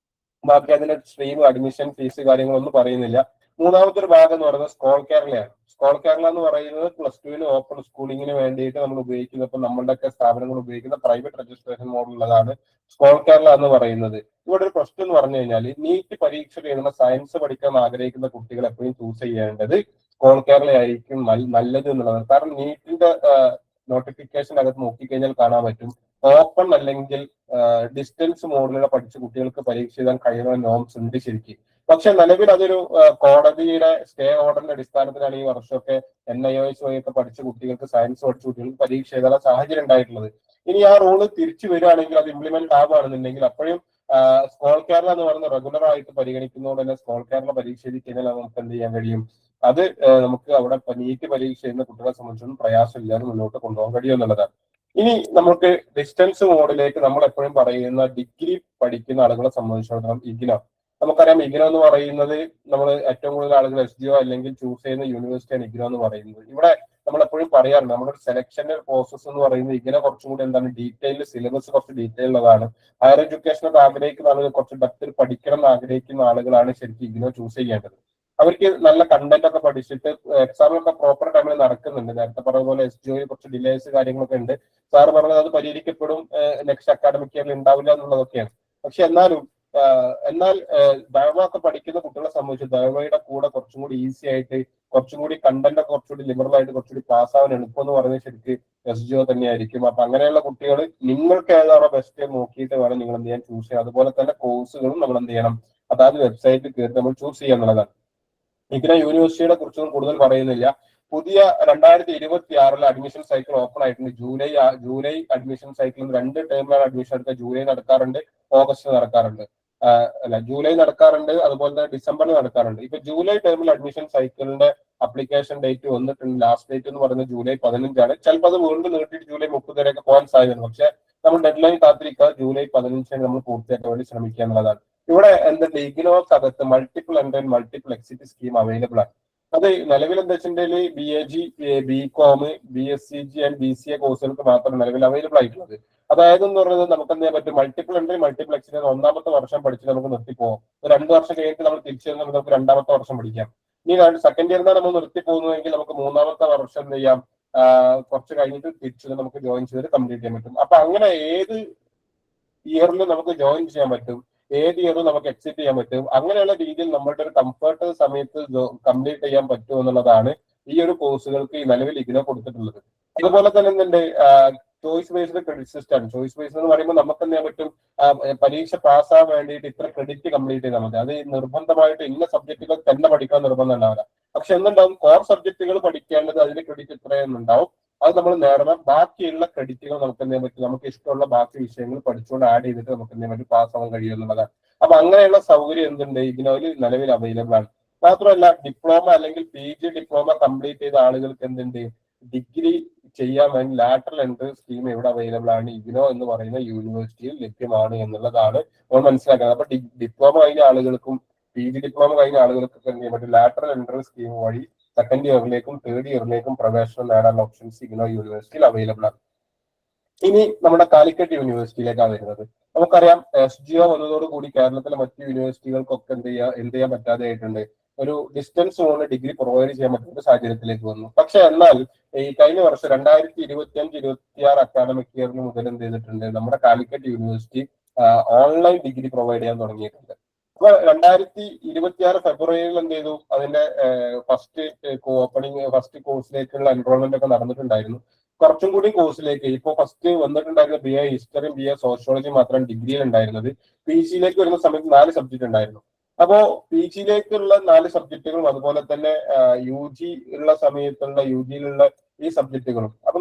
ബാക്കി അതിന്റെ സ്ട്രീം, അഡ്മിഷൻ ഫീസ് കാര്യങ്ങളൊന്നും പറയുന്നില്ല. മൂന്നാമത്തെ ഒരു ഭാഗം എന്ന് പറയുന്നത് സ്കോൾ കേരളയാണ്. സ്കോൾ കേരള എന്ന് പറയുന്നത് +2 ഓപ്പൺ സ്കൂളിങ്ങിന് വേണ്ടിയിട്ട് നമ്മൾ ഉപയോഗിക്കുന്ന, ഇപ്പൊ നമ്മളുടെയൊക്കെ സ്ഥാപനങ്ങൾ ഉപയോഗിക്കുന്ന പ്രൈവറ്റ് രജിസ്ട്രേഷൻ മോഡലുള്ളതാണ് സ്കോൾ കേരള എന്ന് പറയുന്നത്. ഇവിടെ ഒരു പ്രശ്നം എന്ന് പറഞ്ഞു കഴിഞ്ഞാൽ, നീറ്റ് പരീക്ഷ എഴുതുന്ന സയൻസ് പഠിക്കാൻ ആഗ്രഹിക്കുന്ന കുട്ടികൾ എപ്പോഴും ചൂസ് ചെയ്യേണ്ടത് സ്കോൾ കേരള ആയിരിക്കും നല്ലത് എന്നുള്ളതാണ്. കാരണം നീറ്റിന്റെ നോട്ടിഫിക്കേഷൻ അകത്ത് നോക്കിക്കഴിഞ്ഞാൽ കാണാൻ പറ്റും, ഓപ്പൺ അല്ലെങ്കിൽ ഡിസ്റ്റൻസ് മോഡിലൂടെ പഠിച്ച കുട്ടികൾക്ക് പരീക്ഷ എഴുതാൻ കഴിയുന്ന നോംസ് ഉണ്ട് ശരിക്കും. പക്ഷെ നിലവിൽ അതൊരു കോടതിയുടെ സ്റ്റേ ഓർഡറിന്റെ അടിസ്ഥാനത്തിലാണ് ഈ വർഷമൊക്കെ NIOS വഴിയൊക്കെ പഠിച്ച കുട്ടികൾക്ക്, സയൻസ് പഠിച്ച കുട്ടികൾക്ക് പരീക്ഷ എഴുതാനുള്ള സാഹചര്യം ഉണ്ടായിട്ടുള്ളത്. ഇനി ആ റൂള് തിരിച്ചു വരികയാണെങ്കിൽ, അത് ഇംപ്ലിമെന്റ് ആവുകയാണെന്നുണ്ടെങ്കിൽ അപ്പോഴും സ്കോൾ കേരള എന്ന് പറയുന്ന റെഗുലർ ആയിട്ട് പരിഗണിക്കുന്നതുകൊണ്ട് തന്നെ സ്കോൾ കേരള പരീക്ഷ എഴുതി കഴിഞ്ഞാൽ നമുക്ക് എന്ത് ചെയ്യാൻ കഴിയും, അത് നമുക്ക് അവിടെ നീറ്റ് പരീക്ഷ ചെയ്യുന്ന കുട്ടികളെ സംബന്ധിച്ചൊന്നും പ്രയാസമില്ലാതെ മുന്നോട്ട് കൊണ്ടുപോകാൻ കഴിയും എന്നുള്ളതാണ്. ഇനി നമുക്ക് ഡിസ്റ്റൻസ് മോഡിലേക്ക് നമ്മൾ എപ്പോഴും പറയുന്ന ഡിഗ്രി പഠിക്കുന്ന ആളുകളെ സംബന്ധിച്ചിടത്തോളം IGNOU നമുക്കറിയാം. IGNOU എന്ന് പറയുന്നത് നമ്മൾ ഏറ്റവും കൂടുതൽ ആളുകൾ SGO അല്ലെങ്കിൽ ചൂസ് ചെയ്യുന്ന യൂണിവേഴ്സിറ്റിയാണ് IGNOU എന്ന് പറയുന്നത്. ഇവിടെ നമ്മൾ എപ്പോഴും പറയാറുണ്ട്, നമ്മുടെ സെലക്ഷന്റെ പ്രോസസ് എന്ന് പറയുന്നത് IGNOU കുറച്ചും കൂടി എന്താണ് ഡീറ്റെയിൽ, സിലബസ് കുറച്ച് ഡീറ്റെയിൽ ഉള്ളതാണ്. ഹയർ എഡ്യൂക്കേഷനൊക്കെ ആഗ്രഹിക്കുന്ന ആളുകൾ, കുറച്ച് ഡെപ്തിൽ പഠിക്കണം എന്ന് ആഗ്രഹിക്കുന്ന ആളുകളാണ് ശരിക്കും IGNOU ചൂസ് ചെയ്യേണ്ടത്. അവർക്ക് നല്ല കണ്ടന്റ് ഒക്കെ പഠിച്ചിട്ട് എക്സാമൊക്കെ പ്രോപ്പർ ടൈമിൽ നടക്കുന്നുണ്ട്. നേരത്തെ പറഞ്ഞ പോലെ SGO കുറച്ച് ഡിലേസ് കാര്യങ്ങളൊക്കെ ഉണ്ട്. സാറ് പറഞ്ഞത് അത് പരിഹരിക്കപ്പെടും, നെക്സ്റ്റ് അക്കാഡമിക് ഇയറിൽ ഉണ്ടാവില്ല എന്നുള്ളതൊക്കെയാണ്. പക്ഷെ എന്നാൽ ദൈവമൊക്കെ പഠിക്കുന്ന കുട്ടികളെ സംബന്ധിച്ച് ദൈവയുടെ കൂടെ കുറച്ചും കൂടി ഈസി ആയിട്ട്, കുറച്ചും കൂടി കണ്ടന്റ് ഒക്കെ കുറച്ചുകൂടി ലിബറൽ ആയിട്ട് കുറച്ചുകൂടി പാസ്സാവാൻ എളുപ്പം എന്ന് പറയുന്നത് ശരിക്കും SGO തന്നെയായിരിക്കും. അപ്പൊ അങ്ങനെയുള്ള കുട്ടികൾ നിങ്ങൾക്ക് ഏതാണോ ബെസ്റ്റ് നോക്കിയിട്ട് വേണം നിങ്ങൾ എന്ത് ചെയ്യാൻ ചൂസ് ചെയ്യാം. അതുപോലെ തന്നെ കോഴ്സുകളും നമ്മൾ എന്ത് ചെയ്യണം, അതായത് വെബ്സൈറ്റിൽ കയറി നമ്മൾ ചൂസ് ചെയ്യുക എന്നുള്ളതാണ്. IGNOU യൂണിവേഴ്സിറ്റിയെ കുറിച്ചൊന്നും കൂടുതൽ പറയുന്നില്ല. പുതിയ 2026 അഡ്മിഷൻ സൈക്കിൾ ഓപ്പൺ ആയിട്ടുണ്ട്. ജൂലൈ അഡ്മിഷൻ സൈക്കിളിൽ 2 ടേമിലാണ് അഡ്മിഷൻ എടുക്കുക. ജൂലൈ നടക്കാറുണ്ട്, ഓഗസ്റ്റ് നടക്കാറുണ്ട്, ജൂലൈ നടക്കാറുണ്ട്, അതുപോലെ തന്നെ ഡിസംബറിൽ നടക്കാറുണ്ട്. ഇപ്പൊ ജൂലൈ ടേമിൽ അഡ്മിഷൻ സൈക്കിളിന്റെ അപ്ലിക്കേഷൻ ഡേറ്റ് വന്നിട്ടുണ്ട്. ലാസ്റ്റ് ഡേറ്റ് എന്ന് പറയുന്നത് ജൂലൈ 15 ചിലപ്പോൾ അത് വീണ്ടും നീട്ടിയിട്ട് ജൂലൈ 30 വരെയൊക്കെ പോകാൻ സാധ്യതയുണ്ട്. പക്ഷെ നമ്മൾ ഡെഡ് ലൈൻ കാത്തിരിക്കുക, ജൂലൈ 15 നമ്മൾ പൂർത്തിയാക്കാൻ വേണ്ടി ശ്രമിക്കുക എന്നുള്ളതാണ്. ഇവിടെ എന്തുണ്ട്, IGNOU അകത്ത് multiple entry multiple exit scheme available ആണ്. അത് നിലവിൽ എന്താ വെച്ചിട്ടുണ്ടെങ്കിൽ BAG, BCom, BSCG and BCA കോഴ്സുകൾക്ക് മാത്രം നിലവിൽ അവൈലബിൾ ആയിട്ടുള്ളത്. അതായത് എന്ന് പറയുന്നത് നമുക്ക് എന്ത് ചെയ്യാൻ പറ്റും, മൾട്ടിപ്പിൾ എൻട്രി മൾട്ടിപ്പിൾ എക്സിറ്റ് 1ാമത്തെ വർഷം പഠിച്ച് നമുക്ക് നിർത്തിപ്പോകും. 2 വർഷം കഴിഞ്ഞിട്ട് നമ്മൾ തിരിച്ചു വരുന്നത് നമുക്ക് 2ാമത്തെ വർഷം പഠിക്കാം. ഇനി സെക്കൻഡ് ഇയറിനാണ് നമ്മൾ നിർത്തി പോകുന്നതെങ്കിൽ നമുക്ക് 3ാമത്തെ വർഷം എന്ത് ചെയ്യാം, കുറച്ച് കഴിഞ്ഞിട്ട് തിരിച്ചു നമുക്ക് ജോയിൻ ചെയ്തിട്ട് കംപ്ലീറ്റ് ചെയ്യാൻ പറ്റും. അപ്പൊ അങ്ങനെ ഏത് ഇയറിലും നമുക്ക് ജോയിൻ ചെയ്യാൻ പറ്റും, ഏത് ഇയറും നമുക്ക് എക്സിറ്റ് ചെയ്യാൻ പറ്റും. അങ്ങനെയുള്ള രീതിയിൽ നമ്മളുടെ ഒരു കംഫർട്ട് സമയത്ത് കംപ്ലീറ്റ് ചെയ്യാൻ പറ്റും എന്നുള്ളതാണ് ഈ ഒരു കോഴ്സുകൾക്ക് ഈ നിലവിൽ IGNOU കൊടുത്തിട്ടുള്ളത്. അതുപോലെ തന്നെ എന്തുണ്ട്, choice based credit system. Choice based എന്ന് പറയുമ്പോൾ നമുക്ക് എന്ത് ചെയ്യാൻ പറ്റും, പരീക്ഷ പാസ്സാകാൻ വേണ്ടിയിട്ട് ഇത്ര ക്രെഡിറ്റ് കംപ്ലീറ്റ് ചെയ്താൽ മതി. അത് നിർബന്ധമായിട്ട് ഇന്ന സബ്ജക്റ്റുകൾ തന്നെ പഠിക്കാൻ നിർബന്ധം ഉണ്ടാവില്ല. പക്ഷെ എന്തുണ്ടാവും, കോർ സബ്ജക്റ്റുകൾ പഠിക്കേണ്ടത് അതിന്റെ ക്രെഡിറ്റ് ഇത്രയെന്നുണ്ടാവും. അത് നമ്മൾ നേടണം. ബാക്കിയുള്ള ക്രെഡിറ്റുകൾ നമുക്ക് എന്ത് ചെയ്യാൻ പറ്റും, നമുക്ക് ഇഷ്ടമുള്ള ബാക്കി വിഷയങ്ങൾ പഠിച്ചുകൊണ്ട് ആഡ് ചെയ്തിട്ട് നമുക്ക് എന്ത് ചെയ്യാൻ പറ്റും, പാസ്സാവാൻ കഴിയും എന്നുള്ളതാണ്. അപ്പൊ അങ്ങനെയുള്ള സൗകര്യം എന്തുണ്ട്, IGNOU നിലവിൽ അവൈലബിൾ ആണ്. മാത്രമല്ല ഡിപ്ലോമ അല്ലെങ്കിൽ PG ഡിപ്ലോമ കംപ്ലീറ്റ് ചെയ്ത ആളുകൾക്ക് എന്തുണ്ട്, ഡിഗ്രി ചെയ്യാൻ വേണ്ടി ലാറ്ററൽ എൻട്രി സ്കീം ഇവിടെ അവൈലബിൾ ആണ്. IGNOU എന്ന് പറയുന്ന യൂണിവേഴ്സിറ്റിയിൽ ലഭ്യമാണ് എന്നുള്ളതാണ് നമ്മൾ മനസ്സിലാക്കുന്നത്. അപ്പൊ ഡിപ്ലോമ കഴിഞ്ഞ ആളുകൾക്കും PG ഡിപ്ലോമ കഴിഞ്ഞ ആളുകൾക്കൊക്കെ എന്ത് ചെയ്യാൻ പറ്റും, ലാറ്ററൽ എൻട്രി സ്കീം വഴി സെക്കൻഡ് ഇയറിലേക്കും തേർഡ് ഇയറിലേക്കും പ്രവേശനം നേടാനുള്ള ഓപ്ഷൻസ് IGNOU യൂണിവേഴ്സിറ്റിയിൽ അവൈലബിൾ ആണ്. ഇനി നമ്മുടെ കാലിക്കറ്റ് യൂണിവേഴ്സിറ്റിയിലേക്കാണ് വരുന്നത്. നമുക്കറിയാം SGO വന്നതോടുകൂടി കേരളത്തിലെ മറ്റു യൂണിവേഴ്സിറ്റികൾക്കൊക്കെ എന്ത് ചെയ്യാൻ പറ്റാതെ ആയിട്ടുണ്ട്. ഒരു ഡിസ്റ്റൻസ് കൊണ്ട് ഡിഗ്രി പ്രൊവൈഡ് ചെയ്യാൻ പറ്റുന്ന ഒരു സാഹചര്യത്തിലേക്ക് വന്നു. പക്ഷെ എന്നാൽ ഈ കഴിഞ്ഞ വർഷം 2025-26 അക്കാഡമിക് ഇയറിന് മുതൽ എന്ത് ചെയ്തിട്ടുണ്ട്, നമ്മുടെ Calicut university online degree provide ചെയ്യാൻ തുടങ്ങിയിട്ടുണ്ട്. അപ്പൊ 2026 ഫെബ്രുവരിയിൽ എന്ത് ചെയ്തു, അതിന്റെ ഫസ്റ്റ് കോഴ്സിലേക്കുള്ള എൻറോൾമെന്റ് ഒക്കെ നടന്നിട്ടുണ്ടായിരുന്നു. കുറച്ചും കൂടി കോഴ്സിലേക്ക് ഇപ്പൊ ഫസ്റ്റ് വന്നിട്ടുണ്ടായിരുന്ന BA ഹിസ്റ്ററിയും BA സോഷ്യോളജി മാത്രം ഡിഗ്രിയിൽ ഉണ്ടായിരുന്നത്. PG-യിലേക്ക് വരുന്ന സമയത്ത് 4 സബ്ജക്ട് ഉണ്ടായിരുന്നു. അപ്പോ PG-യിലേക്കുള്ള 4 സബ്ജക്റ്റുകളും അതുപോലെ തന്നെ UG ഉള്ള സമയത്തുള്ള UG-യിലുള്ള ഈ സബ്ജക്റ്റുകളും, അപ്പൊ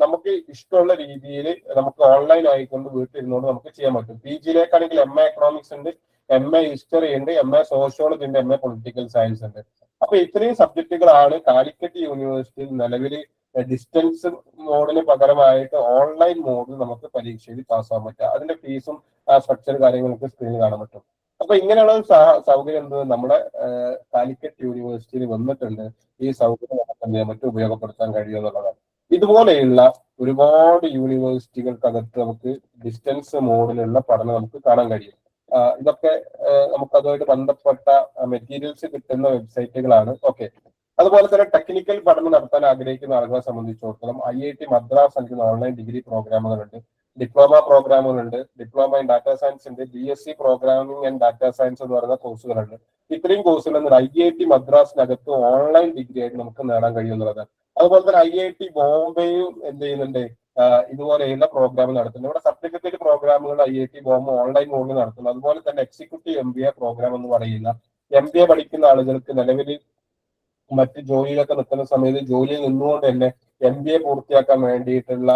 നമുക്ക് ഇഷ്ടമുള്ള രീതിയിൽ നമുക്ക് ഓൺലൈൻ ആയിക്കൊണ്ട് വീട്ടിലിരുന്നുകൊണ്ട് നമുക്ക് ചെയ്യാൻ പറ്റും. PG-യിലേക്കാണെങ്കിൽ MA എക്കണോമിക്സ് ഉണ്ട്, MA ഹിസ്റ്ററി ഉണ്ട്, MA സോഷ്യോളജി ഉണ്ട്, MA പൊളിറ്റിക്കൽ സയൻസ് ഉണ്ട്. അപ്പൊ ഇത്രയും സബ്ജക്റ്റുകളാണ് കാലിക്കറ്റ് യൂണിവേഴ്സിറ്റിയിൽ നിലവിൽ ഡിസ്റ്റൻസ് മോഡിന് പകരമായിട്ട് ഓൺലൈൻ മോഡിൽ നമുക്ക് പരീക്ഷയിൽ പാസ്സാകാൻ പറ്റുക. അതിന്റെ ഫീസും സ്ട്രക്ചർ കാര്യങ്ങൾക്ക് സ്ക്രീനിൽ കാണാൻ പറ്റും. അപ്പൊ ഇങ്ങനെയുള്ള ഒരു സൗകര്യം നമ്മുടെ കാലിക്കറ്റ് യൂണിവേഴ്സിറ്റിയിൽ വന്നിട്ടുണ്ട്. ഈ സൗകര്യം നമുക്ക് എന്ത് ചെയ്യാൻ പറ്റും, ഉപയോഗപ്പെടുത്താൻ കഴിയുമെന്നുള്ളതാണ്. ഇതുപോലെയുള്ള ഒരുപാട് യൂണിവേഴ്സിറ്റികൾക്കകത്ത് നമുക്ക് ഡിസ്റ്റൻസ് മോഡിലുള്ള പഠനം നമുക്ക് കാണാൻ കഴിയും. ഇതൊക്കെ നമുക്ക് അതുമായിട്ട് ബന്ധപ്പെട്ട മെറ്റീരിയൽസ് കിട്ടുന്ന വെബ്സൈറ്റുകളാണ്. ഓക്കെ, അതുപോലെ തന്നെ ടെക്നിക്കൽ പഠനം നടത്താൻ ആഗ്രഹിക്കുന്ന ആളുകളെ സംബന്ധിച്ചിടത്തോളം IIT മദ്രാസ് നൽകുന്ന ഓൺലൈൻ ഡിഗ്രി പ്രോഗ്രാമുകളുണ്ട്, ഡിപ്ലോമ പ്രോഗ്രാമുകളുണ്ട്, ഡിപ്ലോമ ഇൻ ഡാറ്റാ സയൻസ് ഉണ്ട്, BSc programming and data science എന്ന് പറയുന്ന കോഴ്സുകളുണ്ട്. ഇത്രയും കോഴ്സുകൾ IIT മദ്രാസിനകത്ത് ഓൺലൈൻ ഡിഗ്രി ആയിട്ട് നമുക്ക് നേടാൻ കഴിയുന്നതാണ്. അതുപോലെ തന്നെ IIT ബോംബെയും എന്ത് ചെയ്യുന്നുണ്ട്, ഇതുപോലെയുള്ള പ്രോഗ്രാം നടത്തുന്നത്. ഇവിടെ സർട്ടിഫിക്കറ്റ് പ്രോഗ്രാമുകൾ IIT ബോംബെ ഓൺലൈൻ മോഡിൽ നടത്തുന്നു. അതുപോലെ തന്നെ എക്സിക്യൂട്ടീവ് MBA പ്രോഗ്രാം എന്ന് പറയുന്ന MBA പഠിക്കുന്ന ആളുകൾക്ക് നിലവിൽ മറ്റ് ജോലിയിലൊക്കെ നിൽക്കുന്ന സമയത്ത് ജോലിയിൽ നിന്നുകൊണ്ട് തന്നെ MBA പൂർത്തിയാക്കാൻ വേണ്ടിയിട്ടുള്ള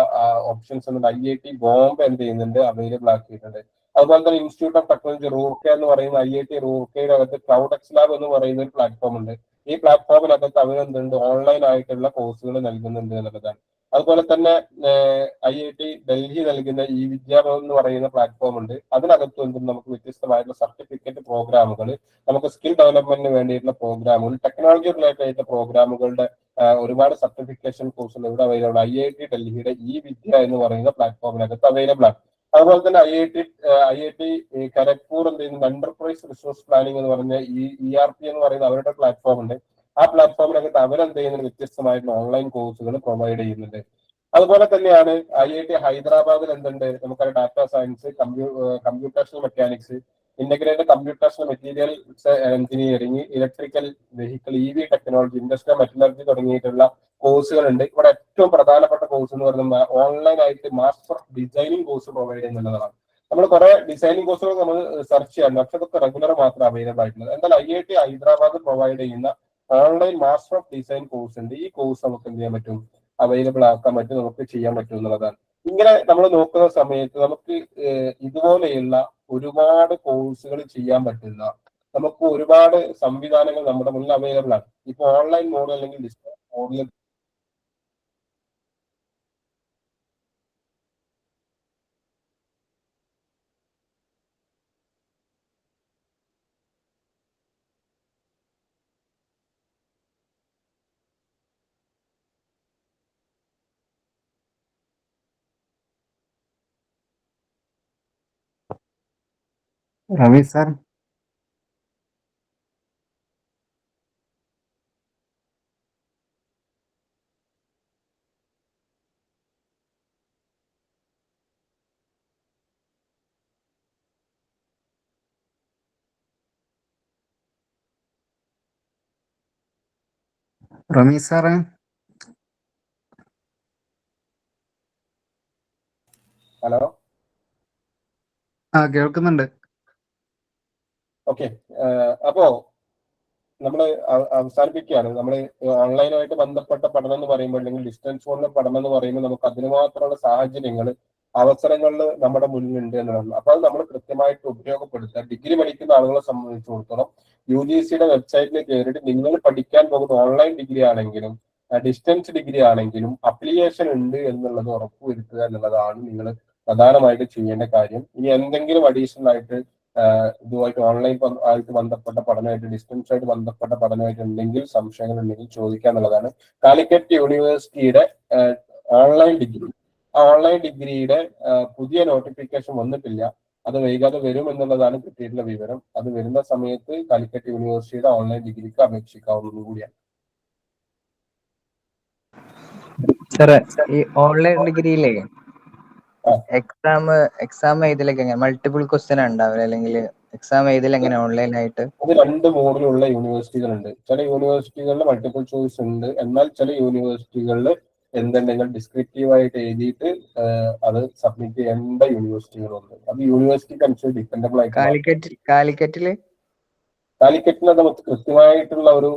ഓപ്ഷൻസ് IIT ബോംബെ എന്ത് ചെയ്യുന്നുണ്ട്, അവൈലബിൾ ആക്കിയിട്ടുണ്ട്. അതുപോലെ തന്നെ ഇൻസ്റ്റിറ്റ്യൂട്ട് ഓഫ് ടെക്നോളജി റൂർക്കെ എന്ന് പറയുന്ന IIT റൂർക്കയിലകത്ത് ക്ലൗഡ് ലാബ് എന്ന് പറയുന്ന ഒരു പ്ലാറ്റ്ഫോം ഉണ്ട്. ഈ പ്ലാറ്റ്ഫോമിനകത്ത് അവരെന്തുണ്ട്, ഓൺലൈൻ ആയിട്ടുള്ള കോഴ്സുകൾ നൽകുന്നുണ്ട് എന്നുള്ളതാണ്. അതുപോലെ തന്നെ IIT ഡൽഹി നൽകുന്ന വിദ്യാഭവൻ എന്ന് പറയുന്ന പ്ലാറ്റ്ഫോം ഉണ്ട്. അതിനകത്ത് എന്തും നമുക്ക് വ്യത്യസ്തമായിട്ടുള്ള സർട്ടിഫിക്കറ്റ് പ്രോഗ്രാമുകൾ, നമുക്ക് സ്കിൽ ഡെവലപ്മെന്റിന് വേണ്ടിയിട്ടുള്ള പ്രോഗ്രാമുകൾ, ടെക്നോളജി റിലേറ്റഡ് ആയിട്ടുള്ള പ്രോഗ്രാമുകളുടെ ഒരുപാട് സർട്ടിഫിക്കേഷൻ കോഴ്സുകൾ ഇവിടെ അവൈലബിൾ. IIT ഡൽഹിയുടെ വിദ്യ എന്ന് പറയുന്ന പ്ലാറ്റ്ഫോമിനകത്ത് അവൈലബിൾ ആണ്. അതുപോലെ തന്നെ IIT ഖരഗ്പൂർ എന്ത് ചെയ്യുന്നത്, എന്റർപ്രൈസ് റിസോഴ്സ് പ്ലാനിംഗ് എന്ന് പറഞ്ഞ ERP എന്ന് പറയുന്ന അവരുടെ പ്ലാറ്റ്ഫോം ഉണ്ട്. ആ പ്ലാറ്റ്ഫോമിനകത്ത് അവരെന്ത് ചെയ്യുന്നത്, വ്യത്യസ്തമായിട്ടുള്ള ഓൺലൈൻ കോഴ്സുകൾ പ്രൊവൈഡ് ചെയ്യുന്നുണ്ട്. അതുപോലെ തന്നെയാണ് IIT ഹൈദരാബാദിൽ എന്തുണ്ട്, നമുക്കൊരു data science, computational mechanics, integrated computational material engineering, electrical vehicle, EV technology, industrial metallurgy തുടങ്ങിയിട്ടുള്ള കോഴ്സുകളുണ്ട്. ഇവിടെ ഏറ്റവും പ്രധാനപ്പെട്ട കോഴ്സ് എന്ന് പറയുന്നത് ഓൺലൈൻ ആയിട്ട് master of designing course provide ചെയ്യുന്നുള്ളതാണ്. നമ്മൾ കുറെ ഡിസൈനിങ് കോഴ്സുകൾ നമ്മൾ സെർച്ച് ചെയ്യാറുണ്ട്, പക്ഷെ അതൊക്കെ റെഗുലർ മാത്രം അവൈലബിൾ ആയിട്ടുള്ളത്. എന്നാൽ IIT ഹൈദരാബാദ് പ്രൊവൈഡ് ചെയ്യുന്ന online master of design course ഉണ്ട്. ഈ കോഴ്സ് നമുക്ക് എന്ത് ചെയ്യാൻ പറ്റും, അവൈലബിൾ ആക്കാൻ പറ്റും, നമുക്ക് ചെയ്യാൻ പറ്റും എന്നുള്ളതാണ്. ഇങ്ങനെ നമ്മൾ നോക്കുന്ന സമയത്ത് നമുക്ക് ഇതുപോലെയുള്ള ഒരുപാട് കോഴ്സുകൾ ചെയ്യാൻ പറ്റുന്ന നമുക്ക് ഒരുപാട് സംവിധാനങ്ങൾ നമ്മുടെ മുന്നിൽ അവൈലബിൾ ആണ്. ഇപ്പൊ ഓൺലൈൻ മോഡ് അല്ലെങ്കിൽ ഡിസ്റ്റൻസ് മോഡിൽ Ramesh sir Ramesh sir hello, കേൾക്കുന്നുണ്ട്. ഓക്കെ. അപ്പോ നമ്മൾ അവസാനിപ്പിക്കുകയാണ്. നമ്മൾ ഓൺലൈനുമായിട്ട് ബന്ധപ്പെട്ട പഠനം എന്ന് പറയുമ്പോൾ അല്ലെങ്കിൽ ഡിസ്റ്റൻസ് മോഡിലെ പഠനം എന്ന് പറയുമ്പോൾ നമുക്ക് അതിന് മാത്രമുള്ള സാഹചര്യങ്ങൾ, അവസരങ്ങളിൽ നമ്മുടെ മുന്നിലുണ്ട് എന്നുള്ളത്. അപ്പൊ അത് നമ്മൾ കൃത്യമായിട്ട് ഉപയോഗപ്പെടുത്തുക. ഡിഗ്രി പഠിക്കുന്ന ആളുകളെ സംബന്ധിച്ചിടത്തോളം UGCയുടെ വെബ്സൈറ്റിൽ കയറിയിട്ട് നിങ്ങൾ പഠിക്കാൻ പോകുന്ന ഓൺലൈൻ ഡിഗ്രി ആണെങ്കിലും ഡിസ്റ്റൻസ് ഡിഗ്രി ആണെങ്കിലും അപ്ലിക്കേഷൻ ഉണ്ട് എന്നുള്ളത് ഉറപ്പുവരുത്തുക എന്നുള്ളതാണ് നിങ്ങൾ പ്രധാനമായിട്ട് ചെയ്യേണ്ട കാര്യം. ഇനി എന്തെങ്കിലും അഡീഷണൽ ആയിട്ട് ഇതുമായിട്ട് ഓൺലൈൻ ആയിട്ട് ബന്ധപ്പെട്ട പഠനമായിട്ട് ഡിസ്റ്റൻസ് ആയിട്ട് ബന്ധപ്പെട്ട പഠനമായിട്ട് ഉണ്ടെങ്കിൽ, സംശയങ്ങൾ ഉണ്ടെങ്കിൽ ചോദിക്കുക എന്നുള്ളതാണ്. കാലിക്കറ്റ് യൂണിവേഴ്സിറ്റിയുടെ ഓൺലൈൻ ഡിഗ്രി, ആ ഓൺലൈൻ ഡിഗ്രിയുടെ പുതിയ നോട്ടിഫിക്കേഷൻ വന്നിട്ടില്ല. അത് വൈകാതെ വരും എന്നുള്ളതാണ് കിട്ടിയിട്ടുള്ള വിവരം. അത് വരുന്ന സമയത്ത് കാലിക്കറ്റ് യൂണിവേഴ്സിറ്റിയുടെ ഓൺലൈൻ ഡിഗ്രിക്ക് അപേക്ഷിക്കാവുന്നതും കൂടിയാണ്. സാറേ ഈ ഓൺലൈൻ ഡിഗ്രിയിലേ ആ. എക്സാം എഴുതലൊക്കെ എങ്ങനെ മൾട്ടിപ്പിൾ ക്വസ്റ്റ്യൻ ഉണ്ടാവില്ല, അല്ലെങ്കിൽ എക്സാം എഴുതൽ എങ്ങനെ ഓൺലൈൻ ആയിട്ട്? അത് 2 മോഡിലുള്ള യൂണിവേഴ്സിറ്റികളുണ്ട്. ചില യൂണിവേഴ്സിറ്റികളിൽ മൾട്ടിപ്പിൾ ചോയ്സ് ഉണ്ട്, എന്നാൽ ചില യൂണിവേഴ്സിറ്റികളിൽ എന്തുണ്ടെങ്കിൽ ഡിസ്ക്രിപ്റ്റീവ് ആയിട്ട് എഴുതിയിട്ട് അത് സബ്മിറ്റ് ചെയ്യേണ്ട യൂണിവേഴ്സിറ്റികളുണ്ട്. അത് യൂണിവേഴ്സിറ്റിക്ക് അനുസരിച്ച് ഡിപ്പെൻഡബിൾ ആയിട്ട് കാലിക്കറ്റില് അത് നമുക്ക് കൃത്യമായിട്ടുള്ള ഒരു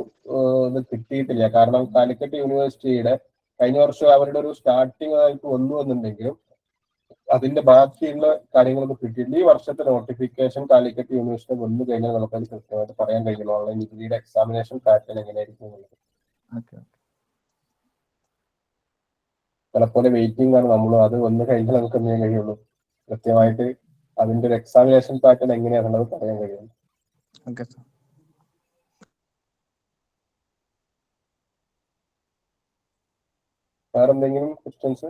ഇത് കിട്ടിയിട്ടില്ല. കാരണം കാലിക്കറ്റ് യൂണിവേഴ്സിറ്റിയുടെ കഴിഞ്ഞ വർഷം അവരുടെ ഒരു സ്റ്റാർട്ടിങ് ആയിട്ട് വന്നുവെന്നുണ്ടെങ്കിലും അതിന്റെ ബാക്കിയുള്ള കാര്യങ്ങളൊന്നും കിട്ടിയിട്ടില്ല. ഈ വർഷത്തെ നോട്ടിഫിക്കേഷൻ കാലിക്കറ്റ് യൂണിവേഴ്സിറ്റി വന്നു കഴിഞ്ഞാൽ നമുക്കത് കൃത്യമായിട്ട് പറയാൻ കഴിയുള്ളൂ ഓൺലൈൻ ഡിഗ്രിയുടെ എക്സാമിനേഷൻ പാറ്റേൺ എങ്ങനെയായിരിക്കും എന്നുള്ളത്. ചിലപ്പോൾ വെയിറ്റിംഗ് ആണ് നമ്മളും, അത് വന്നു കഴിഞ്ഞാൽ നമുക്ക് എന്ത് ചെയ്യാൻ കഴിയുള്ളൂ, കൃത്യമായിട്ട് അതിന്റെ ഒരു എക്സാമിനേഷൻ പാറ്റേൺ എങ്ങനെയാണെന്നുള്ളത് പറയാൻ കഴിയുള്ളൂ. വേറെ എന്തെങ്കിലും ക്വസ്റ്റ്യൻസ്?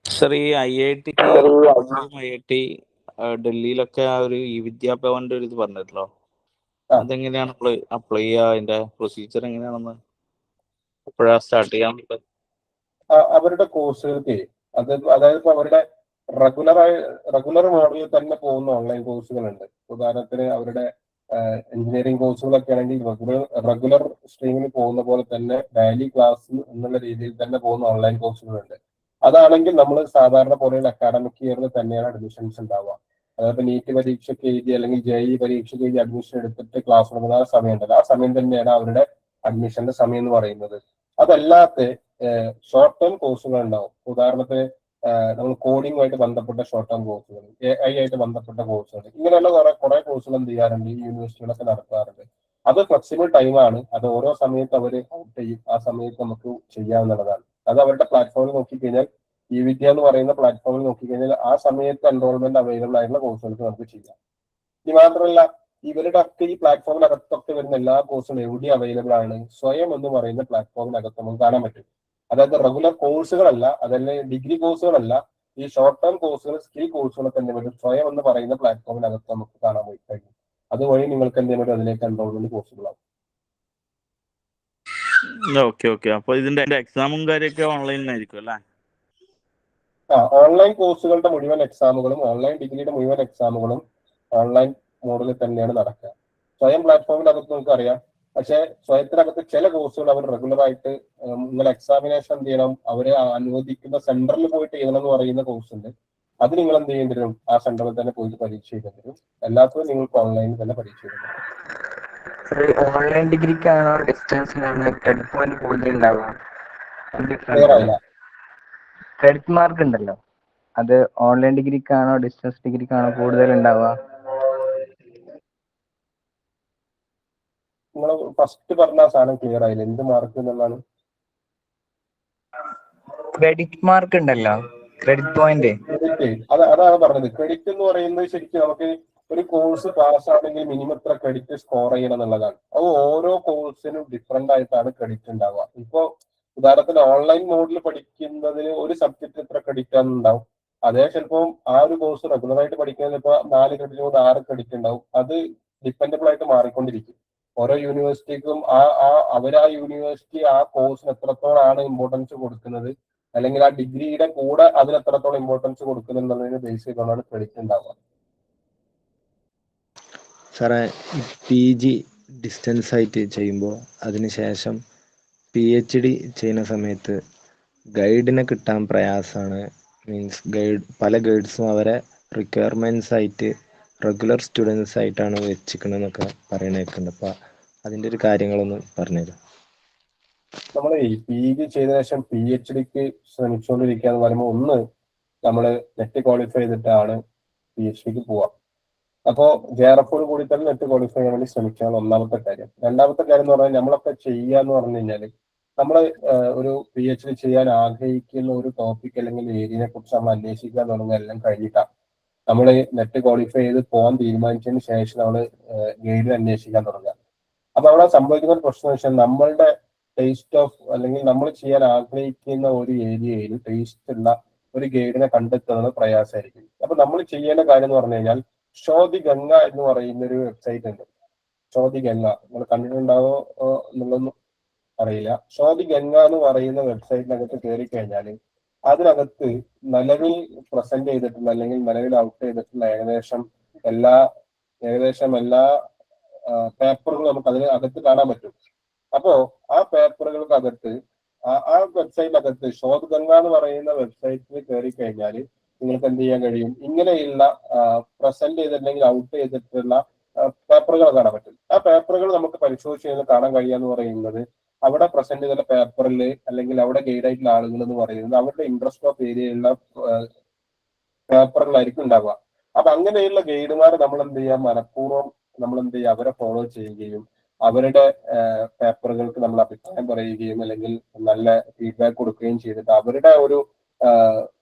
സർ, ഈ IIT ഡൽഹിയിലൊക്കെ ആ ഒരു ഈ വിദ്യാഭവന്റെ ഒരു ഇത് പറഞ്ഞല്ലോ, അതെങ്ങനെയാണ് നമ്മൾ അപ്ലൈ ചെയ്യുക? അതിന്റെ പ്രൊസീജിയർ എങ്ങനെയാണെന്ന് എപ്പോഴാ സ്റ്റാർട്ട് ചെയ്യാൻ? അവരുടെ കോഴ്സുകൾക്ക് അതായത് ഇപ്പൊ അവരുടെ റെഗുലർ മോഡലിൽ തന്നെ പോകുന്ന ഓൺലൈൻ കോഴ്സുകളുണ്ട്. ഉദാഹരണത്തിന് അവരുടെ എഞ്ചിനീയറിംഗ് കോഴ്സുകളൊക്കെ ആണെങ്കിൽ റെഗുലർ സ്ട്രീമിൽ പോകുന്ന പോലെ തന്നെ ഡെയിലി ക്ലാസ് എന്നുള്ള രീതിയിൽ തന്നെ പോകുന്ന ഓൺലൈൻ കോഴ്സുകളുണ്ട്. അതാണെങ്കിൽ നമ്മൾ സാധാരണ പോലെയുള്ള അക്കാഡമിക് ഇയറിൽ തന്നെയാണ് അഡ്മിഷൻസ് ഉണ്ടാവുക. അതായത് നീറ്റ് പരീക്ഷയ്ക്ക് എഴുതി അല്ലെങ്കിൽ JEE പരീക്ഷയ്ക്ക് എഴുതി അഡ്മിഷൻ എടുത്തിട്ട് ക്ലാസ് തുടങ്ങുന്ന ആ സമയം ഉണ്ടല്ലോ, ആ സമയം തന്നെയാണ് അവരുടെ അഡ്മിഷന്റെ സമയം എന്ന് പറയുന്നത്. അതല്ലാത്ത ഷോർട്ട് ടേം കോഴ്സുകൾ ഉണ്ടാവും. ഉദാഹരണത്തിന് നമ്മൾ കോഡിങ്ങുമായിട്ട് ബന്ധപ്പെട്ട ഷോർട്ട് ടേം കോഴ്സുകൾ, AI ആയിട്ട് ബന്ധപ്പെട്ട കോഴ്സുകൾ, ഇങ്ങനെയുള്ള കുറെ കോഴ്സുകൾ എന്ത് ചെയ്യാറുണ്ട്, ഈ യൂണിവേഴ്സിറ്റികളൊക്കെ നടത്താറുണ്ട്. അത് ഫ്ലെക്സിബിൾ ടൈമാണ്. അത് ഓരോ സമയത്ത് അവർ ഔട്ട് ചെയ്യും, ആ സമയത്ത് നമുക്ക് ചെയ്യാവുന്നതാണ്. അത് അവരുടെ പ്ലാറ്റ്ഫോമിൽ നോക്കിക്കഴിഞ്ഞാൽ വിദ്യ എന്ന് പറയുന്ന പ്ലാറ്റ്ഫോമിൽ നോക്കിക്കഴിഞ്ഞാൽ ആ സമയത്ത് എൻറോൾമെന്റ് അവൈലബിൾ ആയിട്ടുള്ള കോഴ്സുകൾക്ക് നമുക്ക് ചെയ്യാം. ഇനി മാത്രമല്ല, ഇവരുടെ ഒക്കെ ഈ പ്ലാറ്റ്ഫോമിനകത്തൊക്കെ വരുന്ന എല്ലാ കോഴ്സുകളും എവിടെ അവൈലബിൾ ആണ്? സ്വയം എന്ന് പറയുന്ന പ്ലാറ്റ്ഫോമിനകത്ത് നമുക്ക് കാണാൻ പറ്റും. അതായത് റെഗുലർ കോഴ്സുകളല്ല, അതല്ലേ ഡിഗ്രി കോഴ്സുകളല്ല, ഈ ഷോർട്ട് ടേം കോഴ്സുകൾ, സ്കിൽ കോഴ്സുകളൊക്കെ എന്ത് പറ്റും, സ്വയം എന്ന് പറയുന്ന പ്ലാറ്റ്ഫോമിനകത്ത് നമുക്ക് കാണാൻ പോയി കഴിയും. അതുവഴി നിങ്ങൾക്ക് എന്ത് പറ്റും, അതിലേക്ക് എൻറോൾമെന്റ് കോഴ്സുകളാവും. ഓക്കെ. അപ്പൊ ഇതിന്റെ എക്സാമും കാര്യമൊക്കെ ഓൺലൈനിലായിരിക്കും അല്ലേ? ഓൺലൈൻ കോഴ്സുകളുടെ മുഴുവൻ എക്സാമുകളും, ഓൺലൈൻ ഡിഗ്രിയുടെ മുഴുവൻ എക്സാമുകളും ഓൺലൈൻ മോഡിൽ തന്നെയാണ് നടക്കുക. സ്വയം പ്ലാറ്റ്ഫോമിനകത്ത് നിങ്ങൾക്ക് അറിയാം. പക്ഷെ സ്വയത്തിനകത്ത് ചില കോഴ്സുകൾ അവർ റെഗുലറായിട്ട് നിങ്ങൾ എക്സാമിനേഷൻ എന്ത് ചെയ്യണം, അവരെ അനുവദിക്കുന്ന സെന്ററിൽ പോയിട്ട് ചെയ്യണം എന്ന് പറയുന്ന കോഴ്സ് ഉണ്ട്. അത് നിങ്ങൾ എന്ത് ചെയ്യേണ്ടി വരും, ആ സെന്ററിൽ തന്നെ പോയിട്ട് പരീക്ഷ എഴുതേണ്ടി വരും. എല്ലാത്തിനും നിങ്ങൾക്ക് ഓൺലൈനിൽ തന്നെ പരീക്ഷ എഴുതേണ്ടി വരും. ഓൺലൈൻ ഡിഗ്രിക്കാണോ ഡിസ്റ്റൻസിനാണോ ക്രെഡിറ്റ് പോയിന്റ് കൂടുതൽ ഉണ്ടാവുക? ക്രെഡിറ്റ് മാർക്ക് ഉണ്ടല്ലോ, അത് ഓൺലൈൻ ഡിഗ്രിക്കാണോ ഡിസ്റ്റൻസ് ഡിഗ്രിക്കാണോ കൂടുതൽ ഉണ്ടാവുക? നിങ്ങൾ ഫസ്റ്റ് പറഞ്ഞ സാധനം ക്ലിയർ ആയില്ല, എന്ത് മാർക്ക് എന്നുള്ളതാണ്? ക്രെഡിറ്റ് മാർക്ക് ഉണ്ടല്ലോ, ക്രെഡിറ്റ് പോയിന്റ്. അതാണ് പറഞ്ഞത്. ക്രെഡിറ്റ് എന്ന് പറയുന്നത് ശരിക്കും നമുക്ക് ഒരു കോഴ്സ് പാസ് ആണെങ്കിൽ മിനിമം എത്ര ക്രെഡിറ്റ് സ്കോർ ചെയ്യണം എന്നുള്ളതാണ്. അത് ഓരോ കോഴ്സിനും ഡിഫറെന്റ് ആയിട്ടാണ് ക്രെഡിറ്റ് ഉണ്ടാവുക. ഇപ്പൊ ഉദാഹരണത്തിന് ഓൺലൈൻ മോഡിൽ പഠിക്കുന്നതിന് ഒരു സബ്ജക്ട് എത്ര ക്രെഡിറ്റ് ആണെന്നുണ്ടാവും. അതേ ചിലപ്പം ആ ഒരു കോഴ്സ് റെഗുലറായിട്ട് പഠിക്കുന്നതിന് ഇപ്പൊ 4 ക്രെഡിറ്റ് കൊണ്ട് 6 ക്രെഡിറ്റ് ഉണ്ടാവും. അത് ഡിപ്പെൻഡബിൾ ആയിട്ട് മാറിക്കൊണ്ടിരിക്കും. ഓരോ യൂണിവേഴ്സിറ്റിക്കും അവർ ആ യൂണിവേഴ്സിറ്റി ആ കോഴ്സിന് എത്രത്തോളാണ് ഇമ്പോർട്ടൻസ് കൊടുക്കുന്നത്, അല്ലെങ്കിൽ ആ ഡിഗ്രിയുടെ കൂടെ അതിന് എത്രത്തോളം ഇമ്പോർട്ടൻസ് കൊടുക്കുന്നത് എന്നുള്ളതിന് ബേസ് ചെയ്തുകൊണ്ടാണ് ക്രെഡിറ്റ് ഉണ്ടാവുക. സാറേ, PG ഡിസ്റ്റൻസ് ആയിട്ട് ചെയ്യുമ്പോൾ അതിനുശേഷം PhD ചെയ്യുന്ന സമയത്ത് ഗൈഡിനെ കിട്ടാൻ പ്രയാസമാണ്. പല ഗൈഡ്സും അവരെ റിക്വയർമെൻറ്റ്സ് ആയിട്ട് റെഗുലർ സ്റ്റുഡൻസ് ആയിട്ടാണ് വെച്ചിക്കണമെന്നൊക്കെ പറയണേക്കുണ്ട്. അപ്പം അതിൻ്റെ ഒരു കാര്യങ്ങളൊന്ന് പറഞ്ഞുതരാം. നമ്മൾ ഈ PG ചെയ്തതിനു ശേഷം PhDക്ക് ശ്രമിച്ചുകൊണ്ടിരിക്കുക എന്ന് പറയുമ്പോൾ, ഒന്ന് നമ്മൾ നെറ്റ് ക്വാളിഫൈ ചെയ്തിട്ടാണ് PhDക്ക് പോവുക. അപ്പോൾ JRFോട് കൂടി തന്നെ നെറ്റ് ക്വാളിഫൈ ചെയ്യാൻ വേണ്ടി ശ്രമിക്കുകയാണ് ഒന്നാമത്തെ കാര്യം. രണ്ടാമത്തെ കാര്യം എന്ന് പറഞ്ഞാൽ നമ്മളൊക്കെ ചെയ്യുക എന്ന് പറഞ്ഞു കഴിഞ്ഞാൽ, നമ്മൾ ഒരു PhD ചെയ്യാൻ ആഗ്രഹിക്കുന്ന ഒരു ടോപ്പിക് അല്ലെങ്കിൽ ഏരിയനെ കുറിച്ച് നമ്മൾ അന്വേഷിക്കാൻ തുടങ്ങുക എല്ലാം കഴിഞ്ഞിട്ടാണ് നമ്മൾ നെറ്റ് ക്വാളിഫൈ ചെയ്ത് പോകാൻ തീരുമാനിച്ചതിന് ശേഷം നമ്മൾ ഗൈഡിൽ അന്വേഷിക്കാൻ തുടങ്ങുക. അപ്പൊ അവിടെ സംഭവിക്കുന്ന ഒരു പ്രശ്നം വെച്ചാൽ, നമ്മളുടെ ടേസ്റ്റ് ഓഫ് അല്ലെങ്കിൽ നമ്മൾ ചെയ്യാൻ ആഗ്രഹിക്കുന്ന ഒരു ഏരിയയിൽ ടേസ്റ്റ് ഉള്ള ഒരു ഗൈഡിനെ കണ്ടെത്തുന്നത് പ്രയാസമായിരിക്കും. അപ്പൊ നമ്മൾ ചെയ്യേണ്ട കാര്യം എന്ന് പറഞ്ഞു കഴിഞ്ഞാൽ ഷോദി ഗംഗ എന്ന് പറയുന്ന ഒരു വെബ്സൈറ്റ് ഉണ്ട്. ഷോദി ഗംഗ നിങ്ങൾ കണ്ടിട്ടുണ്ടാവോ എന്നുള്ളതൊന്നും അറിയില്ല. ഷോദി ഗംഗ എന്ന് പറയുന്ന വെബ്സൈറ്റിനകത്ത് കയറി കഴിഞ്ഞാൽ അതിനകത്ത് നിലവിൽ പ്രസന്റ് ചെയ്തിട്ടുള്ള അല്ലെങ്കിൽ നിലവിൽ ഔട്ട് ചെയ്തിട്ടുള്ള ഏകദേശം എല്ലാ പേപ്പറുകളും നമുക്ക് അതിന് അകത്ത് കാണാൻ പറ്റും. അപ്പോ ആ പേപ്പറുകൾക്കകത്ത് ആ വെബ്സൈറ്റിനകത്ത് ഷോദ് ഗംഗ എന്ന് പറയുന്ന വെബ്സൈറ്റിൽ കയറി കഴിഞ്ഞാൽ നിങ്ങൾക്ക് എന്ത് ചെയ്യാൻ കഴിയും, ഇങ്ങനെയുള്ള പ്രസന്റ് ചെയ്തിട്ടുണ്ടെങ്കിൽ ഔട്ട് ചെയ്തിട്ടുള്ള പേപ്പറുകൾ കാണാൻ പറ്റും. ആ പേപ്പറുകൾ നമുക്ക് പരിശോധിച്ച് കഴിഞ്ഞാൽ കാണാൻ കഴിയാന്ന് പറയുന്നത് അവിടെ പ്രസന്റ് ചെയ്ത പേപ്പറിൽ അല്ലെങ്കിൽ അവിടെ ഗൈഡ് ആയിട്ടുള്ള ആളുകൾ എന്ന് പറയുന്നത് അവരുടെ ഇൻട്രസ്റ്റ് ഓഫ് ഏരിയയിലുള്ള പേപ്പറുകളായിരിക്കും ഉണ്ടാവുക. അപ്പൊ അങ്ങനെയുള്ള ഗൈഡുമാരെ നമ്മൾ എന്ത് ചെയ്യാം, മനഃപൂർവ്വം നമ്മൾ എന്ത് ചെയ്യുക, അവരെ ഫോളോ ചെയ്യുകയും അവരുടെ പേപ്പറുകൾക്ക് നമ്മൾ അഭിപ്രായം പറയുകയും അല്ലെങ്കിൽ നല്ല ഫീഡ്ബാക്ക് കൊടുക്കുകയും ചെയ്തിട്ട് അവരുടെ ഒരു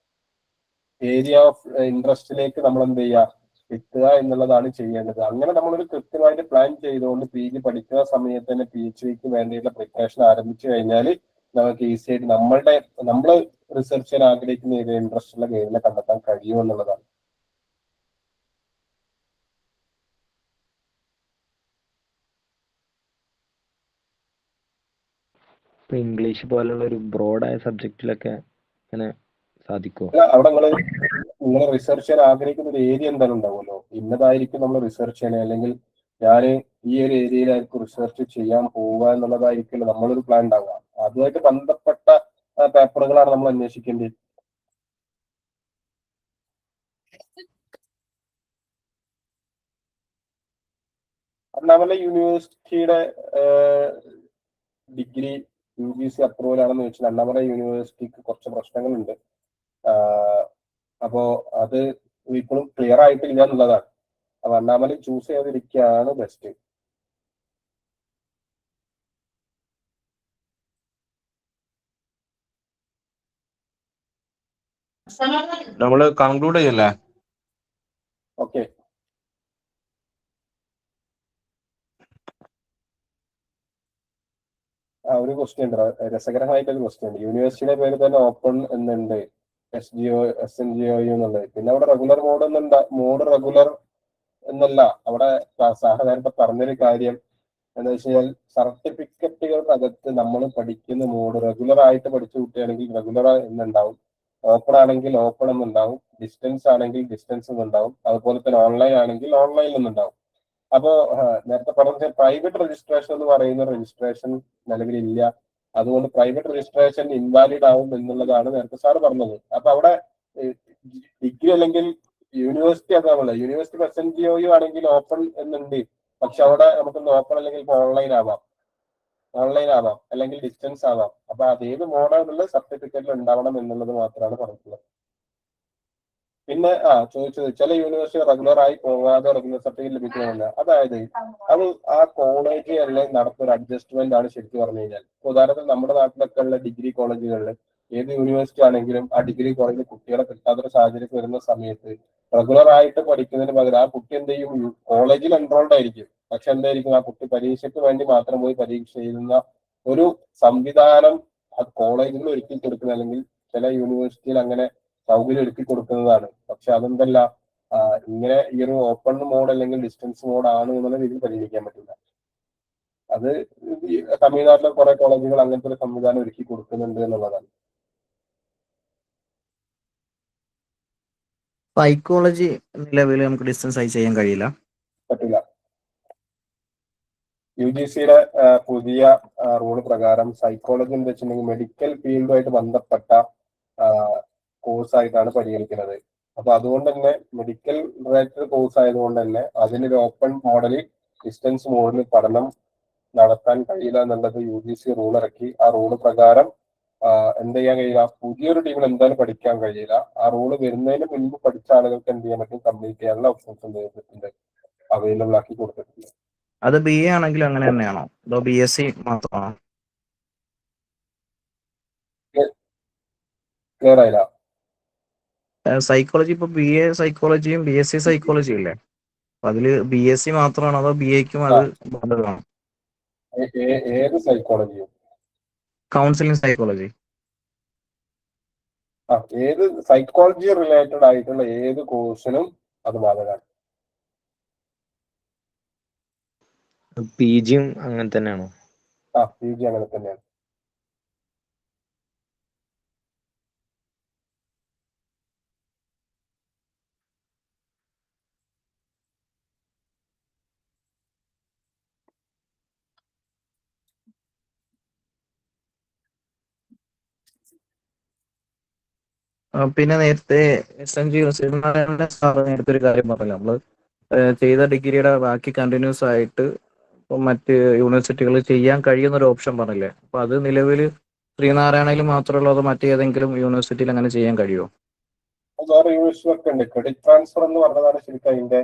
ഏരിയ ഓഫ് ഇൻട്രസ്റ്റിലേക്ക് നമ്മൾ എന്ത് ചെയ്യുക, എത്തുക എന്നുള്ളതാണ് ചെയ്യേണ്ടത്. അങ്ങനെ നമ്മളൊരു കൃത്യമായിട്ട് പ്ലാൻ ചെയ്തുകൊണ്ട് PG പഠിക്കുന്ന സമയത്ത് തന്നെ PhDക്ക് വേണ്ടിയുള്ള പ്രിപ്പറേഷൻ ആരംഭിച്ചു കഴിഞ്ഞാൽ നമുക്ക് ഈസി ആയിട്ട് നമ്മൾ റിസർച്ച് ചെയ്യാൻ ആഗ്രഹിക്കുന്ന ഏരിയ ഇൻട്രസ്റ്റ് ഉള്ള ഗൈഡിനെ കണ്ടെത്താൻ കഴിയുമെന്നുള്ളതാണ്. ഇപ്പൊ ഇംഗ്ലീഷ് പോലുള്ള ഒരു ബ്രോഡായ സബ്ജക്റ്റിലൊക്കെ അങ്ങനെ സാധിക്കുമോ? അവിടെ നിങ്ങൾ റിസർച്ച് ചെയ്യാൻ ആഗ്രഹിക്കുന്ന ഒരു ഏരിയ എന്തായാലും ഉണ്ടാവുമല്ലോ, ഇന്നതായിരിക്കും നമ്മൾ റിസർച്ച് ചെയ്യണേ, അല്ലെങ്കിൽ ഞാൻ ഈ ഒരു ഏരിയയിലായിരിക്കും റിസർച്ച് ചെയ്യാൻ പോവുക എന്നുള്ളതായിരിക്കും നമ്മളൊരു പ്ലാൻ ഉണ്ടാവുക. അതുമായിട്ട് ബന്ധപ്പെട്ട പേപ്പറുകളാണ് നമ്മൾ അന്വേഷിക്കേണ്ടത്. അണ്ണാമല യൂണിവേഴ്സിറ്റിയുടെ ഡിഗ്രി UGC അപ്രൂവൽ ആണെന്ന് വെച്ചാൽ അണ്ണാമല യൂണിവേഴ്സിറ്റിക്ക് കുറച്ച് പ്രശ്നങ്ങളുണ്ട്. അപ്പോ അത് ഇപ്പോഴും ക്ലിയർ ആയിട്ടില്ല എന്നുള്ളതാണ്. അപ്പൊ അണ്ണാമല ചൂസ് ചെയ്തിരിക്കുകയാണ് ബെസ്റ്റ്. നമ്മള് കൺക്ലൂഡ് ചെയ്യല്ലേ? ഓക്കെ, ഒരു ക്വസ്റ്റ്യൻ ഉണ്ട്, രസകരമായിട്ടൊരു ക്വസ്റ്റ്യൻ ഉണ്ട്. യൂണിവേഴ്സിറ്റിയുടെ പേര് തന്നെ ഓപ്പൺ എന്നുണ്ട്, SNGO എന്നുള്ളത്. പിന്നെ അവിടെ റെഗുലർ മോഡ് റെഗുലർ എന്നല്ല. അവിടെ സാധാരണ പറഞ്ഞൊരു കാര്യം എന്താ വെച്ച് കഴിഞ്ഞാൽ സർട്ടിഫിക്കറ്റുകൾക്കകത്ത് നമ്മൾ പഠിക്കുന്ന മോഡ് റെഗുലർ ആയിട്ട് പഠിച്ചു കൂട്ടുകയാണെങ്കിൽ റെഗുലർ എന്നുണ്ടാവും, ഓപ്പൺ ആണെങ്കിൽ ഓപ്പൺ എന്നുണ്ടാവും, ഡിസ്റ്റൻസ് ആണെങ്കിൽ ഡിസ്റ്റൻസ് എന്നുണ്ടാവും, അതുപോലെ തന്നെ ഓൺലൈൻ ആണെങ്കിൽ ഓൺലൈൻ എന്നുണ്ടാവും. അപ്പോ നേരത്തെ പറഞ്ഞ പ്രൈവറ്റ് രജിസ്ട്രേഷൻ എന്ന് പറയുന്ന രജിസ്ട്രേഷൻ നിലവിലില്ല. അതുകൊണ്ട് പ്രൈവറ്റ് രജിസ്ട്രേഷൻ ഇൻവാലിഡ് ആവും എന്നുള്ളതാണ് നേരത്തെ സാറ് പറഞ്ഞത്. അപ്പൊ അവിടെ ഡിഗ്രി അല്ലെങ്കിൽ യൂണിവേഴ്സിറ്റി അതാണല്ലോ, യൂണിവേഴ്സിറ്റി SNGO ആണെങ്കിൽ ഓപ്പൺ എന്നുണ്ട്. പക്ഷെ അവിടെ നമുക്കൊന്ന് ഓപ്പൺ അല്ലെങ്കിൽ ഓൺലൈൻ ആവാം അല്ലെങ്കിൽ ഡിസ്റ്റൻസ് ആവാം. അപ്പൊ അതേത് മോഡാണെന്നുള്ള സർട്ടിഫിക്കറ്റിൽ ഉണ്ടാവണം എന്നുള്ളത് മാത്രമാണ് പറഞ്ഞിട്ടുള്ളത്. പിന്നെ ചോദിച്ചത് ചില യൂണിവേഴ്സിറ്റി റെഗുലർ ആയി പോകാതെ റെഗുലർ സർട്ടിഫിക്കറ്റ് ലഭിക്കണമെന്ന്. അതായത് അത് ആ കോളേജ് അല്ലെ നടത്തുന്ന അഡ്ജസ്റ്റ്മെന്റ് ആണ് ശരിക്കും പറഞ്ഞു കഴിഞ്ഞാൽ. ഉദാഹരണത്തിന് നമ്മുടെ നാട്ടിലൊക്കെ ഉള്ള ഡിഗ്രി കോളേജുകളിൽ ഏത് യൂണിവേഴ്സിറ്റി ആണെങ്കിലും ആ ഡിഗ്രി കോളേജിൽ കുട്ടികളെ കിട്ടാത്തൊരു സാഹചര്യം വരുന്ന സമയത്ത് റെഗുലർ ആയിട്ട് പഠിക്കുന്നതിന് പകരം ആ കുട്ടി എന്ത് ചെയ്യും, കോളേജിൽ എൻറോൾഡ് ആയിരിക്കും. പക്ഷെ എന്തായിരിക്കും, ആ കുട്ടി പരീക്ഷയ്ക്ക് വേണ്ടി മാത്രം പോയി പരീക്ഷ എഴുതുന്ന ഒരു സംവിധാനം ആ കോളേജുകൾ ഒരുക്കി കൊടുക്കുന്ന അല്ലെങ്കിൽ ചില യൂണിവേഴ്സിറ്റിയിൽ അങ്ങനെ സൗകര്യം ഒരുക്കി കൊടുക്കുന്നതാണ്. പക്ഷെ അതെന്തല്ല, ഇങ്ങനെ ഈ ഒരു ഓപ്പൺ മോഡ് അല്ലെങ്കിൽ ഡിസ്റ്റൻസ് മോഡ് ആണ് എന്നുള്ള രീതിയിൽ പരിഗണിക്കാൻ പറ്റില്ല. അത് തമിഴ്നാട്ടിലെ കുറെ കോളേജുകൾ അങ്ങനത്തെ ഒരു സംവിധാനം ഒരുക്കി കൊടുക്കുന്നുണ്ട് എന്നുള്ളതാണ്. സൈക്കോളജി നിലവിൽ നമുക്ക് ഡിസ്റ്റൻസ് ആയി ചെയ്യാൻ കഴിയില്ല, പറ്റില്ല. UGCയുടെ പുതിയ റൂള് പ്രകാരം സൈക്കോളജി എന്ന് വെച്ചിട്ടുണ്ടെങ്കിൽ മെഡിക്കൽ ഫീൽഡുമായിട്ട് ബന്ധപ്പെട്ട കോഴ്സായിട്ടാണ് പരിഗണിക്കുന്നത്. അപ്പൊ അതുകൊണ്ട് തന്നെ മെഡിക്കൽ റിലേറ്റഡ് കോഴ്സ് ആയതുകൊണ്ട് തന്നെ അതിനൊരു ഓപ്പൺ മോഡലിൽ ഡിസ്റ്റൻസ് മോഡിൽ പഠനം നടത്താൻ കഴിയില്ല എന്നുള്ളത് UGC റൂൾ ഇറക്കി. ആ റൂള് പ്രകാരം എന്ത് ചെയ്യാൻ കഴിയില്ല, പുതിയൊരു ടീമിൽ എന്തായാലും പഠിക്കാൻ കഴിയില്ല. ആ റൂള് വരുന്നതിന് മുൻപ് പഠിച്ച ആളുകൾക്ക് എന്ത് ചെയ്യാൻ പറ്റും, കംപ്ലീറ്റ് ചെയ്യാനുള്ള ഓപ്ഷൻസ് എന്ത് ചെയ്തിട്ടുണ്ട്, അവൈലബിൾ ആക്കി കൊടുത്തിട്ടുണ്ട്. അത് BA ആണെങ്കിൽ അങ്ങനെ തന്നെയാണോ, അതോ BSc മാത്രമാണോ? ക്ലിയർ ആയില്ല. സൈക്കോളജി ഇപ്പൊ BA സൈക്കോളജിയും BSc സൈക്കോളജിയും ഇല്ലേ, അപ്പൊ അതില് BSc മാത്രമാണോ അതോ BAക്കും അത് ബാധകമാണോ? ഏത് സൈക്കോളജിയും കൗൺസിലിംഗ് സൈക്കോളജി ഏത് സൈക്കോളജി റിലേറ്റഡ് ആയിട്ടുള്ള ഏത് കോഴ്സിനും അത് ബാധകമാണ്. PGയും അങ്ങനെ തന്നെയാണോ? PG അങ്ങനെ തന്നെയാണ്. പിന്നെ നേരത്തെ SNG ശ്രീനാരായണ സാറ് നേരത്തെ ഒരു കാര്യം പറഞ്ഞല്ലോ, നമ്മള് ചെയ്ത ഡിഗ്രിയുടെ ബാക്കി കണ്ടിന്യൂസ് ആയിട്ട് ഇപ്പം മറ്റ് യൂണിവേഴ്സിറ്റികളിൽ ചെയ്യാൻ കഴിയുന്ന ഒരു ഓപ്ഷൻ പറഞ്ഞില്ലേ, അപ്പൊ അത് നിലവിൽ ശ്രീനാരായണയിൽ മാത്രമല്ലോ അതോ മറ്റേതെങ്കിലും യൂണിവേഴ്സിറ്റിയിൽ അങ്ങനെ ചെയ്യാൻ കഴിയുമോ? വേറെ യൂണിവേഴ്സിറ്റികളൊക്കെ ഉണ്ട്. ക്രെഡിറ്റ് ട്രാൻസ്ഫർ എന്ന് പറഞ്ഞതാണ് ശരിക്കും അതിന്റെ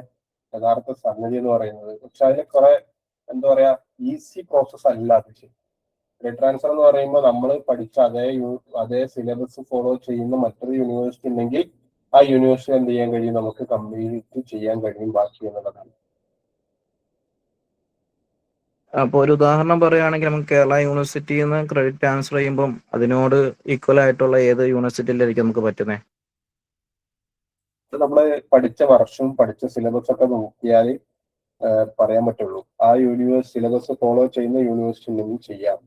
യഥാർത്ഥ സംഗതി എന്ന് പറയുന്നത്. പക്ഷെ അതിന് കുറെ എന്താ പറയാ ഈസി പ്രോസസ് അല്ല അത്. ക്രെഡിറ്റ് ട്രാൻസ്ഫർ എന്ന് പറയുമ്പോൾ നമ്മൾ പഠിച്ച അതേ സിലബസ് ഫോളോ ചെയ്യുന്ന മറ്റൊരു യൂണിവേഴ്സിറ്റി ഉണ്ടെങ്കിൽ ആ യൂണിവേഴ്സിറ്റി എന്ത് ചെയ്യാൻ കഴിയും, നമുക്ക് കംപ്ലീറ്റ് ചെയ്യാൻ കഴിയും ബാക്കി എന്നുള്ളതാണ്. അപ്പോൾ ഒരു ഉദാഹരണം പറയുകയാണെങ്കിൽ നമുക്ക് കേരള യൂണിവേഴ്സിറ്റിയിൽ നിന്ന് ക്രെഡിറ്റ് ട്രാൻസ്ഫർ ചെയ്യുമ്പം അതിനോട് ഈക്വൽ ആയിട്ടുള്ള ഏത് യൂണിവേഴ്സിറ്റിയിലായിരിക്കും നമുക്ക് പറ്റുന്നത്? നമ്മൾ പഠിച്ച വർഷവും പഠിച്ച സിലബസ് ഒക്കെ നോക്കിയാൽ പറയാൻ പറ്റുള്ളൂ. ആ സിലബസ് ഫോളോ ചെയ്യുന്ന യൂണിവേഴ്സിറ്റി ഉണ്ടെങ്കിൽ ചെയ്യാം.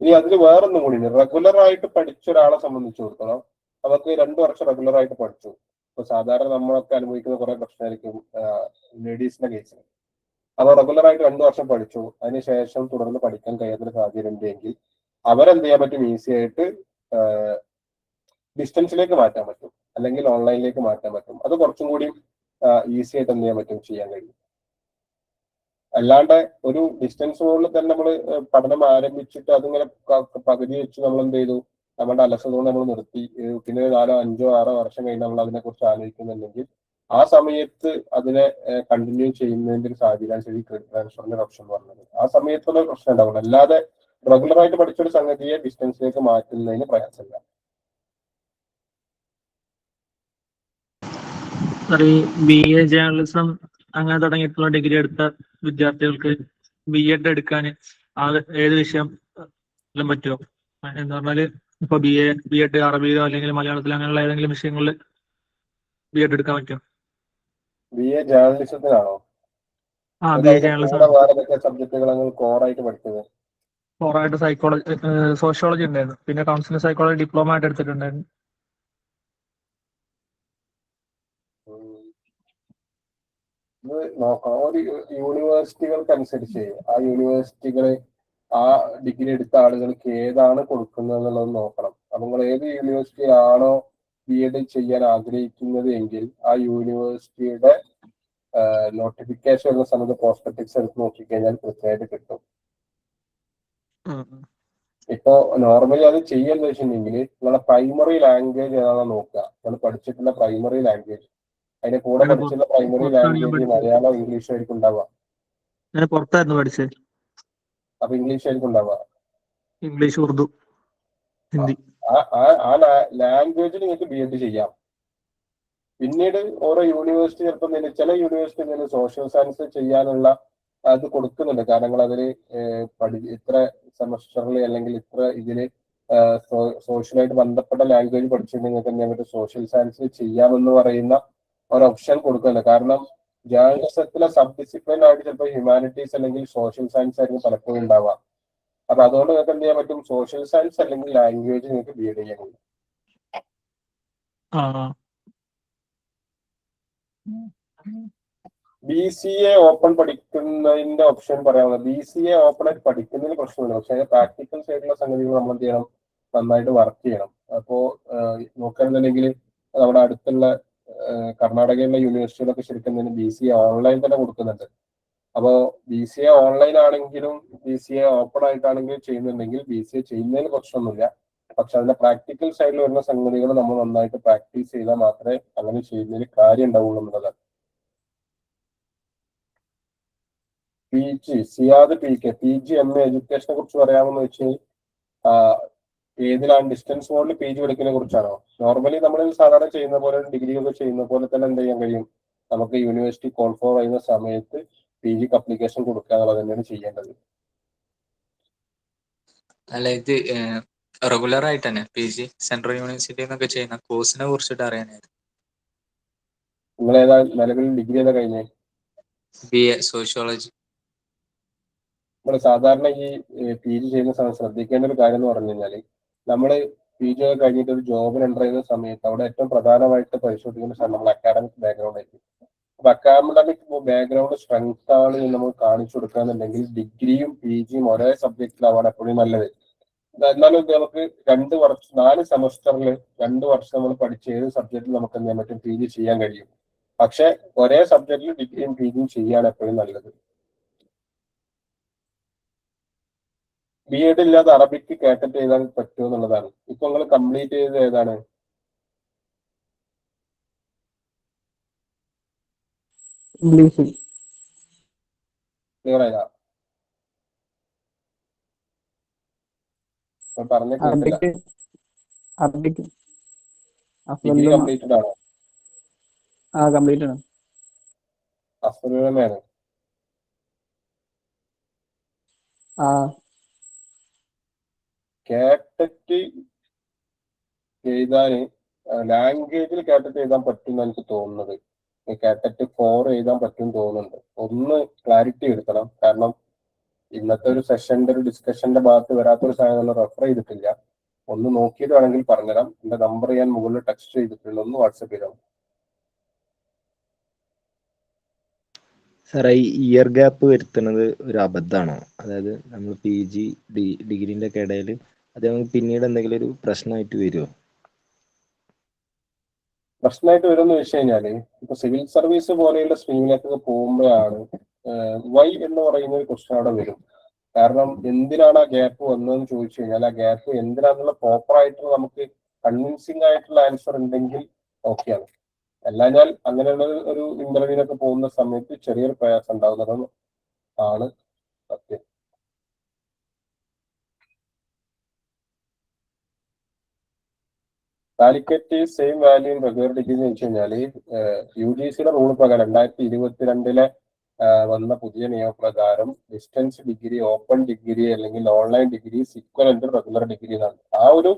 ഇനി അതിൽ വേറൊന്നും കൂടി റെഗുലർ ആയിട്ട് പഠിച്ച ഒരാളെ സംബന്ധിച്ചിടത്തോളം നമുക്ക് 2 വർഷം റെഗുലർ ആയിട്ട് പഠിച്ചു. ഇപ്പൊ സാധാരണ നമ്മളൊക്കെ അനുഭവിക്കുന്ന കുറെ പ്രശ്നമായിരിക്കും ലേഡീസിന്റെ കേസിൽ. അപ്പോൾ റെഗുലർ ആയിട്ട് 2 വർഷം പഠിച്ചു, അതിനുശേഷം തുടർന്ന് പഠിക്കാൻ കഴിയാത്തൊരു സാഹചര്യം ഉണ്ടെങ്കിൽ അവരെന്ത് ചെയ്യാൻ പറ്റും, ഈസി ആയിട്ട് ഡിസ്റ്റൻസിലേക്ക് മാറ്റാൻ പറ്റും, അല്ലെങ്കിൽ ഓൺലൈനിലേക്ക് മാറ്റാൻ പറ്റും. അത് കുറച്ചും കൂടി ഈസി ആയിട്ട് എന്ത് ചെയ്യാൻ പറ്റും, ചെയ്യാൻ കഴിയും. അല്ലാണ്ട് ഒരു ഡിസ്റ്റൻസ് മോഡിൽ തന്നെ നമ്മൾ പഠനം ആരംഭിച്ചിട്ട് അതിങ്ങനെ പകുതി വെച്ച് നമ്മൾ എന്ത് ചെയ്തു, നമ്മുടെ അലസത കൊണ്ട് നമ്മൾ നിർത്തി, പിന്നെ 4, 5, 6 വർഷം കഴിഞ്ഞ് നമ്മൾ അതിനെക്കുറിച്ച് ആലോചിക്കുന്നുണ്ടെങ്കിൽ ആ സമയത്ത് അതിനെ കണ്ടിന്യൂ ചെയ്യുന്നതിന്റെ ഒരു സാഹചര്യമാണ് ശരി ക്രെഡിറ്റ് ട്രാൻസ്ഫറിന്റെ ഓപ്ഷൻ പറഞ്ഞത്. ആ സമയത്തുള്ള പ്രശ്നം ഉണ്ടാവുള്ളൂ, അല്ലാതെ റെഗുലർ ആയിട്ട് പഠിച്ചൊരു സംഗതിയെ ഡിസ്റ്റൻസിലേക്ക് മാറ്റുന്നതിന് പ്രയാസമില്ല. BA ജേർണലിസം അങ്ങനെ തുടങ്ങിയിട്ടുള്ള ഡിഗ്രി എടുത്ത വിദ്യാർത്ഥികൾക്ക് B.Ed എടുക്കാൻ ഏത് വിഷയം പറ്റുമോ? എന്ന് പറഞ്ഞാല് ഇപ്പൊ B.Ed അറബിയിലോ അല്ലെങ്കിൽ മലയാളത്തിലോ അങ്ങനെയുള്ള ഏതെങ്കിലും വിഷയങ്ങളിൽ B.Ed എടുക്കാൻ പറ്റുമോ? BA ജേർണലിസത്തിനാണോ? BA ജേർണലിസം വേറെ സബ്ജക്റ്റുകൾ കോറായിട്ട് പഠിച്ചത്? കോറായിട്ട് സൈക്കോളജി, സോഷ്യോളജി ഉണ്ടായിരുന്നു, പിന്നെ കൗൺസിലിംഗ് സൈക്കോളജി ഡിപ്ലോമ ആയിട്ട് എടുത്തിട്ടുണ്ടായിരുന്നു. നോക്കണം. ഒരു യൂണിവേഴ്സിറ്റികൾക്കനുസരിച്ച് ആ യൂണിവേഴ്സിറ്റികൾ ആ ഡിഗ്രി എടുത്ത ആളുകൾക്ക് ഏതാണ് കൊടുക്കുന്നത് എന്നുള്ളത് നോക്കണം. അപ്പൊ നിങ്ങൾ ഏത് യൂണിവേഴ്സിറ്റി ആണോ B.Ed ചെയ്യാൻ ആഗ്രഹിക്കുന്നത് എങ്കിൽ ആ യൂണിവേഴ്സിറ്റിയുടെ നോട്ടിഫിക്കേഷൻ വരുന്ന സമയത്ത് പ്രോസ്പെക്ടിക്സ് എടുത്ത് നോക്കിക്കഴിഞ്ഞാൽ കൃത്യമായിട്ട് കിട്ടും. ഇപ്പോ നോർമലി അത് ചെയ്യാന്ന് വെച്ചിട്ടുണ്ടെങ്കിൽ നിങ്ങളെ പ്രൈമറി ലാംഗ്വേജ് ഏതാണെന്ന് നോക്കുക. നിങ്ങൾ പഠിച്ചിട്ടുള്ള പ്രൈമറി ലാംഗ്വേജ്, അതിന്റെ കൂടെ പഠിച്ചിട്ടുള്ള പ്രൈമറി ലാംഗ്വേജ് മലയാളം ഇംഗ്ലീഷ് ആയിരിക്കും ഉണ്ടാവുക. പുറത്തായിരുന്നു പഠിച്ചത്. അപ്പൊ ഇംഗ്ലീഷ് ആയിരിക്കും ഉണ്ടാവുക, ഇംഗ്ലീഷ്, ഉറുദു, ഹിന്ദി. ആ ലാംഗ്വേജിൽ നിങ്ങൾക്ക് B.Ed ചെയ്യാം. പിന്നീട് ഓരോ യൂണിവേഴ്സിറ്റി ചിലപ്പോൾ ചില യൂണിവേഴ്സിറ്റി സോഷ്യൽ സയൻസ് ചെയ്യാനുള്ള അത് കൊടുക്കുന്നുണ്ട്. കാരണം നിങ്ങൾ അതിൽ ഇത്ര സെമസ്റ്ററിൽ അല്ലെങ്കിൽ ഇത്ര ഇതില് സോഷ്യലായിട്ട് ബന്ധപ്പെട്ട ലാംഗ്വേജ് പഠിച്ചിട്ടുണ്ടെങ്കിൽ നിങ്ങൾക്ക് സോഷ്യൽ സയൻസ് ചെയ്യാമെന്ന് പറയുന്ന ഒരു ഓപ്ഷൻ കൊടുക്കുന്നുണ്ട്. കാരണം ജേർണലിസത്തിലെ സബ് ഡിസിപ്ലിൻ ആയിട്ട് ചിലപ്പോൾ ഹ്യൂമാനിറ്റീസ് അല്ലെങ്കിൽ സോഷ്യൽ സയൻസ് ആയിരിക്കും പലപ്പോഴും ഉണ്ടാവുക. അപ്പൊ അതുകൊണ്ട് നിങ്ങൾക്ക് എന്ത് ചെയ്യാൻ പറ്റും, സോഷ്യൽ സയൻസ് അല്ലെങ്കിൽ ലാംഗ്വേജ് നിങ്ങൾക്ക് B.Ed ചെയ്യാൻ കഴിയും. BCA ഓപ്പൺ പഠിക്കുന്നതിന്റെ ഓപ്ഷൻ പറയാവുന്നത്. BCA ഓപ്പൺ ആയിട്ട് പഠിക്കുന്നതിന് പ്രശ്നമില്ല, പക്ഷേ പ്രാക്ടിക്കൽ സൈഡിലുള്ള സംഗതികൾ നമ്മൾ എന്ത് ചെയ്യണം, നന്നായിട്ട് വർക്ക് ചെയ്യണം. അപ്പോ നോക്കുകയാണെന്നുണ്ടെങ്കിൽ നമ്മുടെ അടുത്തുള്ള കർണാടകയിലുള്ള യൂണിവേഴ്സിറ്റികളൊക്കെ ശരിക്കും BCA ഓൺലൈൻ തന്നെ കൊടുക്കുന്നുണ്ട്. അപ്പോൾ BCA ഓൺലൈൻ ആണെങ്കിലും BCA ഓപ്പൺ ആയിട്ടാണെങ്കിലും ചെയ്യുന്നുണ്ടെങ്കിൽ BCA ചെയ്യുന്നതിന് പ്രശ്നമൊന്നുമില്ല. പക്ഷെ അതിന്റെ പ്രാക്ടിക്കൽ സൈഡിൽ വരുന്ന സംഗതികൾ നമ്മൾ നന്നായിട്ട് പ്രാക്ടീസ് ചെയ്താൽ മാത്രമേ അങ്ങനെ ചെയ്യുന്നതിന് കാര്യം ഉണ്ടാവുള്ളൂ എന്നുള്ളതാണ്. സിയാദ് PG MA എഡ്യൂക്കേഷനെ കുറിച്ച് പറയാമെന്ന് വെച്ചാൽ ഏതിലാണ് ഡിസ്റ്റൻസ് മോഡിൽ PG പഠിക്കുന്നതിനെ കുറിച്ചാണോ? നോർമലി നമ്മൾ സാധാരണ ചെയ്യുന്ന പോലെ ഡിഗ്രി ഒക്കെ ചെയ്യുന്ന പോലെ തന്നെ എന്ത് ചെയ്യാൻ കഴിയും, നമുക്ക് യൂണിവേഴ്സിറ്റി കോൺഫോർ ചെയ്യുന്ന സമയത്ത് PGക്ക് അപ്ലിക്കേഷൻ കൊടുക്കുക എന്നുള്ളത് തന്നെയാണ് ചെയ്യേണ്ടത്. അല്ല, ഇത് റെഗുലർ ആയിട്ട് തന്നെ PG സെൻട്രൽ യൂണിവേഴ്സിറ്റി എന്നൊക്കെ ചെയ്യുന്ന കോഴ്സിനെ കുറിച്ചിട്ട് അറിയാനായിരുന്നു. നിങ്ങൾ ഏതാ നിലവിൽ ഡിഗ്രി ഏതാ കഴിഞ്ഞേ? BA sociology. നമ്മൾ സാധാരണ ഈ PG ചെയ്യുന്ന സമയത്ത് ശ്രദ്ധിക്കേണ്ട ഒരു കാര്യം എന്ന് പറഞ്ഞു കഴിഞ്ഞാൽ, നമ്മൾ PG ഒക്കെ കഴിഞ്ഞിട്ട് ഒരു ജോബിൽ എൻ്റർ ചെയ്യുന്ന സമയത്ത് അവിടെ ഏറ്റവും പ്രധാനമായിട്ട് പരിശോധിക്കുന്ന നമ്മൾ അക്കാഡമിക് ബാക്ക്ഗ്രൗണ്ട് ആയിരിക്കും. അപ്പൊ അക്കാഡമിക് ബാക്ക്ഗ്രൗണ്ട് സ്ട്രെങ്ത് ആണ് എന്ന് നമ്മൾ കാണിച്ചു കൊടുക്കുകയെന്നുണ്ടെങ്കിൽ ഡിഗ്രിയും PGയും ഒരേ സബ്ജക്റ്റിലാവാൻ എപ്പോഴും നല്ലത്. എന്നാലും നമുക്ക് 4 സെമസ്റ്ററിൽ 2 വർഷം നമ്മൾ പഠിച്ച ഏത് സബ്ജക്റ്റിൽ നമുക്ക് എന്ത് ചെയ്യാൻ പറ്റും, PG ചെയ്യാൻ കഴിയും. പക്ഷെ ഒരേ സബ്ജക്റ്റിൽ ഡിഗ്രിയും PGയും ചെയ്യാണ് എപ്പോഴും നല്ലത്. B.Ed ഇല്ലാതെ അറബിക്ക് കാറ്ററ്റ് എഴുതാൻ പറ്റുമോ എന്നുള്ളതാണ്. ഇപ്പൊ നിങ്ങൾ കംപ്ലീറ്റ് ചെയ്തത് ഏതാണ്? ഇംഗ്ലീഷ്. ക്ലിയർ ആയതാ? പറഞ്ഞ കേട്ടില്ല. അറബിക്ക് ഡിഗ്രി കംപ്ലീറ്റഡ് ആണോ? കംപ്ലീറ്റ് ആണ്. അഫ്സലുലമയാണ്. കാറ്ററ്റ് എഴുതാൻ ലാംഗ്വേജിൽ കാറ്ററ്റ് എഴുതാൻ പറ്റുമെന്ന് എനിക്ക് തോന്നുന്നത്. കാറ്ററ്റ് 4 എഴുതാൻ പറ്റും തോന്നുന്നുണ്ട്. ഒന്ന് ക്ലാരിറ്റി എടുക്കണം. കാരണം ഇന്നത്തെ ഒരു സെഷന്റെ ഒരു ഡിസ്കഷന്റെ ഭാഗത്ത് വരാത്തൊരു സാധനം റെഫർ ചെയ്തിട്ടില്ല. ഒന്ന് നോക്കിയിട്ട് വേണമെങ്കിൽ പറഞ്ഞുതരാം. എന്റെ നമ്പർ ഞാൻ മുകളിൽ ടെക്സ്റ്റ് ചെയ്തിട്ടുണ്ട്, ഒന്ന് വാട്സപ്പ് ചെയ്താൽ. സാറേ, ഈ ഇയർ ഗ്യാപ്പ് വരുത്തുന്നത് ഒരു അബദ്ധമാണോ? അതായത് നമ്മൾ PG ഡിഗ്രീൻ്റെ ഒക്കെ ഇടയിൽ അത് നമുക്ക് പിന്നീട് എന്തെങ്കിലും ഒരു പ്രശ്നമായിട്ട് വരുമോ? പ്രശ്നമായിട്ട് വരുമെന്ന് വെച്ച് കഴിഞ്ഞാല്, ഇപ്പൊ സിവിൽ സർവീസ് പോലെയുള്ള സ്ട്രീമിലേക്കൊക്കെ പോകുമ്പോഴാണ് വൈ എന്ന് പറയുന്ന ഒരു ക്വസ്റ്റ്യൻ അവിടെ വരും. കാരണം എന്തിനാണ് ആ ഗ്യാപ്പ് വന്നതെന്ന് ചോദിച്ചു കഴിഞ്ഞാൽ, ആ ഗ്യാപ്പ് എന്തിനാണെന്നുള്ള പ്രോപ്പർ ആയിട്ടുള്ള നമുക്ക് കൺവിൻസിംഗ് ആയിട്ടുള്ള ആൻസർ ഉണ്ടെങ്കിൽ ഓക്കെയാണ്. അല്ലാഞ്ഞാൽ അങ്ങനെയുള്ള ഒരു ഇന്റർവ്യൂവിനൊക്കെ പോകുന്ന സമയത്ത് ചെറിയൊരു പ്രയാസം ഉണ്ടാകുന്നത് ആണ് സത്യം. Calicut same value regular degree എന്ന് വെച്ച് കഴിഞ്ഞാൽ UGCയുടെ റൂൾ പ്രകാരം 2022 വന്ന പുതിയ നിയമപ്രകാരം ഡിസ്റ്റൻസ് ഡിഗ്രി, ഓപ്പൺ ഡിഗ്രി അല്ലെങ്കിൽ online degree equivalent regular degree എന്നാണ്. ആ ഒരു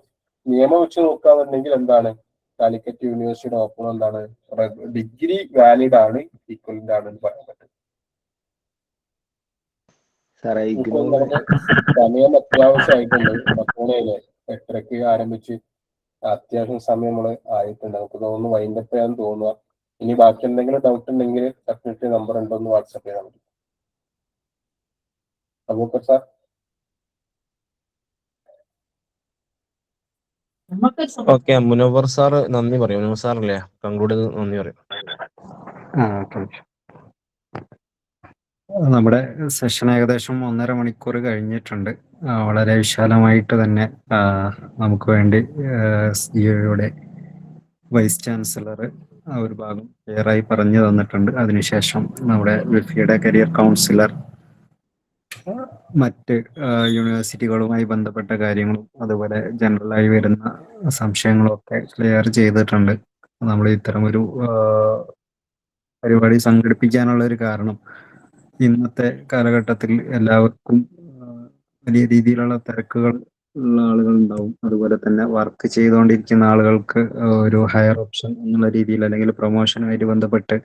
നിയമം വെച്ച് നോക്കുകയാണെന്നുണ്ടെങ്കിൽ എന്താണ്, കാലിക്കറ്റ് യൂണിവേഴ്സിറ്റിയുടെ ഓപ്പൺ എന്താണ് ഡിഗ്രി വാലിഡ് ആണ്, ഈക്വലന്റ് ആണ് എന്ന് പറയാൻ പറ്റും. സമയം അത്യാവശ്യമായിട്ടുണ്ട്. 8:30 ആരംഭിച്ച് അത്യാവശ്യം സമയം നമ്മൾ ആയിട്ടുണ്ട്. നമുക്ക് തോന്നുന്നു വൈൻഡപ്പ് ചെയ്യാൻ തോന്നുക. ഇനി ബാക്കി എന്തെങ്കിലും ഡൗട്ട് ഉണ്ടെങ്കിൽ ഡെഫിനറ്റ്ലി നമ്പർ ഉണ്ടോ എന്ന് വാട്സപ്പ് ചെയ്താൽ മതി. Aboobacker sir. Okay, Munavar sir നന്ദി പറയും. മുനവർ സാറല്ലേ കൺക്ലൂഡ് ചെയ്ത് നന്ദി പറയും. നമ്മുടെ സെഷൻ ഏകദേശം 1.5 മണിക്കൂർ കഴിഞ്ഞിട്ടുണ്ട്. വളരെ വിശാലമായിട്ട് തന്നെ നമുക്ക് വേണ്ടി COയുടെ വൈസ് ചാൻസലർ ഒരു ഭാഗം ക്ലിയറായി പറഞ്ഞു തന്നിട്ടുണ്ട്. അതിനുശേഷം നമ്മുടെ വിഫിയുടെ കരിയർ കൗൺസിലർ മറ്റ് യൂണിവേഴ്സിറ്റികളുമായി ബന്ധപ്പെട്ട കാര്യങ്ങളും അതുപോലെ ജനറലായി വരുന്ന സംശയങ്ങളും ഒക്കെ ക്ലിയർ ചെയ്തിട്ടുണ്ട്. നമ്മൾ ഇത്തരമൊരു പരിപാടി സംഘടിപ്പിക്കാനുള്ള ഒരു കാരണം, ഇന്നത്തെ കാലഘട്ടത്തിൽ എല്ലാവർക്കും വലിയ രീതിയിലുള്ള തിരക്കുകൾ ഉള്ള ആളുകൾ ഉണ്ടാവും. അതുപോലെ തന്നെ വർക്ക് ചെയ്തുകൊണ്ടിരിക്കുന്ന ആളുകൾക്ക് ഒരു ഹയർ ഓപ്ഷൻ എന്നുള്ള രീതിയിൽ അല്ലെങ്കിൽ പ്രൊമോഷനുമായിട്ട് ബന്ധപ്പെട്ട്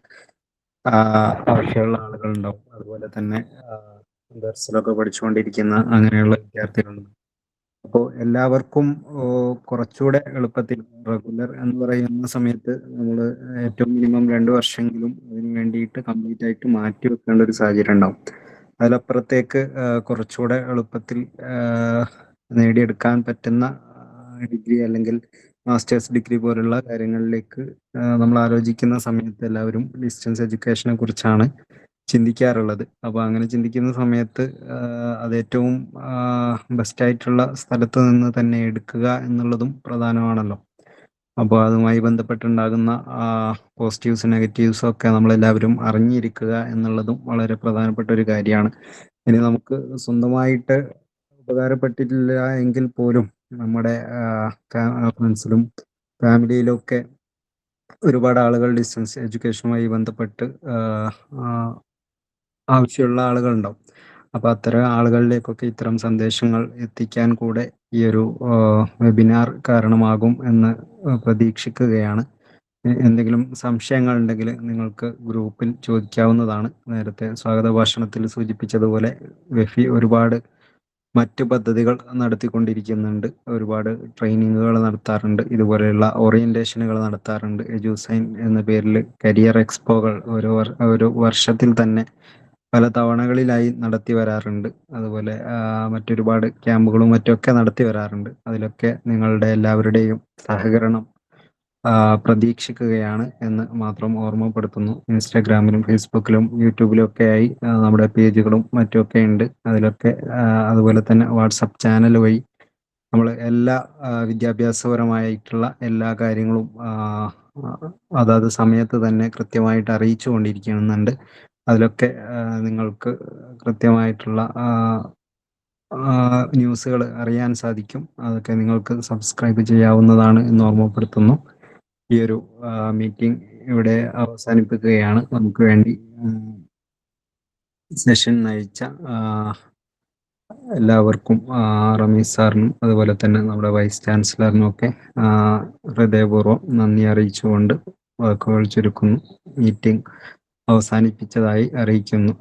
ആവശ്യമുള്ള ആളുകൾ ഉണ്ടാവും. അതുപോലെ തന്നെ ദർസിലൊക്കെ പഠിച്ചുകൊണ്ടിരിക്കുന്ന അങ്ങനെയുള്ള വിദ്യാർത്ഥികളുണ്ട്. അപ്പോൾ എല്ലാവർക്കും കുറച്ചുകൂടെ എളുപ്പത്തിൽ റെഗുലർ എന്ന് പറയുന്ന സമയത്ത് നമ്മൾ ഏറ്റവും മിനിമം 2 വർഷമെങ്കിലും അതിന് വേണ്ടിയിട്ട് കംപ്ലീറ്റ് ആയിട്ട് മാറ്റി വെക്കേണ്ട ഒരു സാഹചര്യം ഉണ്ടാവും. അതിലപ്പുറത്തേക്ക് കുറച്ചുകൂടെ എളുപ്പത്തിൽ നേടിയെടുക്കാൻ പറ്റുന്ന ഡിഗ്രി അല്ലെങ്കിൽ മാസ്റ്റേഴ്സ് ഡിഗ്രി പോലുള്ള കാര്യങ്ങളിലേക്ക് നമ്മൾ ആലോചിക്കുന്ന സമയത്ത് എല്ലാവരും ഡിസ്റ്റൻസ് എഡ്യൂക്കേഷനെ കുറിച്ചാണ് ചിന്തിക്കാറുള്ളത്. അപ്പോൾ അങ്ങനെ ചിന്തിക്കുന്ന സമയത്ത് അത് ഏറ്റവും ബെസ്റ്റായിട്ടുള്ള സ്ഥലത്ത് നിന്ന് തന്നെ എടുക്കുക എന്നുള്ളതും പ്രധാനമാണല്ലോ. അപ്പോൾ അതുമായി ബന്ധപ്പെട്ടുണ്ടാകുന്ന പോസിറ്റീവ്സും നെഗറ്റീവ്സും ഒക്കെ നമ്മളെല്ലാവരും അറിഞ്ഞിരിക്കുക എന്നുള്ളതും വളരെ പ്രധാനപ്പെട്ട ഒരു കാര്യമാണ്. ഇനി നമുക്ക് സ്വന്തമായിട്ട് ഉപകാരപ്പെട്ടിട്ടില്ല എങ്കിൽ പോലും നമ്മുടെ ഫ്രണ്ട്സിലും ഫാമിലിയിലും ഒക്കെ ഒരുപാട് ആളുകൾ ഡിസ്റ്റൻസ് എഡ്യൂക്കേഷനുമായി ബന്ധപ്പെട്ട് ആവശ്യമുള്ള ആളുകളുണ്ടാവും. അപ്പോൾ അത്തരം ആളുകളിലേക്കൊക്കെ ഇത്തരം സന്ദേശങ്ങൾ എത്തിക്കാൻ കൂടെ ഈ ഒരു വെബിനാർ കാരണമാകും എന്ന് പ്രതീക്ഷിക്കുകയാണ്. എന്തെങ്കിലും സംശയങ്ങൾ ഉണ്ടെങ്കിൽ നിങ്ങൾക്ക് ഗ്രൂപ്പിൽ ചോദിക്കാവുന്നതാണ്. നേരത്തെ സ്വാഗത ഭാഷണത്തിൽ സൂചിപ്പിച്ചതുപോലെ വെഫി ഒരുപാട് മറ്റ് പദ്ധതികൾ നടത്തിക്കൊണ്ടിരിക്കുന്നുണ്ട്. ഒരുപാട് ട്രെയിനിങ്ങുകൾ നടത്താറുണ്ട്, ഇതുപോലെയുള്ള ഓറിയന്റേഷനുകൾ നടത്താറുണ്ട്. എജുസൈൻ എന്ന പേരിൽ കരിയർ എക്സ്പോകൾ ഓരോ വർഷത്തിൽ തന്നെ പല തവണകളിലായി നടത്തി വരാറുണ്ട്. അതുപോലെ മറ്റൊരുപാട് ക്യാമ്പുകളും മറ്റുമൊക്കെ നടത്തി വരാറുണ്ട്. അതിലൊക്കെ നിങ്ങളുടെ എല്ലാവരുടെയും സഹകരണം പ്രതീക്ഷിക്കുകയാണ് എന്ന് മാത്രം ഓർമ്മപ്പെടുത്തുന്നു. ഇൻസ്റ്റാഗ്രാമിലും ഫേസ്ബുക്കിലും യൂട്യൂബിലും ഒക്കെ ആയി നമ്മുടെ പേജുകളും മറ്റുമൊക്കെ ഉണ്ട്. അതിലൊക്കെ അതുപോലെ തന്നെ വാട്സപ്പ് ചാനൽ വഴി നമ്മൾ എല്ലാ വിദ്യാഭ്യാസപരമായിട്ടുള്ള എല്ലാ കാര്യങ്ങളും അതാത് സമയത്ത് തന്നെ കൃത്യമായിട്ട് അറിയിച്ചു കൊണ്ടിരിക്കുന്നുണ്ട്. അതിലൊക്കെ നിങ്ങൾക്ക് കൃത്യമായിട്ടുള്ള ന്യൂസുകൾ അറിയാൻ സാധിക്കും. അതൊക്കെ നിങ്ങൾക്ക് സബ്സ്ക്രൈബ് ചെയ്യാവുന്നതാണ് എന്ന് ഓർമ്മപ്പെടുത്തുന്നു. ഈ ഒരു മീറ്റിംഗ് ഇവിടെ അവസാനിപ്പിക്കുകയാണ്. നമുക്ക് വേണ്ടി സെഷൻ നയിച്ച എല്ലാവർക്കും റമീസ് സാറിനും അതുപോലെ തന്നെ നമ്മുടെ വൈസ് ചാൻസലറിനും ഒക്കെ ഹൃദയപൂർവ്വം നന്ദി അറിയിച്ചുകൊണ്ട് വാക്കുകൾ ചുരുക്കുന്നു. മീറ്റിംഗ് അവസാനിപ്പിച്ചതായി അറിയിക്കുന്നു.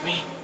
me.